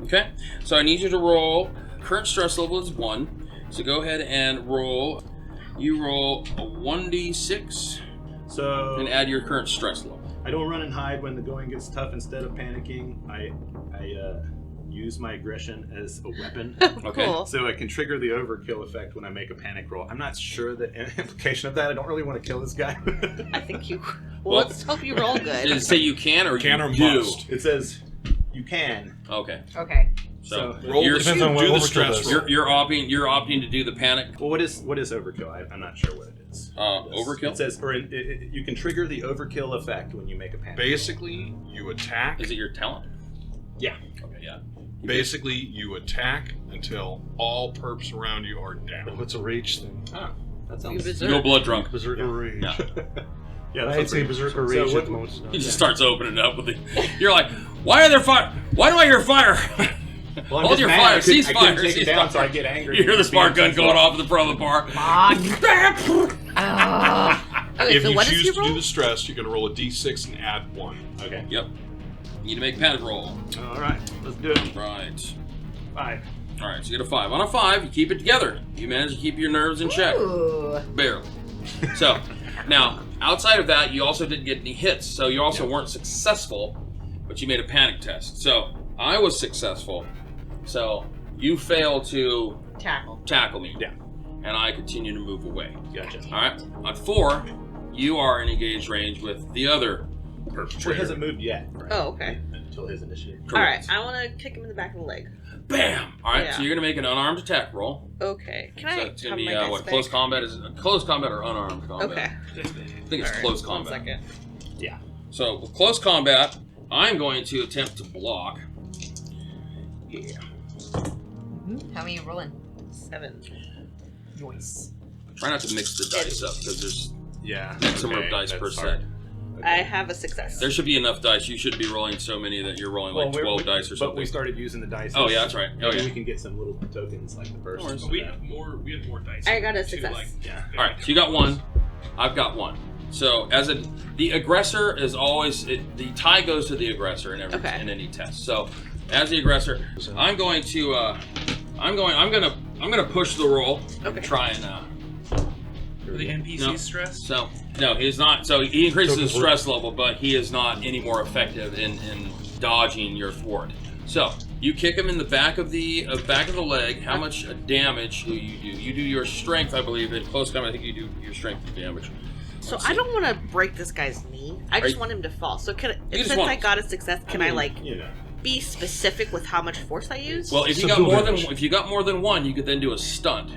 Okay. So I need you to roll. Current stress level is 1. So go ahead and roll. You roll a 1d6 so and add your current stress level. I don't run and hide when the going gets tough. Instead of panicking, I use my aggression as a weapon. Okay. Cool. So it can trigger the overkill effect when I make a panic roll. I'm not sure the implication of that. I don't really want to kill this guy. I think you. Well, Let's hope you roll Did it good. say you can or Can you or do? must. It says you can. Okay. Okay. So So- Roll you're, Depends on what do the overkill stress does. roll. you're opting to do the panic Well, what is overkill? I'm not sure what it is. overkill. It says, you can trigger the overkill effect when you make a panic. Basically, you attack. Is it your talent? Yeah. Okay, yeah. Basically, you attack until all perps around you are down. What's a rage thing? Oh, that You sounds. berserk. You go blood drunk. Berserker rage. Yeah. Yeah, that I'd sounds say pretty- berserker so rage what- at the most. He just starts opening up with it. You're like, why are there fire? Why do I hear fire? Well, I'm Hold just your mad. fire. I couldn't- Cease I couldn't fire. take it Cease down, fire. so I get angry. You hear the smart gun going off in the front of the bar. Okay, If so you what does choose he to do roll? the stress, you're going to roll a d6 and add 1. Okay. Yep. You need to make a panic roll. All right. Let's do it. Right. 5. All right. So you get a 5. On a 5, you keep it together. You manage to keep your nerves in check. Ooh. Barely. So, now, outside of that, you also didn't get any hits, so you also weren't successful, but you made a panic test. So, I was successful, so you failed to tackle me. Yeah. And I continue to move away. Gotcha. All right? On 4, you are in engaged range with the other Well, he perpetrator. hasn't moved yet. Right? Oh, okay. Until his initiative. All right, Correct. I want to kick him in the back of the leg. Bam! All right, Yeah. so you're going to make an unarmed attack roll. Okay. Can So I it's going have to be, my dice what, back? close combat? Is it close combat or unarmed combat? Okay. I think it's All right, close 1 combat. second. Yeah. So with close combat, I'm going to attempt to block. Yeah. How many are you rolling? 7. Voice. Try not to mix the dice up because there's Yeah. maximum okay, dice that's per hard. set. I have a success. There should be enough dice. You shouldn't be rolling so many that you're rolling like 12 dice or something. But we started using the dice. Oh, yeah, that's right. Oh, Maybe yeah. we can get some little tokens like the first. We have more dice. I got a to, success. Yeah. All right, so you got one. I've got one. So the aggressor is always the tie goes to the aggressor in any test. So as the aggressor, I'm going to push the roll and try and For the NPC stress? So no, he's not. So he increases his stress level, but he is not any more effective in dodging your thwart. So you kick him in the back of the leg. How much damage do you do? You do your strength, I believe. In close combat, I think you do your strength damage. So I don't want to break this guy's knee. I just want him to fall. So since I got a success, can I be specific with how much force I use? Well, if you got more than one, you could then do a stunt.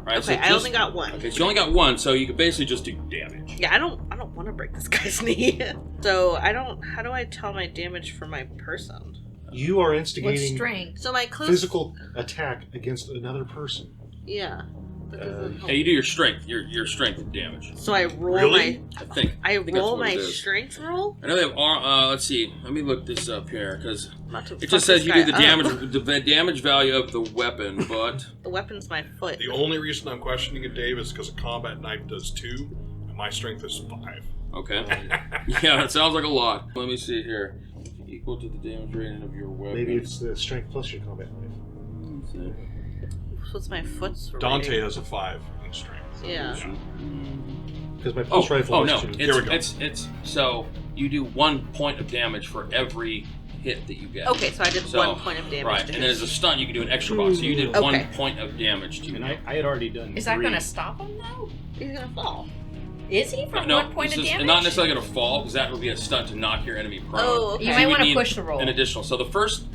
Right? Okay, I only got one. Okay, so you only got one, so you could basically just do damage. Yeah, I don't want to break this guy's knee. So how do I tell my damage for my person? You are With instigating strength. So my close physical attack against another person. Yeah. Yeah, you do your strength, your strength damage. So I roll Really? I think roll that's what my it is. strength roll? I know they have. Let's see. Let me look this up here because Not to it fuck just says this you guy do the up. damage, the damage value of the weapon, but The weapon's my foot. The only reason I'm questioning it, Dave, is because a combat knife does 2, and my strength is 5. okay. Yeah, it sounds like a lot. Let me see here. Equal to the damage rating of your weapon. Maybe it's the strength plus your combat knife. Let's see. What's my foot's Dante rating? has a 5 in strength. Yeah. Because my pulse rifle Oh is no! 2. Here we go. It's so you do 1 point of damage for every hit that you get. Okay, so I did So, 1 point of damage. Right, to and his. then as a stunt, you can do an extra box. So you did Okay. 1 point of damage to And him. I had already done. Is that 3. going to stop him though? He's gonna fall. Is he from No, 1 point this of is damage? not necessarily going to fall because that would be a stunt to knock your enemy prone. Oh, okay. You So might would want to need push the roll. An additional. So the first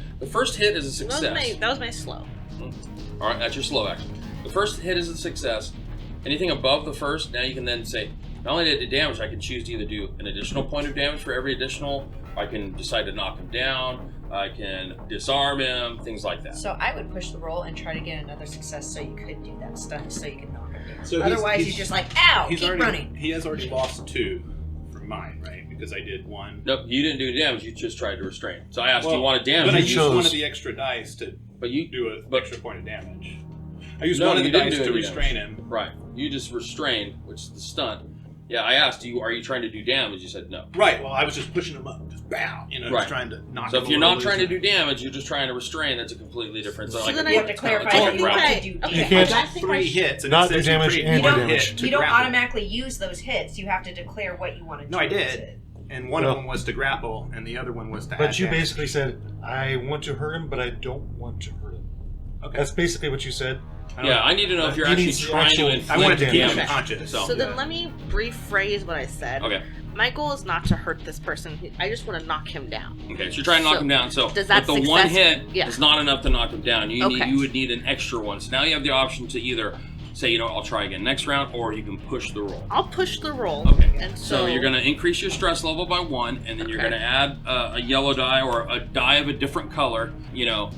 hit is a success. That was my slow. All right, that's your slow action. The first hit is a success. Anything above the first, now you can then say, not only did it do damage, I can choose to either do an additional point of damage for every additional, I can decide to knock him down, I can disarm him, things like that. So I would push the roll and try to get another success so you could do that stunt so you can knock him down. So Otherwise, you're just like, ow, keep running. He has already lost 2 from mine, right? Because I did 1. Nope, you didn't do damage, you just tried to restrain. So I asked, do you want to But I damage? used chose- one of the extra dice to do an extra point of damage. I used No, one of the you didn't dice do to any restrain damage. him. Right, you just restrained, which is the stunt. Yeah, I asked you, are you trying to do damage? You said no. Right. Well, I was just pushing him up, just bow, Right. just trying to knock. So him if you're over not trying to do loose. damage, you're just trying to restrain, that's a completely different. So like then a- You have to clarify it's all that you want grapple. to do Okay. You damage. can't I got 3 hits, and not it do says damage you and create do one damage. hit to You don't grapple. automatically use those hits. You have to declare what you want to do. No, I with did. it. And one No. of them was to grapple, and the other one was to. But add you damage. basically said, I want to hurt him, but I don't want to hurt him. Okay. That's basically what you said. Yeah, I need to know if you're He actually needs trying actual- to I inflict I wanted to keep damage. him conscious. So then let me rephrase what I said. Okay. My goal is not to hurt this person. I just want to knock him down. Okay, so you're trying to knock So, him down. So does that with the one success- hit yeah. is not enough to knock him down. Okay. You would need an extra one. So now you have the option to either say, I'll try again next round, or you can push the roll. I'll push the roll. Okay. And So you're going to increase your stress level by 1, and then you're Okay. going to add a yellow die or a die of a different color,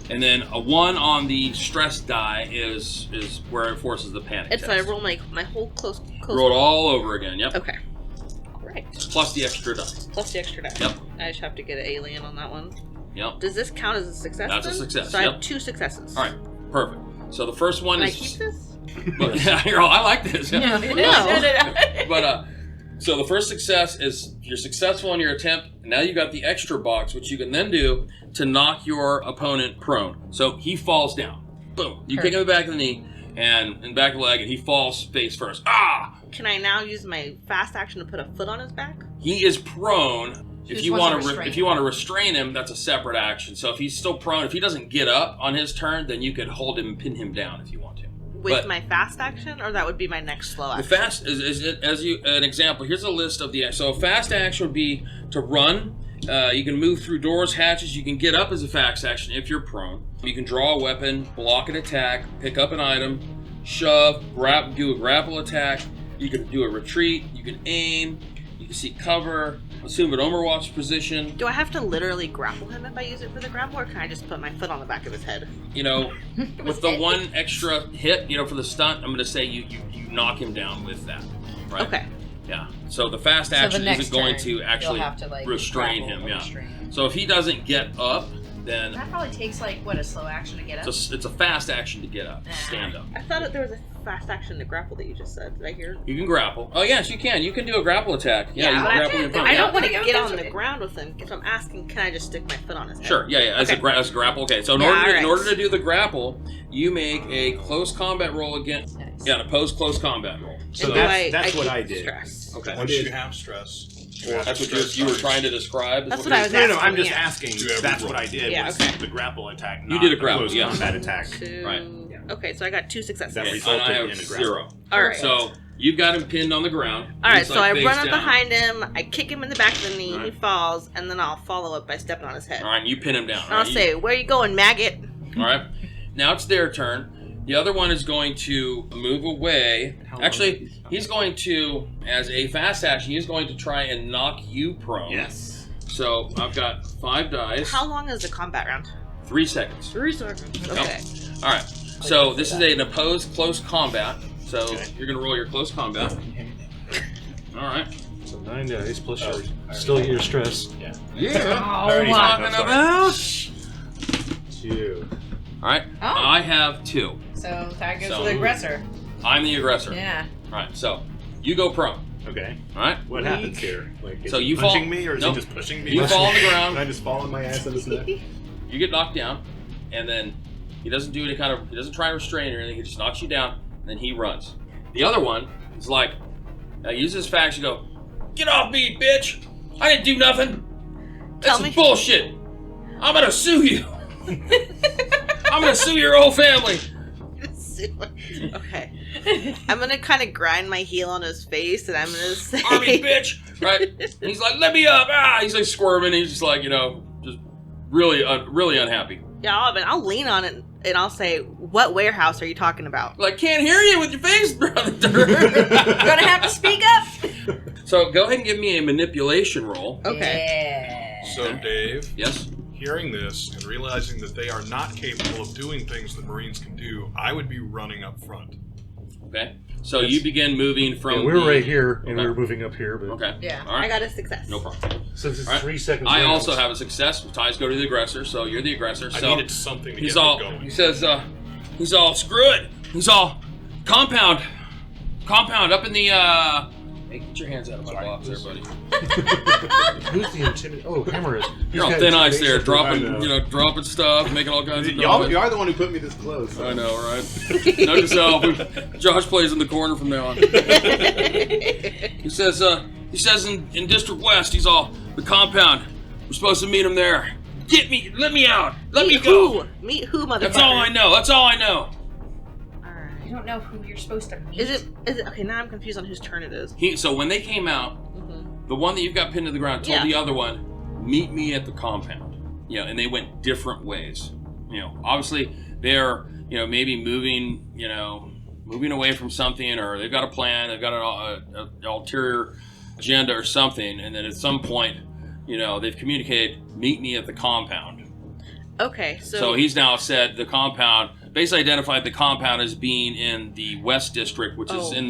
and then a 1 on the stress die is where it forces the panic And test. so I roll my whole close. Roll it all over again. Yep. Okay. Right. Plus the extra die. Plus the extra die. Yep. I just have to get an alien on that one. Yep. Does this count as a success? That's a then? success, So I yep. have 2 successes. All right. Perfect. So the first one Can I is. keep this? But, I like this. No. But so the first success is you're successful in your attempt. And now you got the extra box, which you can then do to knock your opponent prone. So he falls down. Boom. You kick him in the back of the knee and back of the leg, and he falls face first. Ah! Can I now use my fast action to put a foot on his back? He is prone. If just you wants to want to, restrain if you want to restrain him, that's a separate action. So if he's still prone, if he doesn't get up on his turn, then you could hold him and pin him down if you want to. With But- my fast action, or that would be my next slow The action? fast is an example. Here's a list of the so a fast action would be to run. You can move through doors, hatches. You can get up as a fast action if you're prone. You can draw a weapon, block an attack, pick up an item, shove, do a grapple attack. You can do a retreat. You can aim. You can seek cover. Assume an overwatch position. Do I have to literally grapple him if I use it for the grapple, or can I just put my foot on the back of his head? With the one extra hit, for the stunt, I'm going to say you knock him down with that. Right? Okay. Yeah. So the fast So action the next isn't going turn, to actually you'll have to, like, restrain grapple him. or Yeah. restrain him. So if he doesn't get up, then That probably takes like what, a slow action to get up. it's a fast action to get up, stand up. I thought that there was a fast action to grapple that you just said. Did I hear? You can grapple. Oh yes, you can. You can do a grapple attack. Yeah, you but can grapple your opponent. I don't want to Yeah. get on the ground with him. So I'm asking, can I just stick my foot on his head? Sure. Yeah. As Okay. a grapple. Okay. So in Yeah, order in alright. order to do the grapple, you make a close combat roll against. Nice. Yeah, an opposed close combat roll. So And that's do what keep I did. Stress? Okay. Once you have stress, That's what you were trying to describe. is That's what what I you- was No, asking. I'm just yeah. asking. Do every That's roll. what I did. Yeah, was okay. the grapple attack. You Not did a the grapple, close yeah. combat attack. Right. Okay, so I got 2 successes. That Okay, resulted and I have in a grapple. 0. All right. So you've got him pinned on the ground. All right, He's, so like, I face run up down. behind him, I kick him in the back of the knee, he Right. falls, and then I'll follow up by stepping on his head. All right, and you pin him down. And I'll right? say, "Where you going, maggot?" All right. Now it's their turn. The other one is going to move away. How long- Actually, he's going to, as a fast action, he's going to try and knock you prone. Yes. So I've got 5 dice. How long is the combat round? 3 seconds. 3 seconds. Okay. All right. So this is an opposed close combat. So Okay. you're going to roll your close combat. All right. So 9 dice plus still get your stress. Yeah. Yeah. Oh, Already wow. talking Talking about. 2. All right. Oh. I have 2. So that goes So- to the aggressor. I'm the aggressor. Yeah. All right. So you go prone. Okay. All right. What happens here? Like, is So he you fall- punching me, or is Nope. he just pushing me? You fall on the Can ground. I just fall on my ass in his neck? You get knocked down, and then he doesn't do any kind of. He doesn't try to restrain or anything. He just knocks you down, and then he runs. The other one is like, uses his facts. You go, get off me, bitch! I didn't do nothing. That's Tell me. bullshit. I'm gonna sue you. I'm gonna sue your whole family. Okay. I'm gonna kind of grind my heel on his face, and I'm gonna say, Army bitch, right? And he's like, let me up. Ah, he's like squirming. He's just like, just really, really unhappy. "Yeah, I'll lean on it, and I'll say, what warehouse are you talking about?" Like, can't hear you with your face, brother. Gonna have to speak up. So go ahead and give me a manipulation roll. Okay. Yeah. So, Dave, Yes. hearing this and realizing that they are not capable of doing things that Marines can do, I would be running up front. Okay. So you begin moving from. Yeah, we were the- right here, and Okay. we were moving up here, but Okay. Yeah. All right. I got a success. No problem. since it's All right. 3 seconds I rounds, also have a success. Ties go to the aggressor, so you're the aggressor. I So needed something to he's get all. me going. He says, he's all screw it. He's all compound up in the. Hey, get your hands out of my box, there, buddy. Who's the intimidation? Oh, Hammer is. You're on thin ice there, intimidation. dropping, dropping stuff, making all kinds of Y'all, noise. you are the one who put me this close. I know, right? Note yourself. Josh plays in the corner from now on. He says in District West, he's all, the compound. We're supposed to meet him there. Let me out. Let me Meet go. who? Meet who, motherfucker? That's all I know. That's all I know. Alright. I don't know who you're supposed to meet. Is it okay? Now I'm confused on whose turn it is. So when they came out, the one that you've got pinned to the ground told Yeah. the other one, meet me at the compound. And they went different ways. Obviously they're, maybe moving away from something, or they've got a plan, they've got an ulterior agenda or something, and then at some point, they've communicated, meet me at the compound. Okay, So he's now said the compound, basically identified the compound as being in the West District, which is Oh. in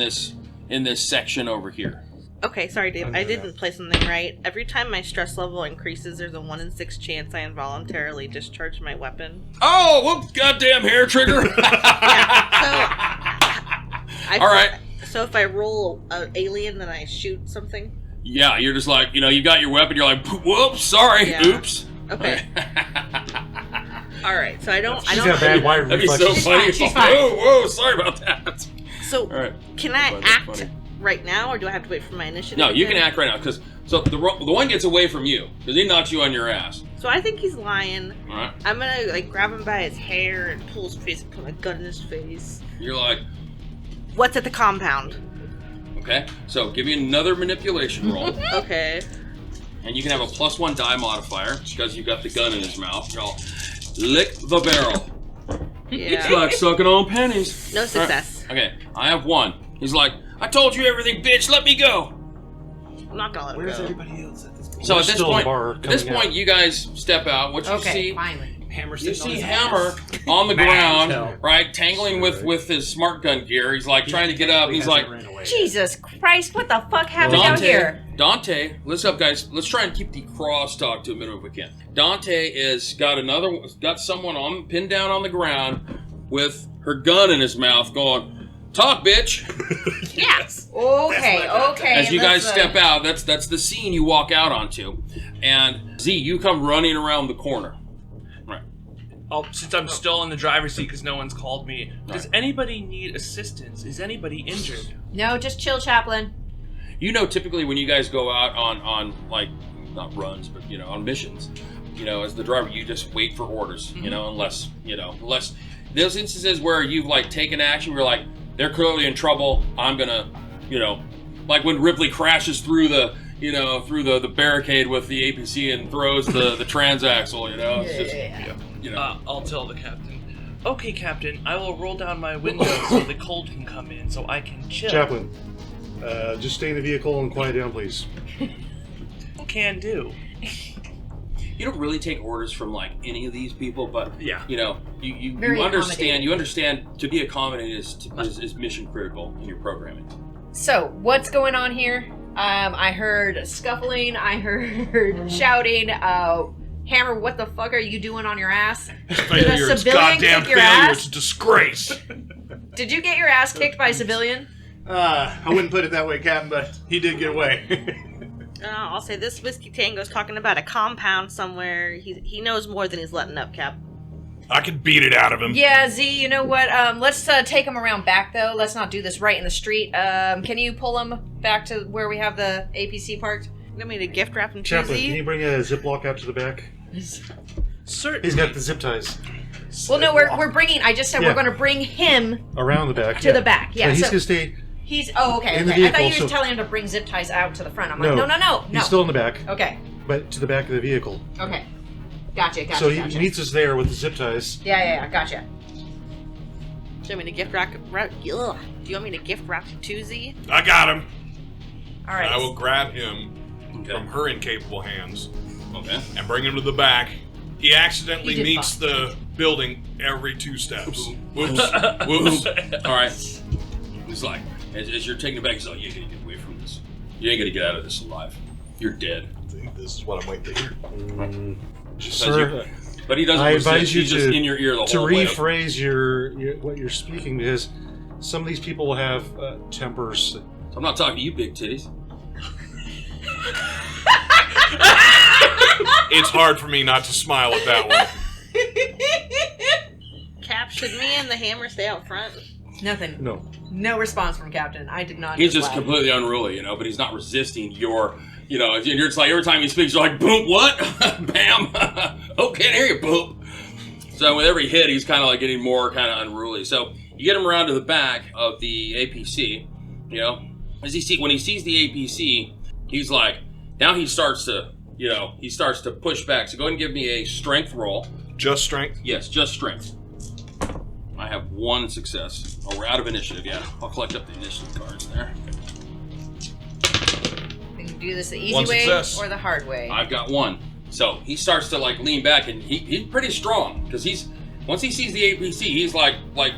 this section over here. Okay, sorry, Dave. I didn't play something right. Every time my stress level increases, there's a 1 in 6 chance I involuntarily discharge my weapon. Oh, well, goddamn hair trigger. All right. So if I roll an alien, then I shoot something. Yeah, you're just like, you got your weapon, you're like, whoops, sorry, Yeah. oops. Okay. All right. So I don't. She's got bad wide That'd be so reflexes. funny. She's It's fine. like, whoa, sorry about that. So All right. can I That's act funny. right now, or do I have to wait for my initiative? No, you can again? act right now, because the one gets away from you, because he knocks you on your ass. So I think he's lying. All right. I'm gonna grab him by his hair and pull his face and put my gun in his face. You're like, What's at the compound? okay, so give me another manipulation roll, Okay. and you can have a +1 die modifier, because you got the gun in his mouth. You're all, lick the barrel. It's Yeah. like sucking on pennies. No success. Okay, I have 1. He's like, I told you everything, bitch, let me go. I'm not gonna let him Where's go. everybody else at this point? So We're at this still in the point, bar at this coming point, out. you guys step out. What you Okay, see, finally. Hammer you sitting on see his Hammer ass. on the ground, Tell. right, tangling with his Smartgun gear. He's like trying to get up. He's like, Jesus Christ, what the fuck happened out here? Dante, listen up, guys. Let's try and keep the crosstalk to a minimum if we can. Dante is got someone pinned down on the ground with her gun in his mouth, going, "Talk, bitch." Yes. Okay. As you guys step out, that's the scene you walk out onto, and Z, you come running around the corner. Right. Oh, since I'm still in the driver's seat because no one's called me, does anybody need assistance? Is anybody injured? No, just chill, Chaplain. You know, typically when you guys go out on like, not runs, but, on missions, as the driver, you just wait for orders, unless those instances where you've, like, taken action, we're like, they're clearly in trouble, I'm gonna, like when Ripley crashes through the, through the barricade with the APC and throws the transaxle, it's just, I'll tell the captain. Okay, Captain, I will roll down my window so the cold can come in so I can chill. Chaplain, just stay in the vehicle and quiet down, please. Can do. You don't really take orders from like any of these people, but Yeah. you Very understand. accommodating. You understand to be accommodated is mission critical in your programming. So, what's going on here? I heard scuffling, I heard shouting. Hammer, what the fuck are you doing on your ass? Failure. It's civilian goddamn kick your failure. ass? It's a disgrace. Did you get your ass kicked by a civilian? I wouldn't put it that way, Captain, but he did get away. I'll say this Whiskey Tango's talking about a compound somewhere. He knows more than he's letting up, Cap. I could beat it out of him. Yeah, Z, you know what? Let's take him around back, though. Let's not do this right in the street. Can you pull him back to where we have the APC parked? You want me to gift wrap him to Chaplain, can Z? you bring a Ziploc out to the back? Certainly. He's got the zip ties Well, no, we're bringing... I just said Yeah. we're going to bring him around the back. to the back. Yeah, he's so gonna stay. he's... Oh, okay. in the Okay. I thought vehicle, you were so- telling him to bring zip ties out to the front. I'm No. like, no. He's still in the back, Okay. but to the back of the vehicle. Okay. Gotcha. So he meets us there with the zip ties. Yeah. Gotcha. Do you want me to gift wrap? Do you want me to gift wrap him to Z? I got him. All right. I will grab him Okay. from her incapable hands Okay. and bring him to the back. He accidentally He did meets the building every 2 steps. Whoops. Whoops. All right. He's like, as you're taking it back, he's like, you ain't gonna get away from this. You ain't gonna get out of this alive. You're dead. I think this is what I'm waiting to hear. Sir, But he doesn't I resist. advise you He's just in your ear the to whole way. rephrase your what you're speaking, because some of these people have tempers. I'm not talking to you, big titties. It's hard for me not to smile at that one. Cap, should me and the Hammer stay out front? Nothing. No. No response from Captain. I did not. He's just laugh. completely unruly, but he's not resisting your, and you're just like, every time he speaks, you're like, boom, what? Bam. Oh, can't hear you, boom. So with every hit, he's kind of like getting more kind of unruly. So you get him around to the back of the APC, when he sees the APC, he's like, now he starts to push back. So go ahead and give me a strength roll. Just strength? Yes, just strength. I have 1 success. Oh, we're out of initiative, yeah. I'll collect up the initiative cards there. We can do this the easy One way success. or the hard way. I've got 1. So he starts to like lean back, and he's pretty strong because once he sees the APC, he's like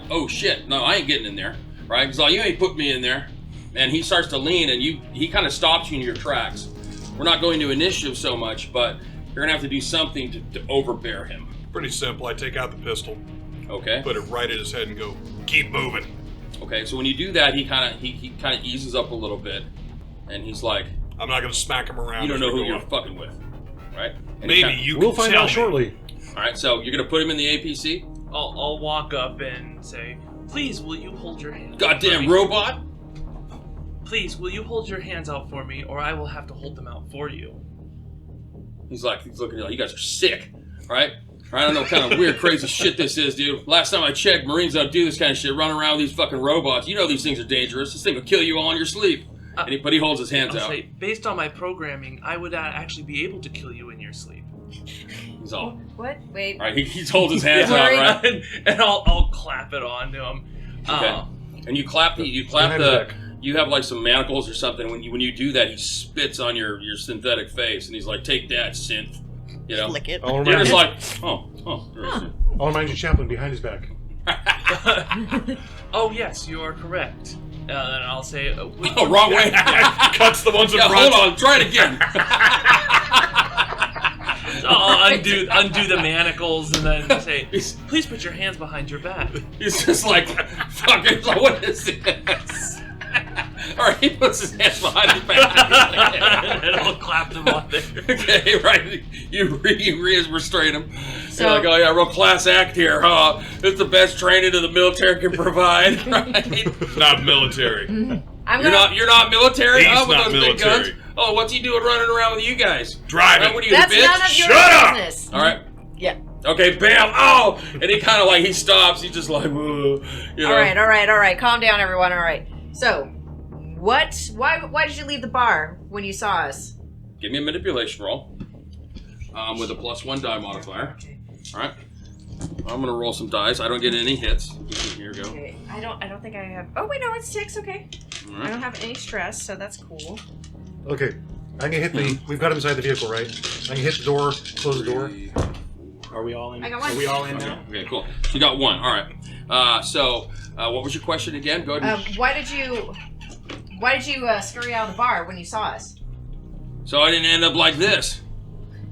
oh shit, no, I ain't getting in there, right? He's like, you ain't put me in there, and he starts to lean, and he kind of stops you in your tracks. We're not going to initiative so much, but you're gonna have to do something to overbear him. Pretty simple. I take out the pistol, Okay. put it right at his head, and go, keep moving. Okay. So when you do that, he kind of eases up a little bit, and he's like, I'm not going to smack him around. you don't as know we who go you're on. fucking with, right? And he Maybe kinda- you We'll can find tell out me. shortly. All right. So you're gonna put him in the APC. I'll walk up and say, please, will you hold your hands out for Goddamn me? robot. Please, will you hold your hands out for me, or I will have to hold them out for you. He's looking at you like, you guys are sick, right? I don't know what kind of weird, crazy shit this is, dude. Last time I checked, Marines don't do this kind of shit, running around with these fucking robots. You know these things are dangerous. This thing will kill you all in your sleep. But he holds his hands I'll out. say, based on my programming, I would actually be able to kill you in your sleep. He's all, What? Wait. all right, he holds his hands out, Sorry. right? and I'll clap it onto him. Okay. And you clap Behind the, his back. you have like some manacles or something. When you do that, he spits on your synthetic face, and he's like, take that, synth. You know, Lick it. I'll you're remind just you, like, there it is. I'll remind you, Chaplain, behind his back. Oh yes, you are correct. And I'll say, Oh, wrong way. Cuts the ones in Yeah, front. hold on, try it again. I'll undo the manacles and then say, please put your hands behind your back. He's just like, fuck it, what is this? Alright, he puts his hands behind his back. And I'll clap them on there. Okay, right. You restrain him. So- You're like, oh yeah, real class act here, huh? It's the best training that the military can provide, right? Not military. You're not military, He's huh? With not those big military. guns? Oh, what's he doing running around with you guys? Driving. What are you, That's the bitch? none of your Shut up! business. All right. Yeah. Okay, bam! Oh, and he kind of like he stops. He's just like, whoa, you know. All right. Calm down, everyone. All right. So, why did you leave the bar when you saw us? Give me a manipulation roll. With a +1 die modifier. All right. I'm gonna roll some dice. I don't get any hits. Here we go. Okay. I don't think I have. Oh wait, no, it's 6. Okay. All I right. don't have any stress, so that's cool. Okay. I'm gonna hit the. We've got him inside the vehicle, right? I'm gonna hit the door, close the door. Are we all in? I got one. Are we all in now? Okay, cool. You got one. All right. So, what was your question again? Go ahead. Why did you scurry out of the bar when you saw us? So I didn't end up like this.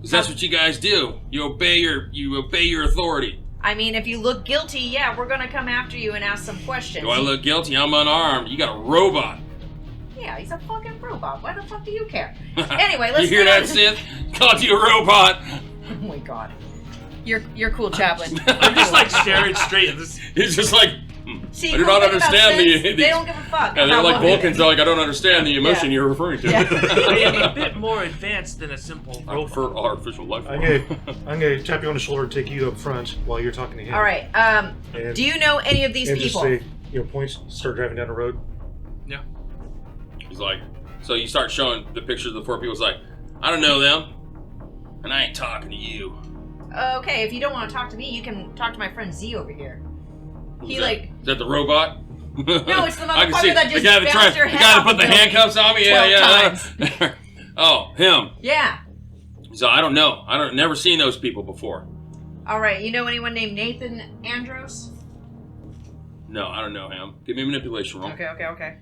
'Cause that's what you guys do. You obey your authority. I mean, if you look guilty, yeah, we're gonna come after you and ask some questions. Do I look guilty? I'm unarmed. You got a robot. Yeah, he's a fucking robot. Why the fuck do you care? Anyway, let's You hear get that, on- Sith? Called you a robot. Oh my god. You're cool, Chaplain. I'm just like staring straight at this. He's just like, See, I do cool not thing about understand Siths, the. They don't give a fuck. Yeah, they're about like what we Vulcans. do. They're like, I don't understand the emotion Yeah. you're referring to. Yeah. I am a bit more advanced than a simple I robot. prefer artificial life I'm form. gonna tap you on the shoulder and take you up front while you're talking to him. All right. And, Do you know any of these and just people? say, points. Start driving down the road. Yeah. He's like, so you start showing the pictures of the 4 people. It's like, I don't know them, and I ain't talking to you. Okay, if you don't want to talk to me, you can talk to my friend Z over here. He Is like that the robot? No, it's the I can motherfucker see that just the guy that bounced your the head guy that off put the the building handcuffs on me. 12 Yeah. Oh, him. Yeah. So I don't know. Never seen those people before. All right. You know anyone named Nathan Andros? No, I don't know him. Give me a manipulation roll. Okay.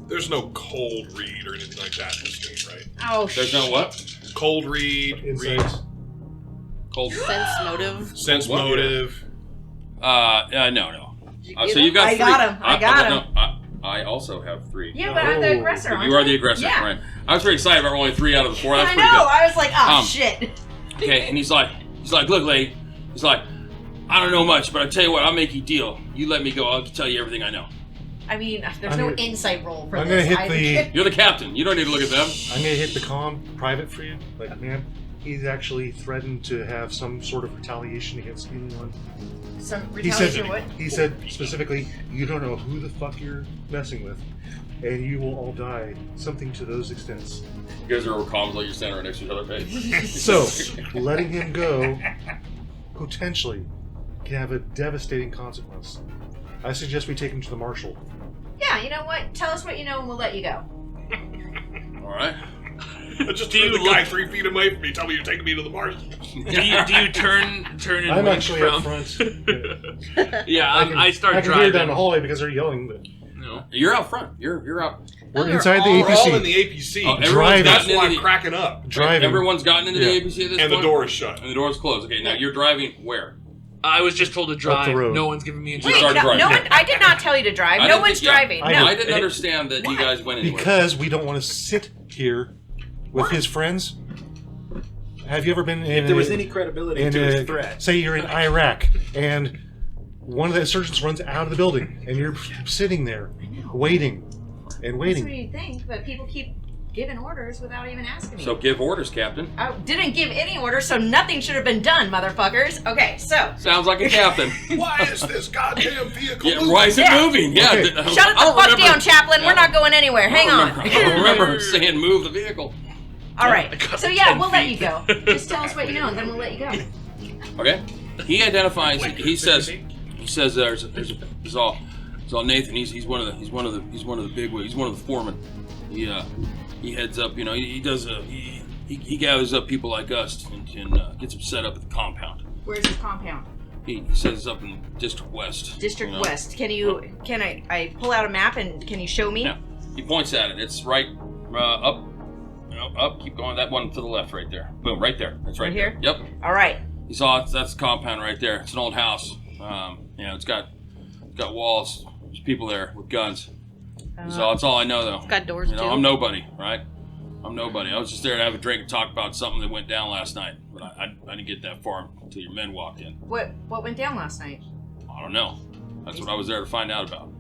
There's no cold read or anything like that in this game, right? Oh, There's no what? Cold read, read, Insight. Cold. Sense motive. sense What? motive. No. Did So you've got I three. got him. I got him. No, I also have 3. Yeah, but I'm the Oh. aggressor. You aren't are I? the aggressor, Yeah. right? I was very excited about rolling 3 out of the 4. That's I pretty know. good. I was like, oh shit. Okay, and he's like, look, lady. He's like, I don't know much, but I tell you what, I'll make you a deal. You let me go, I'll tell you everything I know. I mean, there's I'm no gonna- insight roll for I'm this. gonna hit the. You're the captain. You don't need to look at them. I'm gonna hit the comm private for you. Like, man, he's actually threatened to have some sort of retaliation against anyone. Some He said, retaliation. What? he said specifically, you don't know who the fuck you're messing with, and you will all die. Something to those extents. You guys are comms like you're standing right next to each other. Hey. So, letting him go potentially can have a devastating consequence. I suggest we take him to the marshal. Yeah. You know what? Tell us what you know, and we'll let you go. All right. Just Do turn you the guy look- 3 feet away from me. Tell me you're taking me to the marshal. Do you turn and I'm wink actually from? up front. Yeah, I start I can driving. hear down the hallway because they're yelling. But No. You're out front. You're out. we're you're inside the all- We're all in APC. the APC. Oh, everyone's Driving. That's gotten why into I'm the, cracking up. Driving. Everyone's gotten into Yeah. the APC at this And the point? door is shut. And the door's closed. Okay, now you're driving where? I was just told to drive. road. No one's giving me a Wait, Wait, started no, driving. one. I did not tell you to drive. I No didn't one's think- yeah. driving. I No. I didn't understand that you guys went anywhere. Because we don't want to sit here with his friends. Have you ever been in If there was any credibility to his threat. say you're in Iraq and one of the insurgents runs out of the building and you're sitting there waiting and That's what waiting. you think, but people keep giving orders without even asking me. So give orders, Captain. I didn't give any orders, so nothing should have been done, motherfuckers. Okay, so Sounds like a captain. Why is this goddamn vehicle Yeah, moving? why is it Yeah. moving? Yeah. Okay. shut the I don't fuck remember- down, Chaplain. We're not going anywhere. Hang I on. don't remember saying move the vehicle. All right. got So yeah, 10 we'll let feet. you go. Just tell us what you know, and then we'll let you go. Okay. He identifies. Wait, He says. 50 feet? He says there's all Nathan. He's one of the big wigs. He's one of the foremen. he heads up. You know, he does he gathers up people like us and gets them set up at the compound. Where's his compound? He sets up in District West. District West. Can I pull out a map and can you show me? Yeah. He points at it. It's right up. Up. Keep going. That one to the left, right there. Boom, right there. That's right here. There. Yep. All right. You saw it. That's the compound right there. It's an old house. It's got walls. There's people there with guns. So that's all I know, though. It's got doors too. I'm nobody, right? I'm nobody. I was just there to have a drink and talk about something that went down last night, but I didn't get that far until your men walked in. What went down last night? I don't know. That's what I was there to find out about.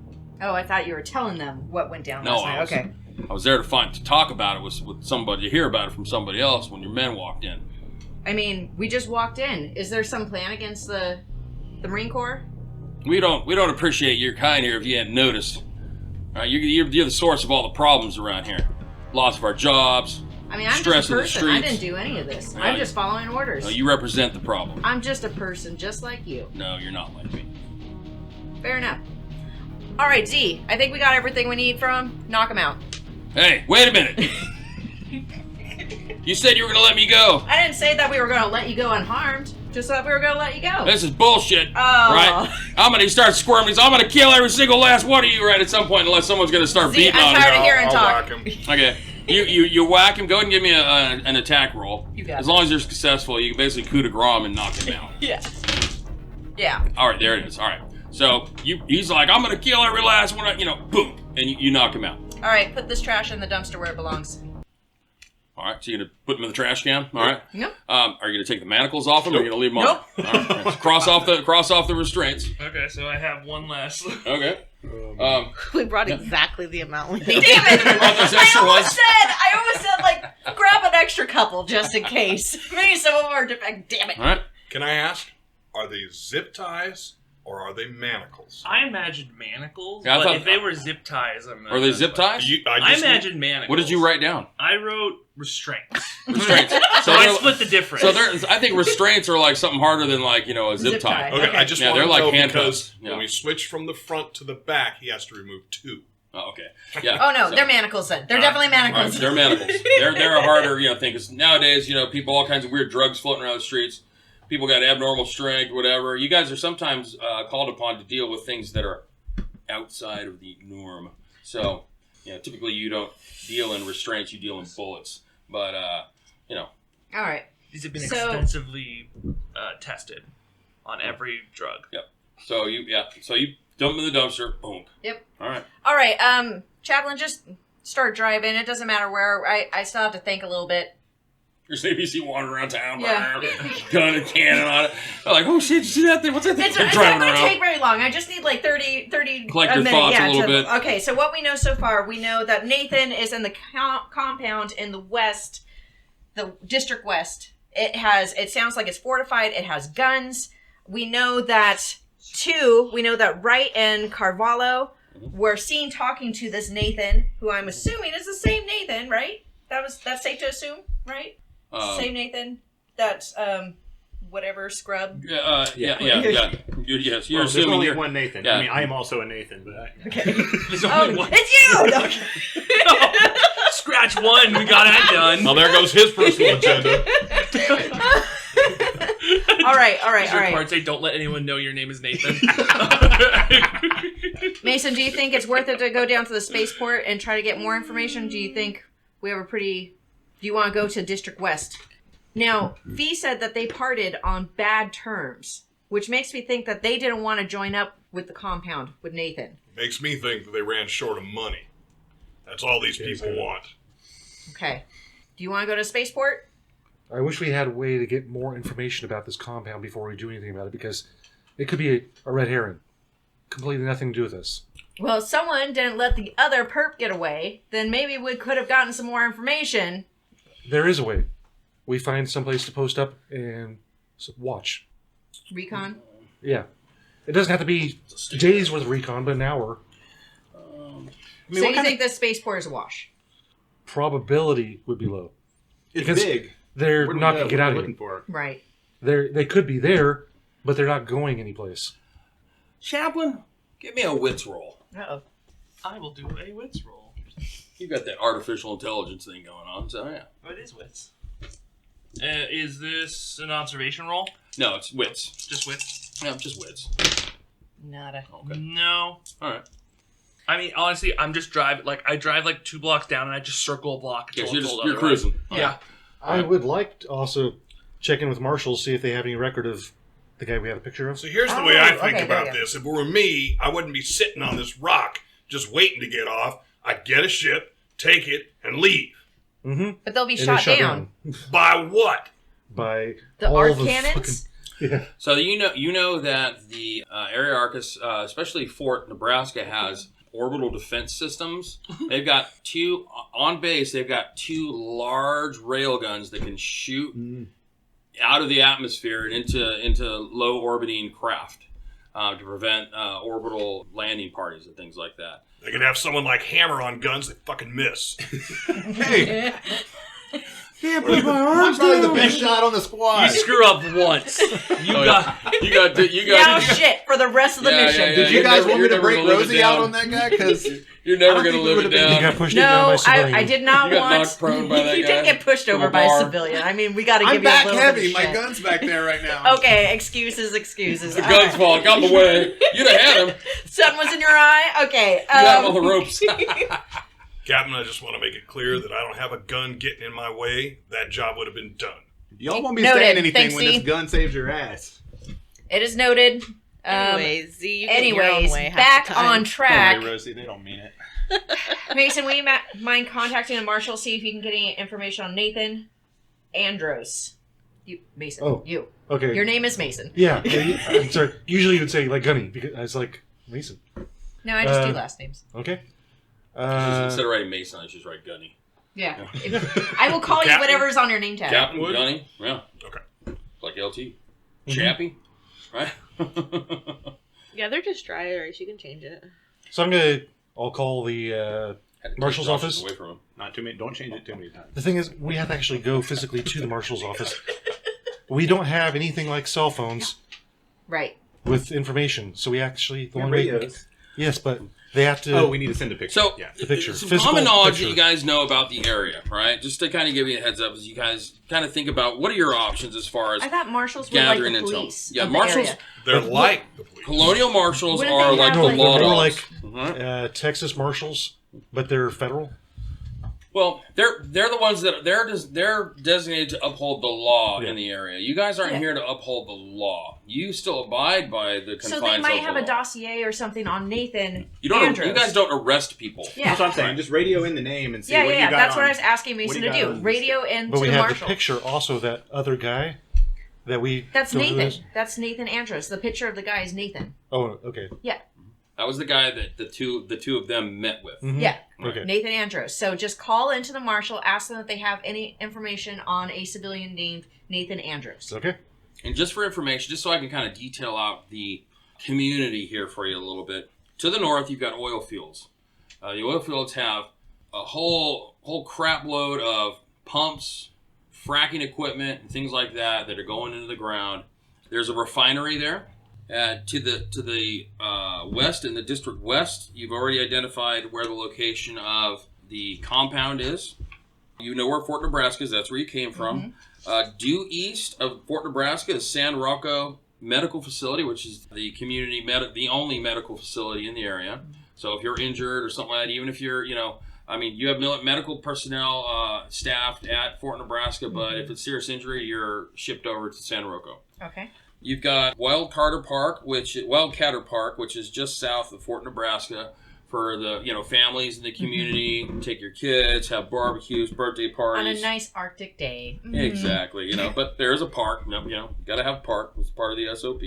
Oh, I thought you were telling them what went down last night. Okay. I was there to talk about it with somebody, to hear about it from somebody else when your men walked in. I mean, we just walked in. Is there some plan against the Marine Corps? We don't appreciate your kind here if you hadn't noticed. Right, you're the source of all the problems around here. Loss of our jobs. I mean, I'm stress just a in the person. I streets. didn't do any of this. Yeah, I'm just following orders. No, you represent the problem. I'm just a person, just like you. No, you're not like me. Fair enough. All right, Z. I think we got everything we need from him. Knock him out. Hey, wait a minute. You said you were going to let me go. I didn't say that we were going to let you go unharmed. Just that we were going to let you go. This is bullshit. Oh. Right? He starts squirming. I'm going to kill every single last one of you right at some point unless someone's going to start Z, beating I'm on tired him. of hearing I'll talk. whack him. Okay. You whack him. Go ahead and give me an attack roll. You got As it. long as you're successful, you can basically coup de grace him and knock him out. Yeah. Yeah. All right, there it is. All right. So he's like, I'm going to kill every last one. Boom. And you knock him out. All right, put this trash in the dumpster where it belongs. All right, so you're going to put them in the trash can? All right. Yep. Are you going to take the manacles off them or are you going to leave them Nope. on? All right. Cross off the restraints. Okay, so I have one less. Okay. We brought exactly the amount we Damn needed. it! Those I extra almost ones. said, like, grab an extra couple just in case. Maybe some of them are defect. Damn it. All right. Can I ask, are they zip ties or are they manacles? I imagined manacles, Yeah, I but thought- if they were zip ties, I'm not. Are they zip ties? I imagined manacles. What did you write down? I wrote restraints. Restraints. So I split the difference. So I think restraints are like something harder than like, a zip Zip tie. tie. Okay, Okay. I just Yeah, want they're to like know handcuffs. because Yeah. when we switch from the front to the back, he has to remove two. Oh, okay. Yeah. Oh, no, So- they're manacles then. They're definitely manacles. Right, they're manacles. They're a harder, thing. Because nowadays, people, all kinds of weird drugs floating around the streets. People got abnormal strength, whatever. You guys are sometimes called upon to deal with things that are outside of the norm. So, typically you don't deal in restraints, you deal in bullets. But, All right. These have been So- extensively tested on every drug. Yep. So you dump them in the dumpster. Boom. Yep. All right. All right, Chaplain, just start driving. It doesn't matter where. I still have to think a little bit. There's an ABC wandering around town. Yeah. Gun and cannon on it. They're like, oh shit, you see that thing? What's that thing? It's They're not driving going to around. take very long. I just need like 30 Collect a your minute. thoughts Yeah, a little bit. Okay, so what we know so far, we know that Nathan is in the compound in the west, the District West. It sounds like it's fortified. It has guns. We know that Wright and Carvalho were seen talking to this Nathan, who I'm assuming is the same Nathan, right? That's safe to assume, right? Same Nathan. That's whatever scrub. Yeah. Yes, you're There's assuming only you're one Nathan. Yeah. I mean, I am also a Nathan, but Okay. There's only Oh, one. it's you. Scratch one, we got that done. Now there goes his personal agenda. All right. Your cards say, don't let anyone know your name is Nathan. Mason, do you think it's worth it to go down to the spaceport and try to get more information? Do you think we have do you want to go to District West? Now, Fee said that they parted on bad terms, which makes me think that they didn't want to join up with the compound with Nathan. Makes me think that they ran short of money. That's all these people want. Okay. Do you want to go to spaceport? I wish we had a way to get more information about this compound before we do anything about it, because it could be a red herring. Completely nothing to do with this. Well, if someone didn't let the other perp get away, then maybe we could have gotten some more information. There is a way. We find someplace to post up and watch. Recon? Yeah. It doesn't have to be days worth of recon, but an hour. I So mean, you think the spaceport is a wash? Probability would be low. it's because big. They're What are not we going to get out of looking here. for? Right. They could be there, but they're not going anyplace. Chaplain, give me a wits roll. Uh-oh. I will do a wits roll. You got that artificial intelligence thing going on, so yeah. Oh, it is wits. Is this an observation roll? No, it's wits. Just wits? Yeah, just wits. Nada. Okay. No. All right. I mean, honestly, I'm just driving. Like, I drive like 2 blocks down, and I just circle a block. Yeah, until so I'm you're told otherwise. cruising. Yeah. I would like to also check in with marshals, see if they have any record of the guy we have a picture of. So here's the Oh, way I think okay, about there you go. this. If it were me, I wouldn't be sitting on this rock just waiting to get off. I'd get a ship, take it, and leave. Mm-hmm. But they'll be And they're shot down. By what? By The all arc the cannons? Yeah. So you know that the area Arcus, especially Fort Nebraska, has orbital defense systems. They've got 2 on base. They've got 2 large railguns that can shoot out of the atmosphere and into low orbiting craft to prevent orbital landing parties and things like that. They could have someone like Hammer on guns that fucking miss. Hey, Can't I'm probably the best shot on the squad. You screw up once. You got. Now shit for the rest of the Yeah, mission. yeah, yeah. Did you You're guys never- want me you're to never break gonna live it Rosie out down. on that guy? Because You're never I don't going to think we live it would've been- You got down. pushed down by No, a civilian. I did not You got want. knocked prone by that You guy didn't get pushed from over a by a bar. civilian. I mean, we got to I'm give you a back little heavy. bit of My shit. gun's back there right now. Okay, excuses. The gun's falling. Got in the way. You'd have had him. Sun was in your eye. Okay. You had him on the ropes. Captain, I just want to make it clear that I don't have a gun getting in my way. That job would have been done. Y'all won't be Noted. saying anything Thanks, when Z. this gun saves your ass. It is noted. Anyways, Z, you get your own Anyways, way half back the time. on Don't track. worry, Rosie. They don't mean it. Mason, will you mind contacting a marshal, see if you can get any information on Nathan Andros? You, Mason. Oh. You. Okay. Your name is Mason. Yeah. I'm sorry. Usually you would say like Gunny because I was like Mason. No, I just do last names. Okay. Instead of writing Mason, I just write Gunny. Yeah. I will call you Captain? whatever's on your name tag. Captain Wood? Gunny. Yeah. Okay. Like LT. Chappie. Right? Yeah, they're just dry erase. You can change it. So I'll call the Had to take Marshal's Josh's office. Away from him. Not too many. Don't change it too many times. The thing is, we have to actually go physically to the marshal's office. We don't have anything like cell phones Right. with information, so we actually the Yeah, one way. radios. Yes, but they have to. Oh, we need to send a picture. So, yeah. The picture. some Physical common knowledge picture. that you guys know about the area, right? Just to kind of give you a heads up as you guys kind of think about what are your options as far as I thought marshals were like gathering the intel. police. Yeah, of the marshals, area. They're like the police. colonial marshals Wouldn't are they like have, the like- law They're more dogs. like Mhm. Texas marshals, but they're federal. Well, they're the ones that they're designated to uphold the law Yeah. in the area. You guys aren't Yeah. here to uphold the law. You still abide by the confines So they might of have the a law. dossier or something on Nathan You don't. Andros. You guys don't arrest people. Yeah. That's what I'm saying. Just radio in the name and see Yeah, what yeah, you got that's on. what I was asking Mason do to you do. got on Radio in But to we the have marshal. the picture also that other guy that we. That's don't know who Nathan. is. That's Nathan Andros. The picture of the guy is Nathan. Oh, okay. That was the guy that the two of them met with. Mhm. Yeah. Okay. Nathan Andros. So just call into the marshal, ask them if they have any information on a civilian named Nathan Andros. Okay. And just for information, just so I can kind of detail out the community here for you a little bit. To the north, you've got oil fields. The oil fields have a whole crap load of pumps, fracking equipment, and things like that that are going into the ground. There's a refinery there. To the west, in the district west, you've already identified where the location of the compound is. You know where Fort Nebraska is. That's where you came from. Due east of Fort Nebraska is San Rocco Medical Facility, which is the the only medical facility in the area. So if you're injured or something like that, even if you're, you have medical personnel staffed at Fort Nebraska, but if it's serious injury, you're shipped over to San Rocco. Okay. You've got Wildcatter Park, which is just south of Fort Nebraska, for the families in the community. Take your kids, have barbecues, birthday parties. On a nice Arctic day. Exactly, but there's a park. You got to have a park. It's part of the SOP.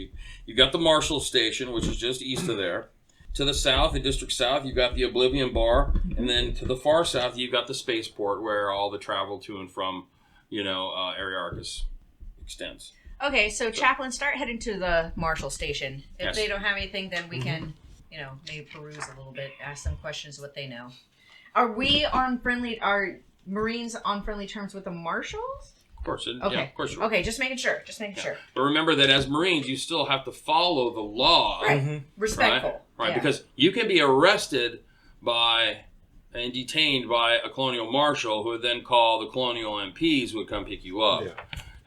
You've got the Marshall Station, which is just east of there. To the south, in District South, you've got the Oblivion Bar, and then to the far south, you've got the spaceport, where all the travel to and from, Area Arcus extends. Okay, so Chaplain, start heading to the marshal station. If Yes. they don't have anything, then we can, maybe peruse a little bit, ask them questions what they know. Are Marines on friendly terms with the marshals? Of course, Okay. yeah, of course. you are. Okay, just making sure. Sure. But remember that as Marines, you still have to follow the law. Right. Mm-hmm. Respectful. Right, Yeah. because you can be arrested by and detained by a colonial marshal, who would then call the colonial MPs who would come pick you up.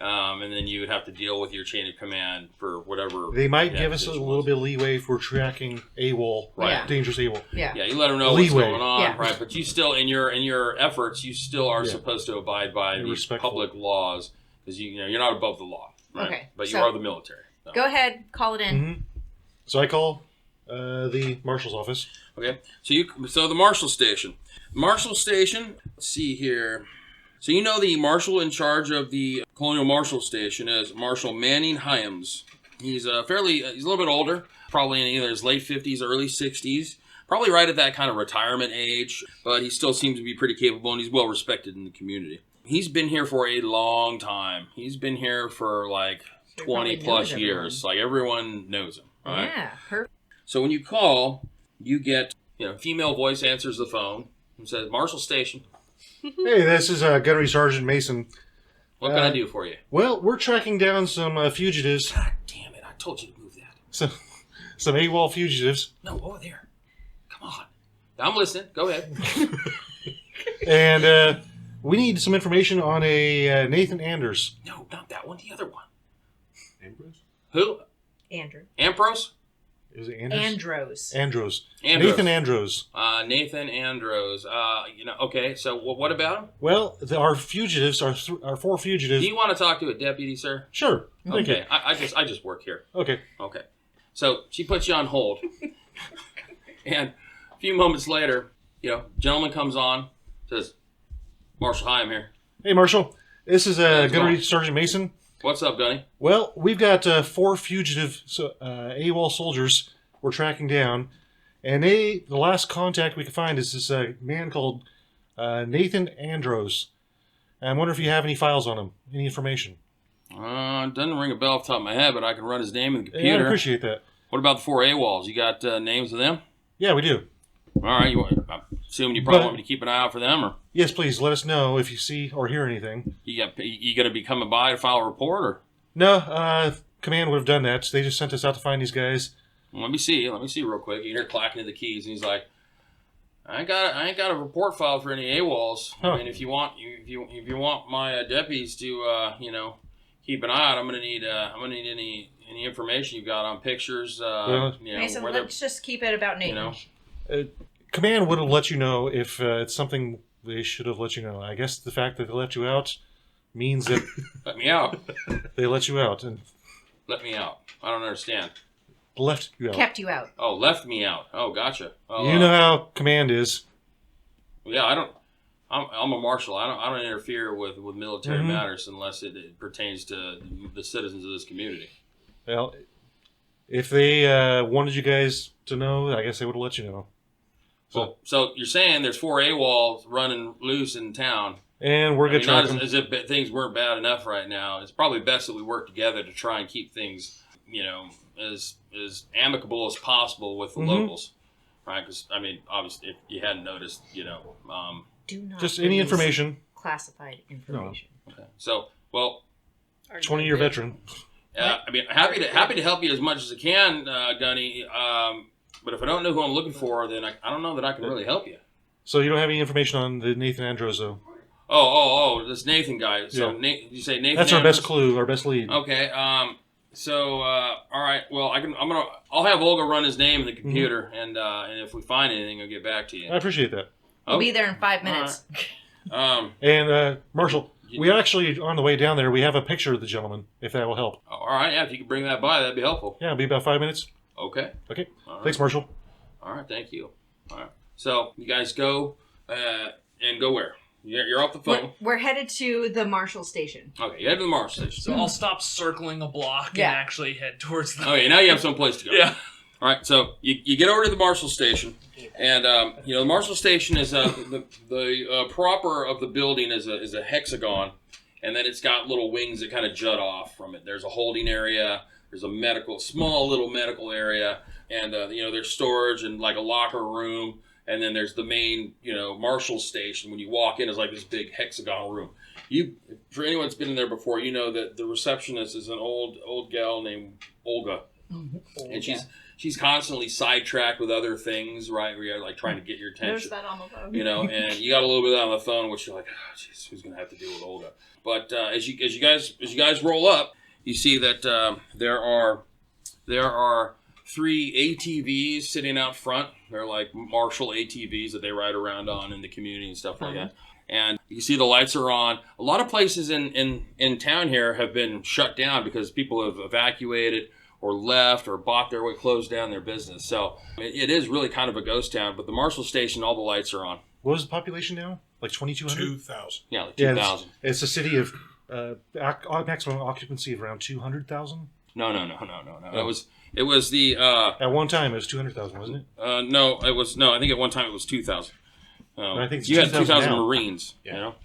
And then you would have to deal with your chain of command for whatever. They might give us a little bit of leeway for tracking AWOL, Right. dangerous AWOL. Yeah. Yeah, you let them know Leeway. what's going on, Yeah. right? But you still, in your efforts, you still are supposed to abide by Be these respectful. public laws, because you're not above the law, right? Okay, But you so- are the military. So. Go ahead, call it in. So I call the marshal's office. Okay, so the marshal station. Marshal station. Let's see here. So you know the marshal in charge of the colonial marshal station is Marshal Manning Hyams. He's he's a little bit older, probably in either his late 50s, early 60s, probably right at that kind of retirement age, but he still seems to be pretty capable, and he's well respected in the community. He's been here for a long time. He's been here for like So he 20 probably plus knows years. Like everyone knows him, right? Yeah, perfect. So when you call, you get, female voice answers the phone and says, Marshal Station, Hey, this is Gunnery Sergeant Mason. what can I do for you? Well, we're tracking down some fugitives. God damn it, I told you to move that. Some AWOL fugitives. No, over there. Come on. I'm listening. Go ahead. And we need some information on a Nathan Anders. No, not that one. The other one. Ambrose? Who? Andrew. Ambrose? Is it Anders? Andros. Andros. Andros. Nathan Andros. Nathan Andros. Okay, so what about him? Well, our fugitives, our four Do fugitives. you want to talk to a deputy, sir? Sure. Thank Okay, you. I just work here. Okay. Okay. So she puts you on hold. And a few moments later, gentleman comes on, says, Marshal Hyam here. Hey, Marshal. This is How's it Gunnery going? Sergeant Mason. What's up, Gunny? Well, we've got four fugitive AWOL soldiers we're tracking down. And the last contact we can find is this man called Nathan Andros. And I wonder if you have any files on him, any information. Doesn't ring a bell off the top of my head, but I can run his name in the Yeah, I computer. appreciate that. What about the four AWOLs? You got names of them? Yeah, we do. All right. I'm assuming you probably But- want me to keep an eye out for them, or Yes, please let us know if you see or hear anything. you going to be coming by to file a report, or No, command would have done that. They just sent us out to find these guys. well, let me see real quick. You hear clacking of the keys, and he's like, I ain't got a report filed for any AWOLs. Huh. I mean, if you want my deputies to keep an eye out, I'm gonna need any information you've got on pictures. Mason, whether let's just keep it about Nathan. Command would have let you know if it's something they should have let you know. I guess the fact that they let you out means that let me out. they let you out and Let me out. I don't understand. left you out. Kept you out. Oh, left me out. Oh, gotcha. Oh, You know how command is. Yeah, I don't. I'm a marshal. I don't interfere with military matters unless it pertains to the citizens of this community. Well, if they wanted you guys to know, I guess they would have let you know. So you're saying there's four AWOLs running loose in town. And we're good Not tracking. as if things weren't bad enough right now. It's probably best that we work together to try and keep things, as amicable as possible with the locals, right? Because obviously, if you hadn't noticed, Do not Just any release information. classified information. Okay. So, well, 20-year veteran. happy to help you as much as I can, Gunny. But if I don't know who I'm looking for, then I don't know that I can really help you. So you don't have any information on the Nathan Andros, though? Oh, this Nathan guy. So Yeah. you say Nathan? That's our Andrews? best clue, our best lead. Okay. So, all right. Well, I'll have Olga run his name in the computer, and if we find anything, I'll get back to you. I appreciate that. We'll be there in 5 minutes. And, Marshal, we actually, on the way down there, we have a picture of the gentleman, if that will help. All right. Yeah, if you could bring that by, that'd be helpful. Yeah, it'll be about 5 minutes. Okay. Okay. All right. Thanks, Marshal. All right. Thank you. All right. So you guys go and go where? You're off the phone. We're headed to the Marshall station. Okay. You head to the marshal station. So I'll stop circling a block Yeah. and actually head towards the. Okay. Now you have some place to go. Yeah. All right, so you get over to the marshal station, and the marshal station is the proper of the building is a hexagon, and then it's got little wings that kind of jut off from it. There's a holding area, there's a small little medical area, and there's storage and like a locker room, and then there's the main marshal station. When you walk in, it's like this big hexagonal room. For anyone that's been in there before, you know that the receptionist is an old gal named Olga. And she's constantly sidetracked with other things, right? Where you're like trying to get your There's attention. that on the phone. You know, and you got a little bit on the phone, which you're like, oh, jeez, who's gonna have to deal with Olga? But as you guys roll up, you see that there are 3 ATVs sitting out front. They're like Marshall ATVs that they ride around on in the community and stuff like that. And you see the lights are on. A lot of places in town here have been shut down because people have evacuated or left or bought their way, closed down their business. So it is really kind of a ghost town. But the Marshall station, all the lights are on. What is the population now? Like 2,200? 2,000. Yeah, like Yeah, 2,000. it's a city of maximum occupancy of around 200,000. No. It was the At one time, it was 200,000, wasn't it? no. It was no. I think at one time it was 2,000. I think it's you had 2,000 2,000 now. Marines. Yeah. You know,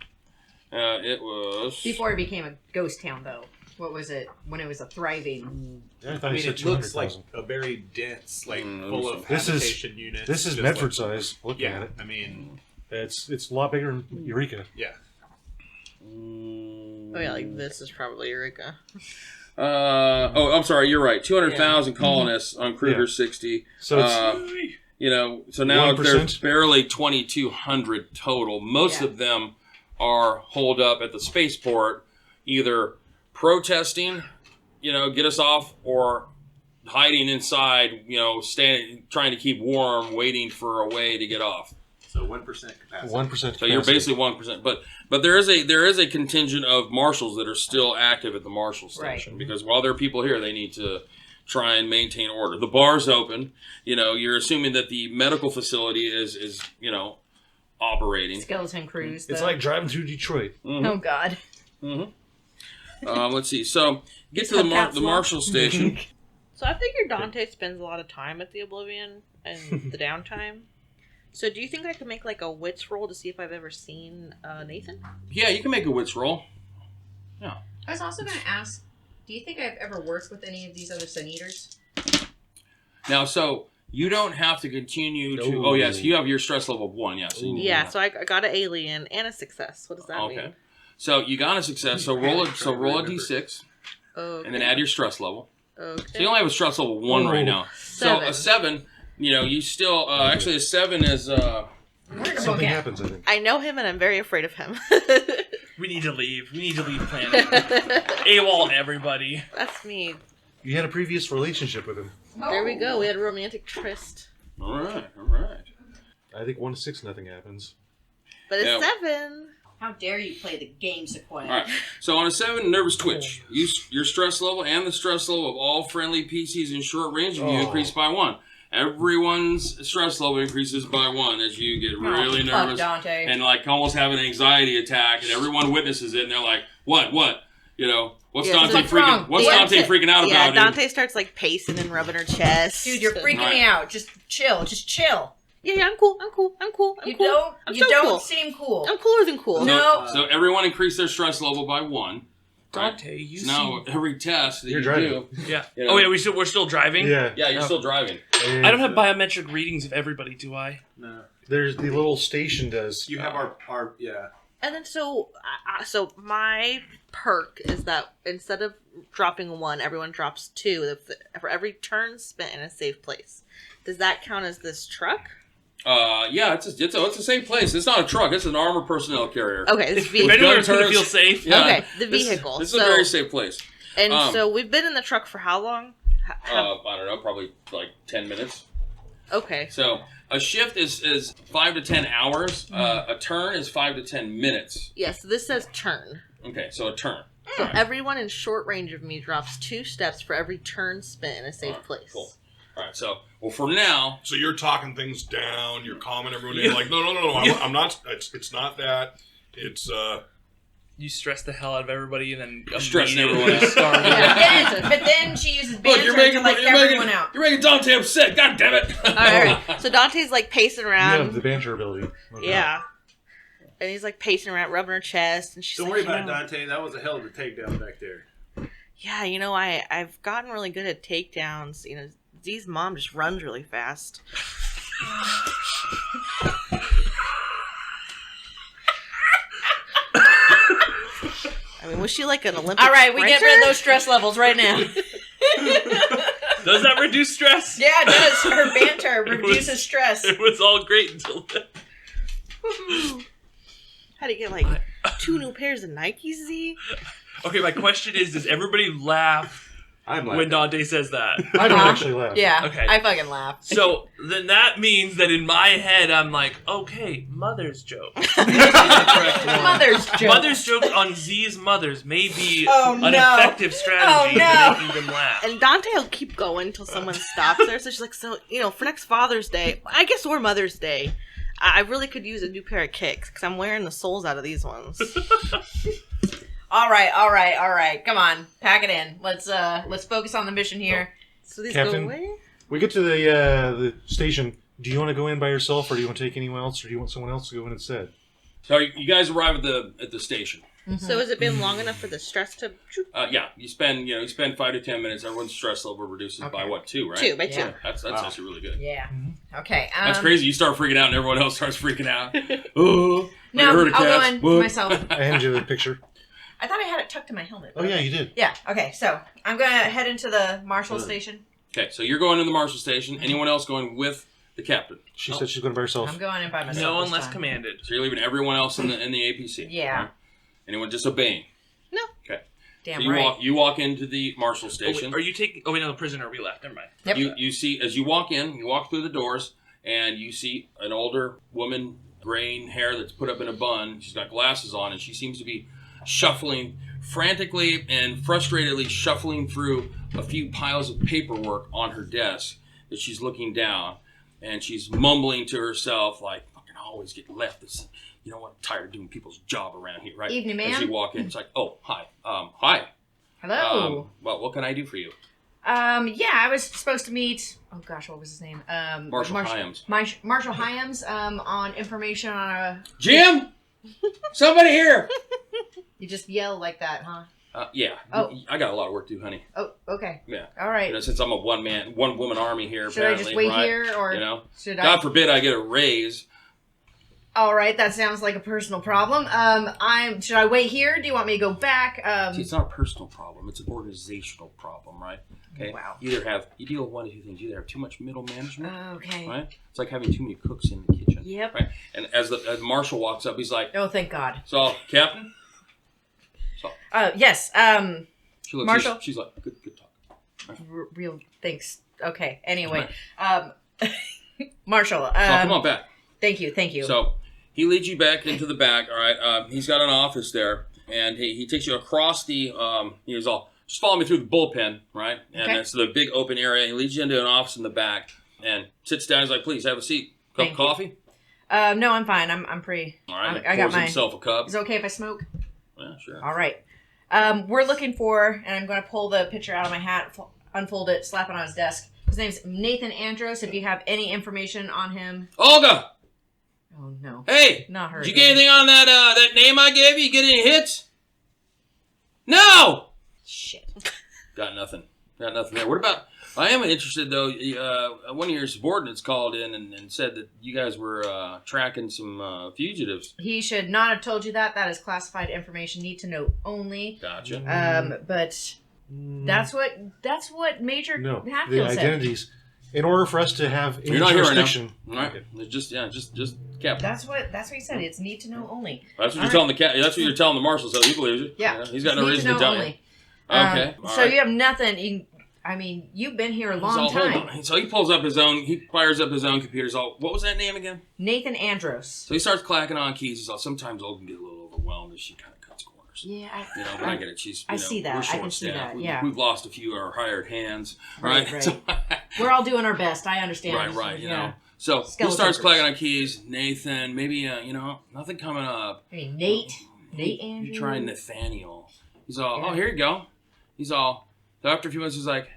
it was Before it became a ghost town, though. What was it when it was a thriving? Yeah, I thought I you mean, said it looks like 200,000. a very dense, like Mm, full of This is- habitation units. This is just Medford like- size. Looking Yeah, at it, I mean, it's a lot bigger than Eureka. yeah. Oh yeah, like this is probably Eureka. I'm sorry. You're right. 200,000 colonists on Kruger Yeah. 60. So it's You know, so now 1%? there's barely 2,200 total. Most Yeah. of them are holed up at the spaceport, either protesting, you know, get us off, or hiding inside, you know, trying to keep warm, waiting for a way to get off. So 1% capacity. 1%. So you're basically 1%, but there is a contingent of marshals that are still active at the marshal station, because while there are people here, they need to try and maintain order. The bar's open. You know, you're assuming that the medical facility is you know, operating. Skeleton crews. It's though. like driving through Detroit. Oh God. Let's see. So get to the marshal station. So I figure Dante spends a lot of time at the Oblivion and the downtime. So do you think I could make like a wits roll to see if I've ever seen Nathan? Yeah, you can make a wits roll. I was also going to ask, do you think I've ever worked with any of these other Sun Eaters? Now, so you don't have to continue to. No. Oh yes, you have your stress level of 1. Yeah. So you need Yeah, that. so I got an alien and a success. What does that Okay. mean? So you got a success. So roll a d6, Okay. and then add your stress level. Okay. So you only have a stress level 1 right now. So a 7, you know, you still actually a 7 is Something happens, I think. I know him and I'm very afraid of him. We need to leave. We need to leave planet. AWOL everybody. That's me. You had a previous relationship with him. There we go. We had a romantic tryst. all right. I think 1 to 6, nothing happens. But it's Yeah. 7. How dare you play the game, Sequoia? All right. So on a 7, nervous twitch. Your stress level and the stress level of all friendly PCs in short range of you increase by 1. Everyone's stress level increases by 1 as you get really fuck nervous Dante. and like almost have an anxiety attack, and everyone witnesses it, and they're like, "What? You know, what's Yeah, Dante what's wrong? What's Yeah. Dante freaking out Yeah, about?" Dante starts like pacing and rubbing her chest. Dude, you're freaking Right. me out. Just chill. Just chill. Yeah, I'm cool. I'm cool. You cool. don't. I'm You so don't cool. seem cool. I'm cooler than cool. No. So everyone increased their stress level by 1. Dante, you So now every test that You're you driving. do, Yeah. You know. Oh, yeah, we're still driving? Yeah. yeah, you're still driving. I don't have biometric readings of everybody, do I? No. There's the little station does. You have our yeah. And then so my perk is that instead of dropping 1, everyone drops 2 for every turn spent in a safe place. Does that count as this truck? Yeah, it's a safe place. It's not a truck. It's an armored personnel carrier. Okay, this If vehicle. anyone's going to turns- feel safe. Yeah, Okay, the vehicle. This is So- a very safe place. And Um, so we've been in the truck for how long? I don't know, probably like 10 minutes. Okay. So a shift is 5 to 10 hours. A turn is 5 to 10 minutes. Yes, this says turn. Okay, so a turn. So everyone in short range of me drops 2 steps for every turn spent in a safe Alright, place. cool. All right, so for now, So you're talking things down. You're calming everyone in. Like, no. I'm not. It's not that. It's You stress the hell out of everybody and then Stressing immediately everyone out. start. Yeah. But then she uses banter to like everyone out. You're making Dante upset. God damn it! All right. So Dante's like pacing You have the around. banter ability. Okay. Yeah. And he's like pacing around, rubbing her chest, and she's Don't like, worry you about it, know, Dante. That was a hell of a takedown back there. yeah, you know, I've gotten really good at takedowns. You know, Z's mom just runs really fast. I mean, was she like an Olympic All right, we get rid of sprinter? those stress levels right now. Does that reduce stress? Yeah, it does. Her banter reduces stress. It was all great until then. How do you get like 2 new pairs of Nikes, Z? Okay, my question is, does everybody laugh I'm when Dante says that? I don't actually laugh. Yeah, Okay. I fucking laughed. So then that means that in my head I'm like, okay, mother's joke. Mother's joke. Mother's joke on Z's mothers may be Oh, an no. effective strategy Oh, no. for making them laugh. And Dante will keep going until someone stops her. So she's like, so, for next Father's Day, I guess, or Mother's Day, I really could use a new pair of kicks because I'm wearing the soles out of these ones. All right. Come on, pack it in. Let's focus on the mission here. So these Captain? go away? We get to the station. Do you want to go in by yourself, or do you want to take anyone else, or do you want someone else to go in instead? So you guys arrive at the station. So has it been long enough for the stress to... Yeah, you spend 5 to 10 minutes. Everyone's stress level reduces by what, 2, right? 2 by 2. Yeah. That's actually really good. Yeah. Okay. That's crazy. You start freaking out, and everyone else starts freaking out. Oh, No, I heard a I'll cat. go in What? myself. I handed you the picture. I thought I had it tucked in my helmet. Oh, yeah, you did. Yeah. Okay. So I'm gonna head into the marshal station. Okay, so you're going to the marshal station. Anyone else going with the captain? She said she's going by herself. I'm going in by myself. No this unless time. commanded. So you're leaving everyone else in the APC. Yeah. Right? Anyone disobeying? No. Okay. Damn So right. you walk into the marshal Oh, station. wait, are you taking? Oh wait, no, the prisoner we left. Never mind. Yep. You see, as you walk in, you walk through the doors, and you see an older woman, graying hair that's put up in a bun. She's got glasses on, and she seems to be shuffling frantically and frustratedly shuffling through a few piles of paperwork on her desk that she's looking down, and she's mumbling to herself like, "Fucking always get left this. You know what? I'm tired of doing people's job around here." Right? Evening, ma'am. As you walk in, it's like, "Oh, hi, hi. Hello. Well, what can I do for you?" Yeah, I was supposed to meet. Oh gosh, what was his name? Marshal Hyams. Marshal Hyams. On information on a. Jim, somebody here. You just yell like that, huh? Yeah. Oh. I got a lot of work to do, honey. Oh, okay. Yeah. All right. Since I'm a one woman army here, Should I apparently, just wait right? here, or should God I? forbid I get a raise. All right, that sounds like a personal problem. Should I wait here? Do you want me to go back? See, it's not a personal problem; it's an organizational problem, right? Okay. Wow. You deal with one of two things. You either have too much middle management, Okay. right? It's like having too many cooks in the kitchen. Yep. Right. And as the marshal walks up, he's like, Oh, thank God. "So, Captain." So Yes. she looks. Marshal? She's like, "Good talk." Real thanks. Okay. Anyway, Right. Marshal. So come on back. Thank you. So he leads you back into the back. All right. He's got an office there, and he takes you across the. He was all, just follow me through the bullpen, right? And Okay. that's the big open area. He leads you into an office in the back and sits down. He's like, "Please have a seat. Cup of Thank you. coffee." No, I'm fine. I'm pretty. All right. I got Pours mine. himself a cup. Is it okay if I smoke? Yeah, sure. All right. We're looking for, and I'm going to pull the picture out of my hat, unfold it, slap it on his desk. His name's Nathan Andros. If you have any information on him. Olga, Oh no. hey, Not her. did you get anything on that name I gave you? You get any hits? No. Shit. Got nothing there. What about? I am interested though. One of your subordinates called in and said that you guys were tracking some fugitives. He should not have told you that. That is classified information. Need to know only. Gotcha. But that's what Major No, the Hatfield said. identities. In order for us to have any You're not here right now. jurisdiction, All right. It's just Captain. That's what he said. It's need to know only. That's what All you're telling the cat. That's what you're telling the marshal. So he believes you. Yeah. He's got no Need reason to know tell you. only. Okay. all So right. you have nothing. You've been here a long Hold time. on. So he pulls up his own. He fires up his own computer. What was that name again? Nathan Andros. So he starts clacking on keys. He's all, sometimes Olga can get a little overwhelmed as she kind of cuts corners. Yeah. But I get it. She's. I see that. We're I can see short-staffed. that, yeah. We've lost a few of our hired hands. Right. Right. So, We're all doing our best. I understand. right. You Yeah. know. So he Skeleton starts crews. clacking on keys. Nathan, maybe nothing coming up. I mean, Nate Andrews. You try Nathaniel. He's all, oh, here you go. He's all. So after a few minutes, he's like,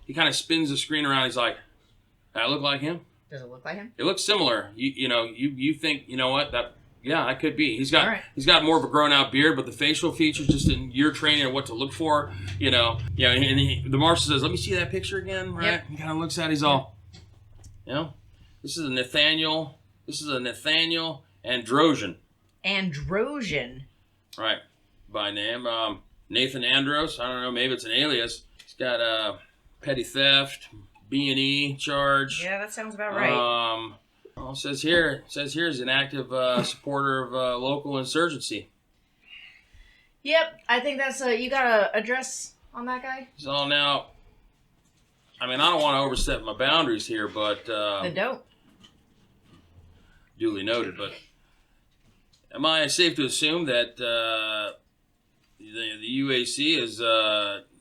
he kind of spins the screen around. He's like, that look like him? Does it look like him? It looks similar. You think, you know what, that could be. He's got All right. he's got more of a grown out beard, but the facial features just in your training and what to look for, and the marshal says, let me see that picture again, right? Yep. He kind of looks at it, he's all, this is a Nathaniel Androsian. Androsian. Right. By name. Nathan Andros. I don't know, maybe it's an alias. He's got petty theft, B&E charge. Yeah, that sounds about right. Well, it says here is an active supporter of local insurgency. Yep, I think that's you got a address on that guy? So now, I mean, I don't want to overstep my boundaries here, but Then don't. duly noted. But am I safe to assume that the UAC has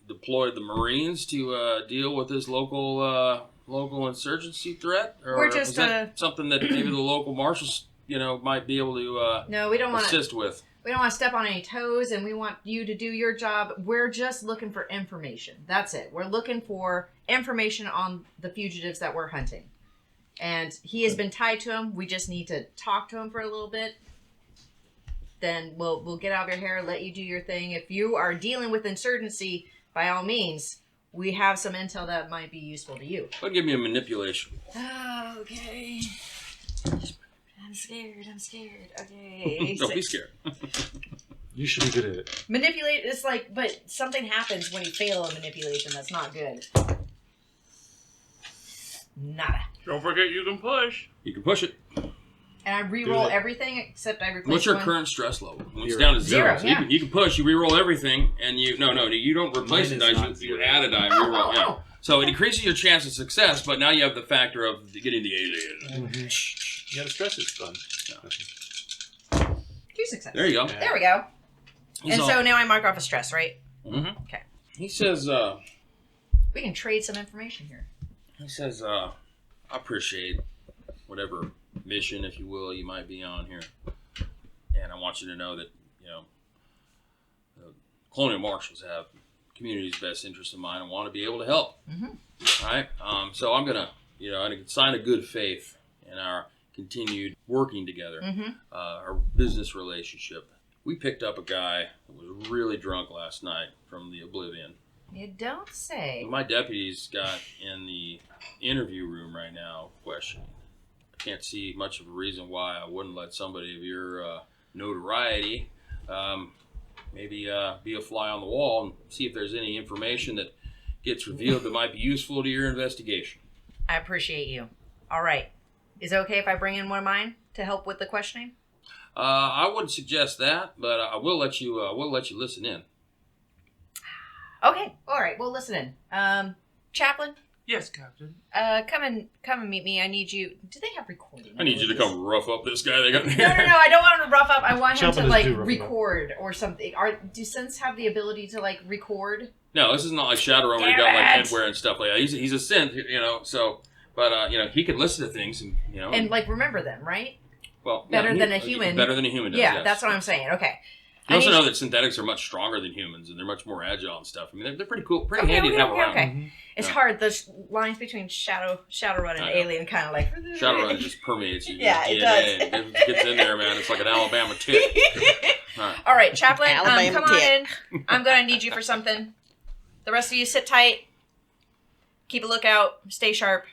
deployed the Marines to deal with this local insurgency threat, or We're just is that something that maybe the local marshals, might be able to No, we don't want to. assist with? We don't want to step on any toes, and we want you to do your job. We're just looking for information. That's it. We're looking for information on the fugitives that we're hunting. And he has been tied to him. We just need to talk to him for a little bit. Then we'll get out of your hair, let you do your thing. If you are dealing with insurgency, by all means, we have some intel that might be useful to you. Well, give me a manipulation. Oh, okay. I'm scared. Okay. Don't be scared. You should be good at it. Manipulate, it's like, but something happens when you fail a manipulation that's not good. Nada. Don't forget you can push. You can push it. And I re-roll everything except I replace What's your one. current stress level? When it's Zero. down to zero. Zero, So yeah. you can push, you re-roll everything, and you don't replace the Mine is not dice, you zero. add a die and re-roll. Yeah. Oh. So it increases your chance of success, but now you have the factor of getting the alien. Yeah, the stress is fun. 2 successes. There you go. There we go. He's And all- so now I mark off a stress, right? Mhm. Okay. He says, We can trade some information here. I appreciate whatever mission, if you will, you might be on here. And I want you to know that, the colonial marshals have community's best interest in mind and want to be able to help. Mm-hmm. All right? So I'm going to, sign a good faith in our continued working together, Mm-hmm. our business relationship. We picked up a guy that was really drunk last night from the Oblivion. You don't say. My deputies got in the interview room right now questioning. I can't see much of a reason why I wouldn't let somebody of your notoriety maybe be a fly on the wall and see if there's any information that gets revealed that might be useful to your investigation. I appreciate you. All right. Is it okay if I bring in one of mine to help with the questioning? I wouldn't suggest that, but I will let you. Listen in. Okay. All right. Well, listen in. Chaplain, Yes, Captain. come and meet me. I need you. Do they have recording? I need you to come rough up this guy they got in No, here. I don't want him to rough up. I want him Chaplain to is do rough record or something. Do synths have the ability to record? No, this is not like Shadowrun where you got like headwear and stuff like that. He's a synth, so. But he can listen to things and And remember them, right? well better yeah, than a human. Better than a human does. Yeah, yes. that's what I'm saying. Okay. You also I need- know that synthetics are much stronger than humans, and they're much more agile and stuff. I mean, they're pretty cool, pretty Okay, handy to have okay, around. okay. It's Yeah. hard. The lines between Shadowrun and I know. Alien kind of like. Shadowrun just permeates you. Yeah, it DNA. does. It gets in there, man. It's like an Alabama tick. All right. All right, Chaplain, Alabama come on tick. in. I'm going to need you for something. The rest of you sit tight. Keep a lookout. Stay sharp.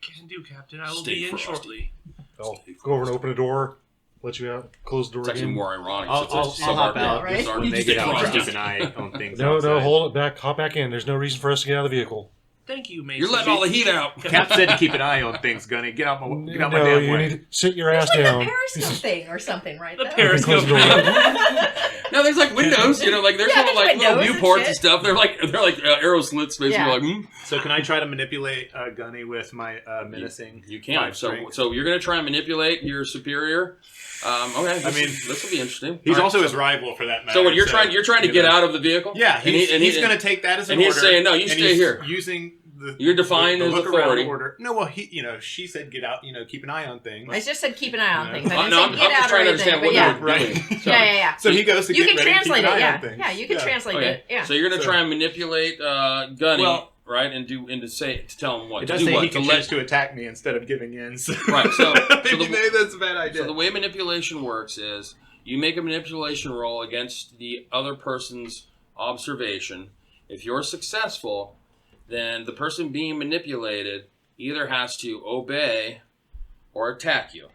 Can do, Captain. I will Stay be in frosty. shortly. I'll go over and open a door, let you out, close the door It's actually again. more ironic. I'll since it's so hop hard out right? to- when they Stay get out. frosty. Keep an eye on things. No, outside. hold it back. Hop back in. There's no reason for us to get out of the vehicle. Thank you, Mason. You're letting all the heat out. Cap said to keep an eye on things, Gunny. Get out my No, damn you way. need to sit your ass Like down. the Periscope thing or something, right? The though? Periscope. Close the door. No, there's like windows, like there's Yeah, little there's little windows and viewports and shit. stuff. They're like arrow slits, basically. Yeah. Like, So can I try to manipulate Gunny with my menacing? You can. 5 strength? So you're gonna try and manipulate your superior. Okay. I mean, this will be interesting. He's All right, also so- his rival for that matter. So what you're trying to get out of the vehicle? Yeah, And he- he's going to take that as an and order. he's saying, "No, you and stay he's here." Using the You're defying the his look around authority. order. No, well, she said get out. Keep an eye on things. I just said keep an eye on Yeah. things. I No, didn't I'm say get just out trying or to anything. understand But what yeah. you're doing. Right. So, Yeah. So he goes to You get can ready to keep translate an it, eye yeah. on things. Yeah, you can translate Okay. it. Yeah. So you're gonna So- try and manipulate Gunny, Well- right? And to tell him what It to does do say what he can to choose to attack me instead of giving in. So. Right, so maybe that's a bad idea. So the way manipulation works is you make a manipulation roll against the other person's observation. If you're successful, then the person being manipulated either has to obey or attack you.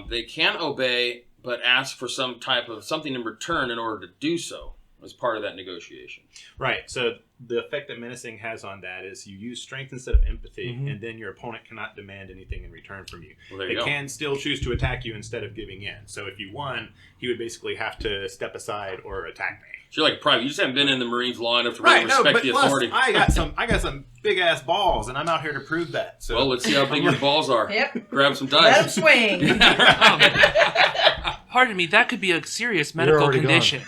They can obey, but ask for something in return in order to do so. as part of that negotiation. Right. So the effect that menacing has on that is you use strength instead of empathy, and then your opponent cannot demand anything in return from you. Well, there they you go. can still choose to attack you instead of giving in. So if you won, he would basically have to step aside or attack me. So you're like a private. You just haven't been in the Marines long enough to really Right. No, respect but the plus, authority. I got some big ass balls, and I'm out here to prove that. So Well, let's see how big your balls are. Yep. Grab some Let him dice. swing. Pardon me, that could be a serious You're medical already condition.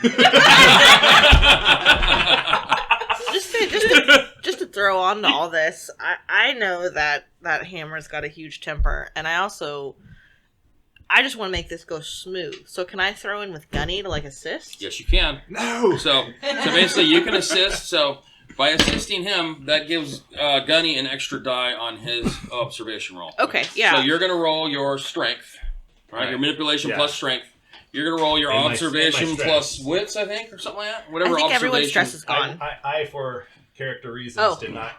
Just to throw on to all this, I know that Hammer's got a huge temper, and I just want to make this go smooth. So can I throw in with Gunny to like assist? Yes, you can. no. So basically, you can assist. So by assisting him, that gives Gunny an extra die on his observation roll. Okay, yeah. So you're going to roll your strength, right? Right. Your manipulation Yeah. plus strength. You're going to roll your And my observation stress. plus wits, I think, or something like that. Whatever I think observation. everyone's stress is gone. I for character reasons, Oh. did not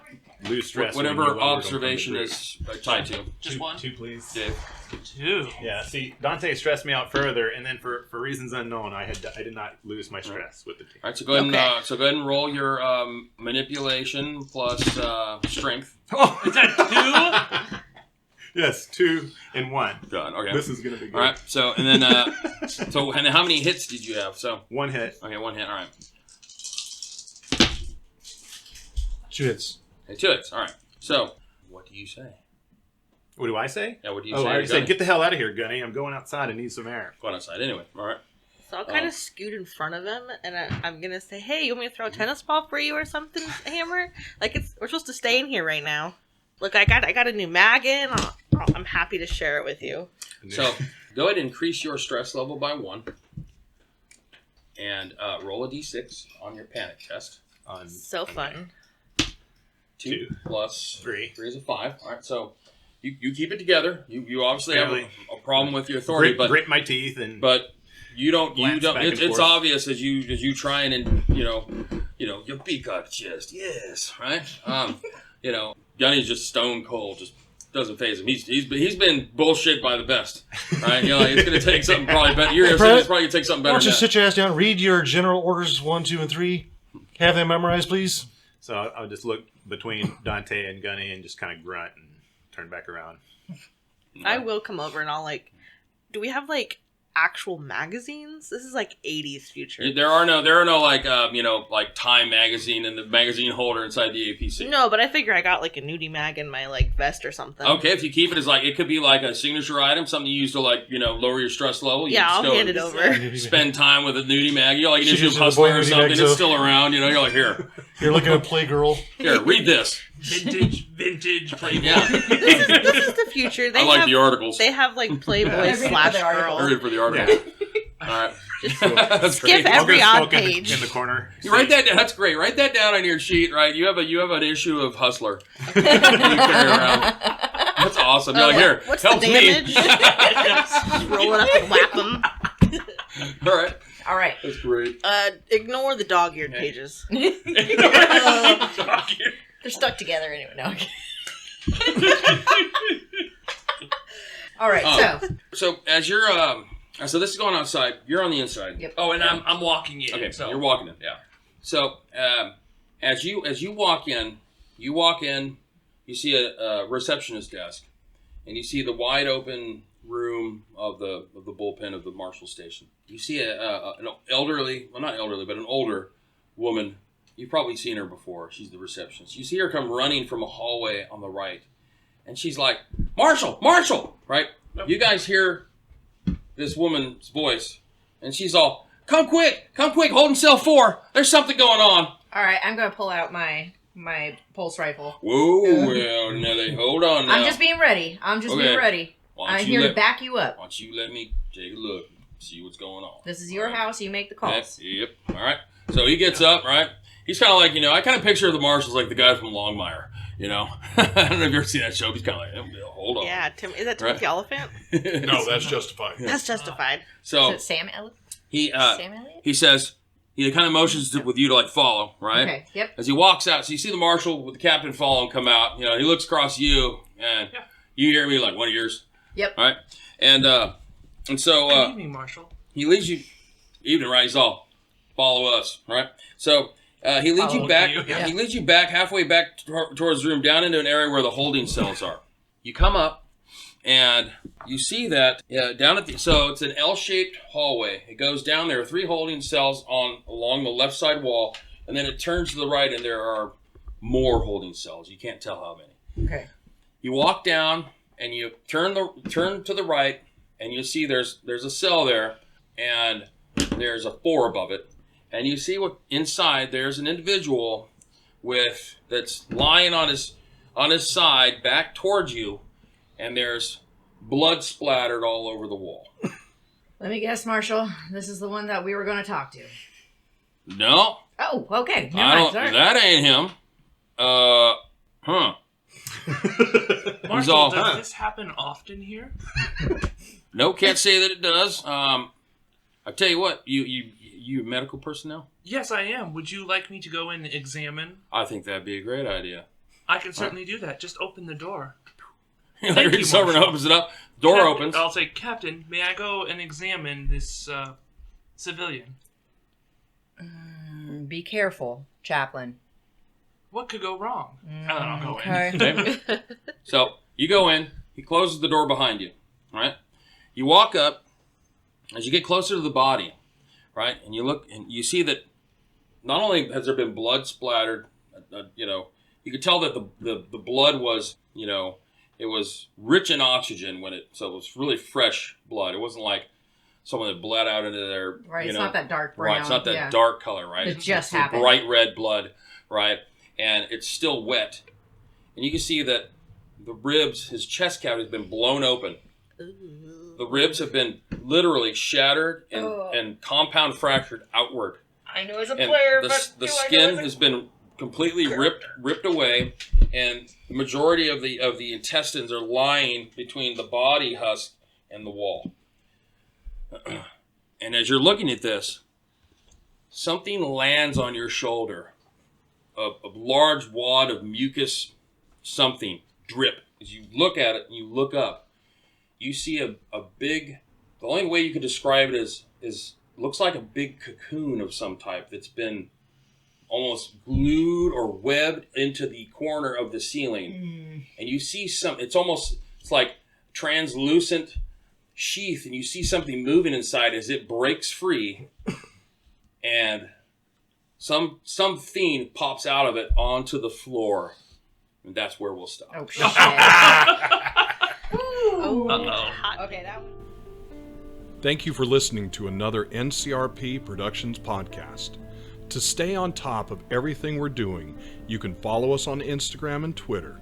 lose stress. when you Whatever lowered them from the observation group. is tied to. Just one? Two, please. Dave. 2. Yeah, see, Dante stressed me out further, and then for reasons unknown, I did not lose my stress with the team. All right, so go ahead Okay. and go ahead and roll your manipulation plus strength. Is that 2? Yes, 2 and 1. Done. Okay. This is gonna be good. All right. So and then and how many hits did you have? So 1 hit. okay, 1 hit. All right. 2 hits. Okay, 2 hits. All right. So what do you say? What do I say? Yeah. What do you Oh, say? I already Gunny? said, get the hell out of here, Gunny. I'm going outside. I need some air. Go on outside anyway. All right. So I'll kind of scoot in front of him, and I'm gonna say, "Hey, you want me to throw a tennis ball for you or something, Hammer? Like we're supposed to stay in here right now. Look, I got a new mag in. I'm happy to share it with you." So go ahead and increase your stress level by 1, and roll a d6 on your panic test. On So fun. 2 plus 3. 3 is a 5. All right. So you keep it together. You obviously have Barely. a problem with your authority, Grit my teeth and but you don't. Glance back and It's forth. obvious as you try and your beak up chest. Yes, right. Gunny's just stone cold. Just doesn't phase him. He's been bullshit by the best, right? It's gonna take something probably better. It's probably gonna take something Why better. don't you Than sit your ass down, read your general orders 1, 2, and 3. Have them memorized, please. so I'll just look between Dante and Gunny and just kind of grunt and turn back around. I will come over and I'll do we have actual magazines? This is 80s future. There are no like Time magazine and the magazine holder inside the APC. No, but I figure I got a nudie mag in my vest or something. Okay, if you keep it as it could be like a signature item, something you use to lower your stress level. You Yeah, just I'll go hand it over. Spend time with a nudie mag. Like an She issue of uses the Hustler boy or nudie something. mag, It's so- still around. You're like here. You're looking at Playgirl. Here, read this. Vintage Playboy. Yeah, This is the future. They I like have, the articles. They have Playboy I read for slash the article. I girl. read for the article. All right, that's Skip great. every I'll go odd smoke in the- page. in the corner. You write that down. That's great. Write that down on your sheet. Right, you have an issue of Hustler. You carry around. That's awesome. You're like, here, What's the helps me. damage? Just roll it up and whap them. All right, All right. that's great. Ignore the dog-eared pages. They're stuck together anyway. No. All right. So as you're so this is going outside. You're on the inside. Yep. Oh, and I'm walking in. Okay, so you're walking in. Yeah. So as you walk in, you see a receptionist desk, and you see the wide open room of the bullpen of the Marshal Station. You see an elderly, well not elderly, but an older woman. You've probably seen her before. She's the receptionist. You see her come running from a hallway on the right, and she's like, "Marshal, Marshal!" Right? You guys hear this woman's voice, and she's all, come quick, hold in cell 4. There's something going on." All right. I'm going to pull out my pulse rifle. Whoa, well, Nelly, hold on now. I'm just being ready. Being ready. Why don't I'm you here to back you up. Why don't you let me take a look, see what's going on? This is your house. You make the calls. Yep. All right. So he gets up, right? He's kind of like, I kind of picture the Marshals like the guy from Longmire, I don't know if you've ever seen that show. He's kind of like, hold on. Yeah, is that Timothy Elephant? No, that's justified. That's justified. So Is it Sam Elliott? Sam Elliott? he says, he kind of motions with you to follow, right? Okay, yep. As he walks out, so you see the Marshal with the captain follow him come out. He looks across you, and you hear me like one of yours. Yep. All right. And so Good evening, Marshal. he leads you, evening, right? He's all, follow us, right? So he leads you Follow back. you. He leads you back halfway back towards the room, down into an area where the holding cells are. You come up, and you see that down at so it's an L-shaped hallway. It goes down. There are 3 holding cells along the left side wall, and then it turns to the right, and there are more holding cells. You can't tell how many. Okay. You walk down, and you turn to the right, and you see there's a cell there, and there's a 4 above it, and you see what inside there's an individual that's lying on his side back towards you, and there's blood splattered all over the wall. Let me guess, Marshall. This is the one that we were going to talk to. No, Oh, okay. Never I mind. don't. Sorry. That ain't him. Marshall, all- does this happen often here? No, can't say that it does. I tell you what, you medical personnel? Yes, I am. Would you like me to go and examine? I think that'd be a great idea. I can certainly do that. Just open the door. Like you, someone Marshal. opens it up, door Captain- opens. I'll say, Captain, may I go and examine this civilian? Be careful, Chaplain. What could go wrong? And then I'll go in. Okay. Okay. So you go in. He closes the door behind you. Right. You walk up. As you get closer to the body, right, and you look and you see that not only has there been blood splattered, you could tell that the blood was, it was rich in oxygen so it was really fresh blood. It wasn't like someone that bled out into their, Right, it's not that dark brown. right, it's not that yeah. dark color, right? It just the happened. bright red blood, right, and it's still wet, and you can see that the ribs, his chest cavity has been blown open. The ribs have been literally shattered and compound fractured outward. I knew as a And player, the skin has been completely ripped away, and the majority of the intestines are lying between the body husk and the wall. And as you're looking at this, something lands on your shoulder. A large wad of mucus, something drip. As you look at it and you look up, you see a big, the only way you could describe it is looks like a big cocoon of some type that's been almost glued or webbed into the corner of the ceiling. And you see it's like translucent sheath, and you see something moving inside as it breaks free, and some fiend pops out of it onto the floor. And that's where we'll stop. Oh, shit. Uh-oh. Okay, that one. Thank you for listening to another NCRP Productions podcast. To stay on top of everything we're doing, you can follow us on Instagram and Twitter,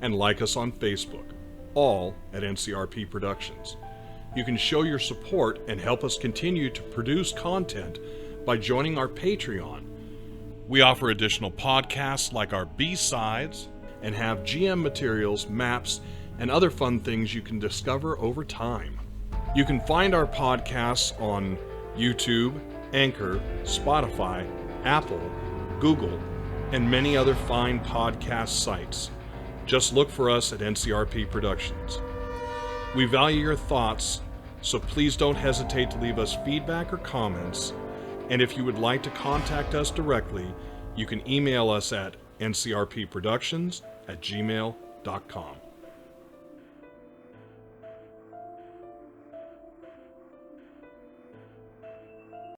and like us on Facebook, all at NCRP Productions. You can show your support and help us continue to produce content by joining our Patreon. We offer additional podcasts like our B-Sides and have GM materials, maps, and other fun things you can discover over time. You can find our podcasts on YouTube, Anchor, Spotify, Apple, Google, and many other fine podcast sites. Just look for us at NCRP Productions. We value your thoughts, so please don't hesitate to leave us feedback or comments. And if you would like to contact us directly, you can email us at ncrpproductions@gmail.com.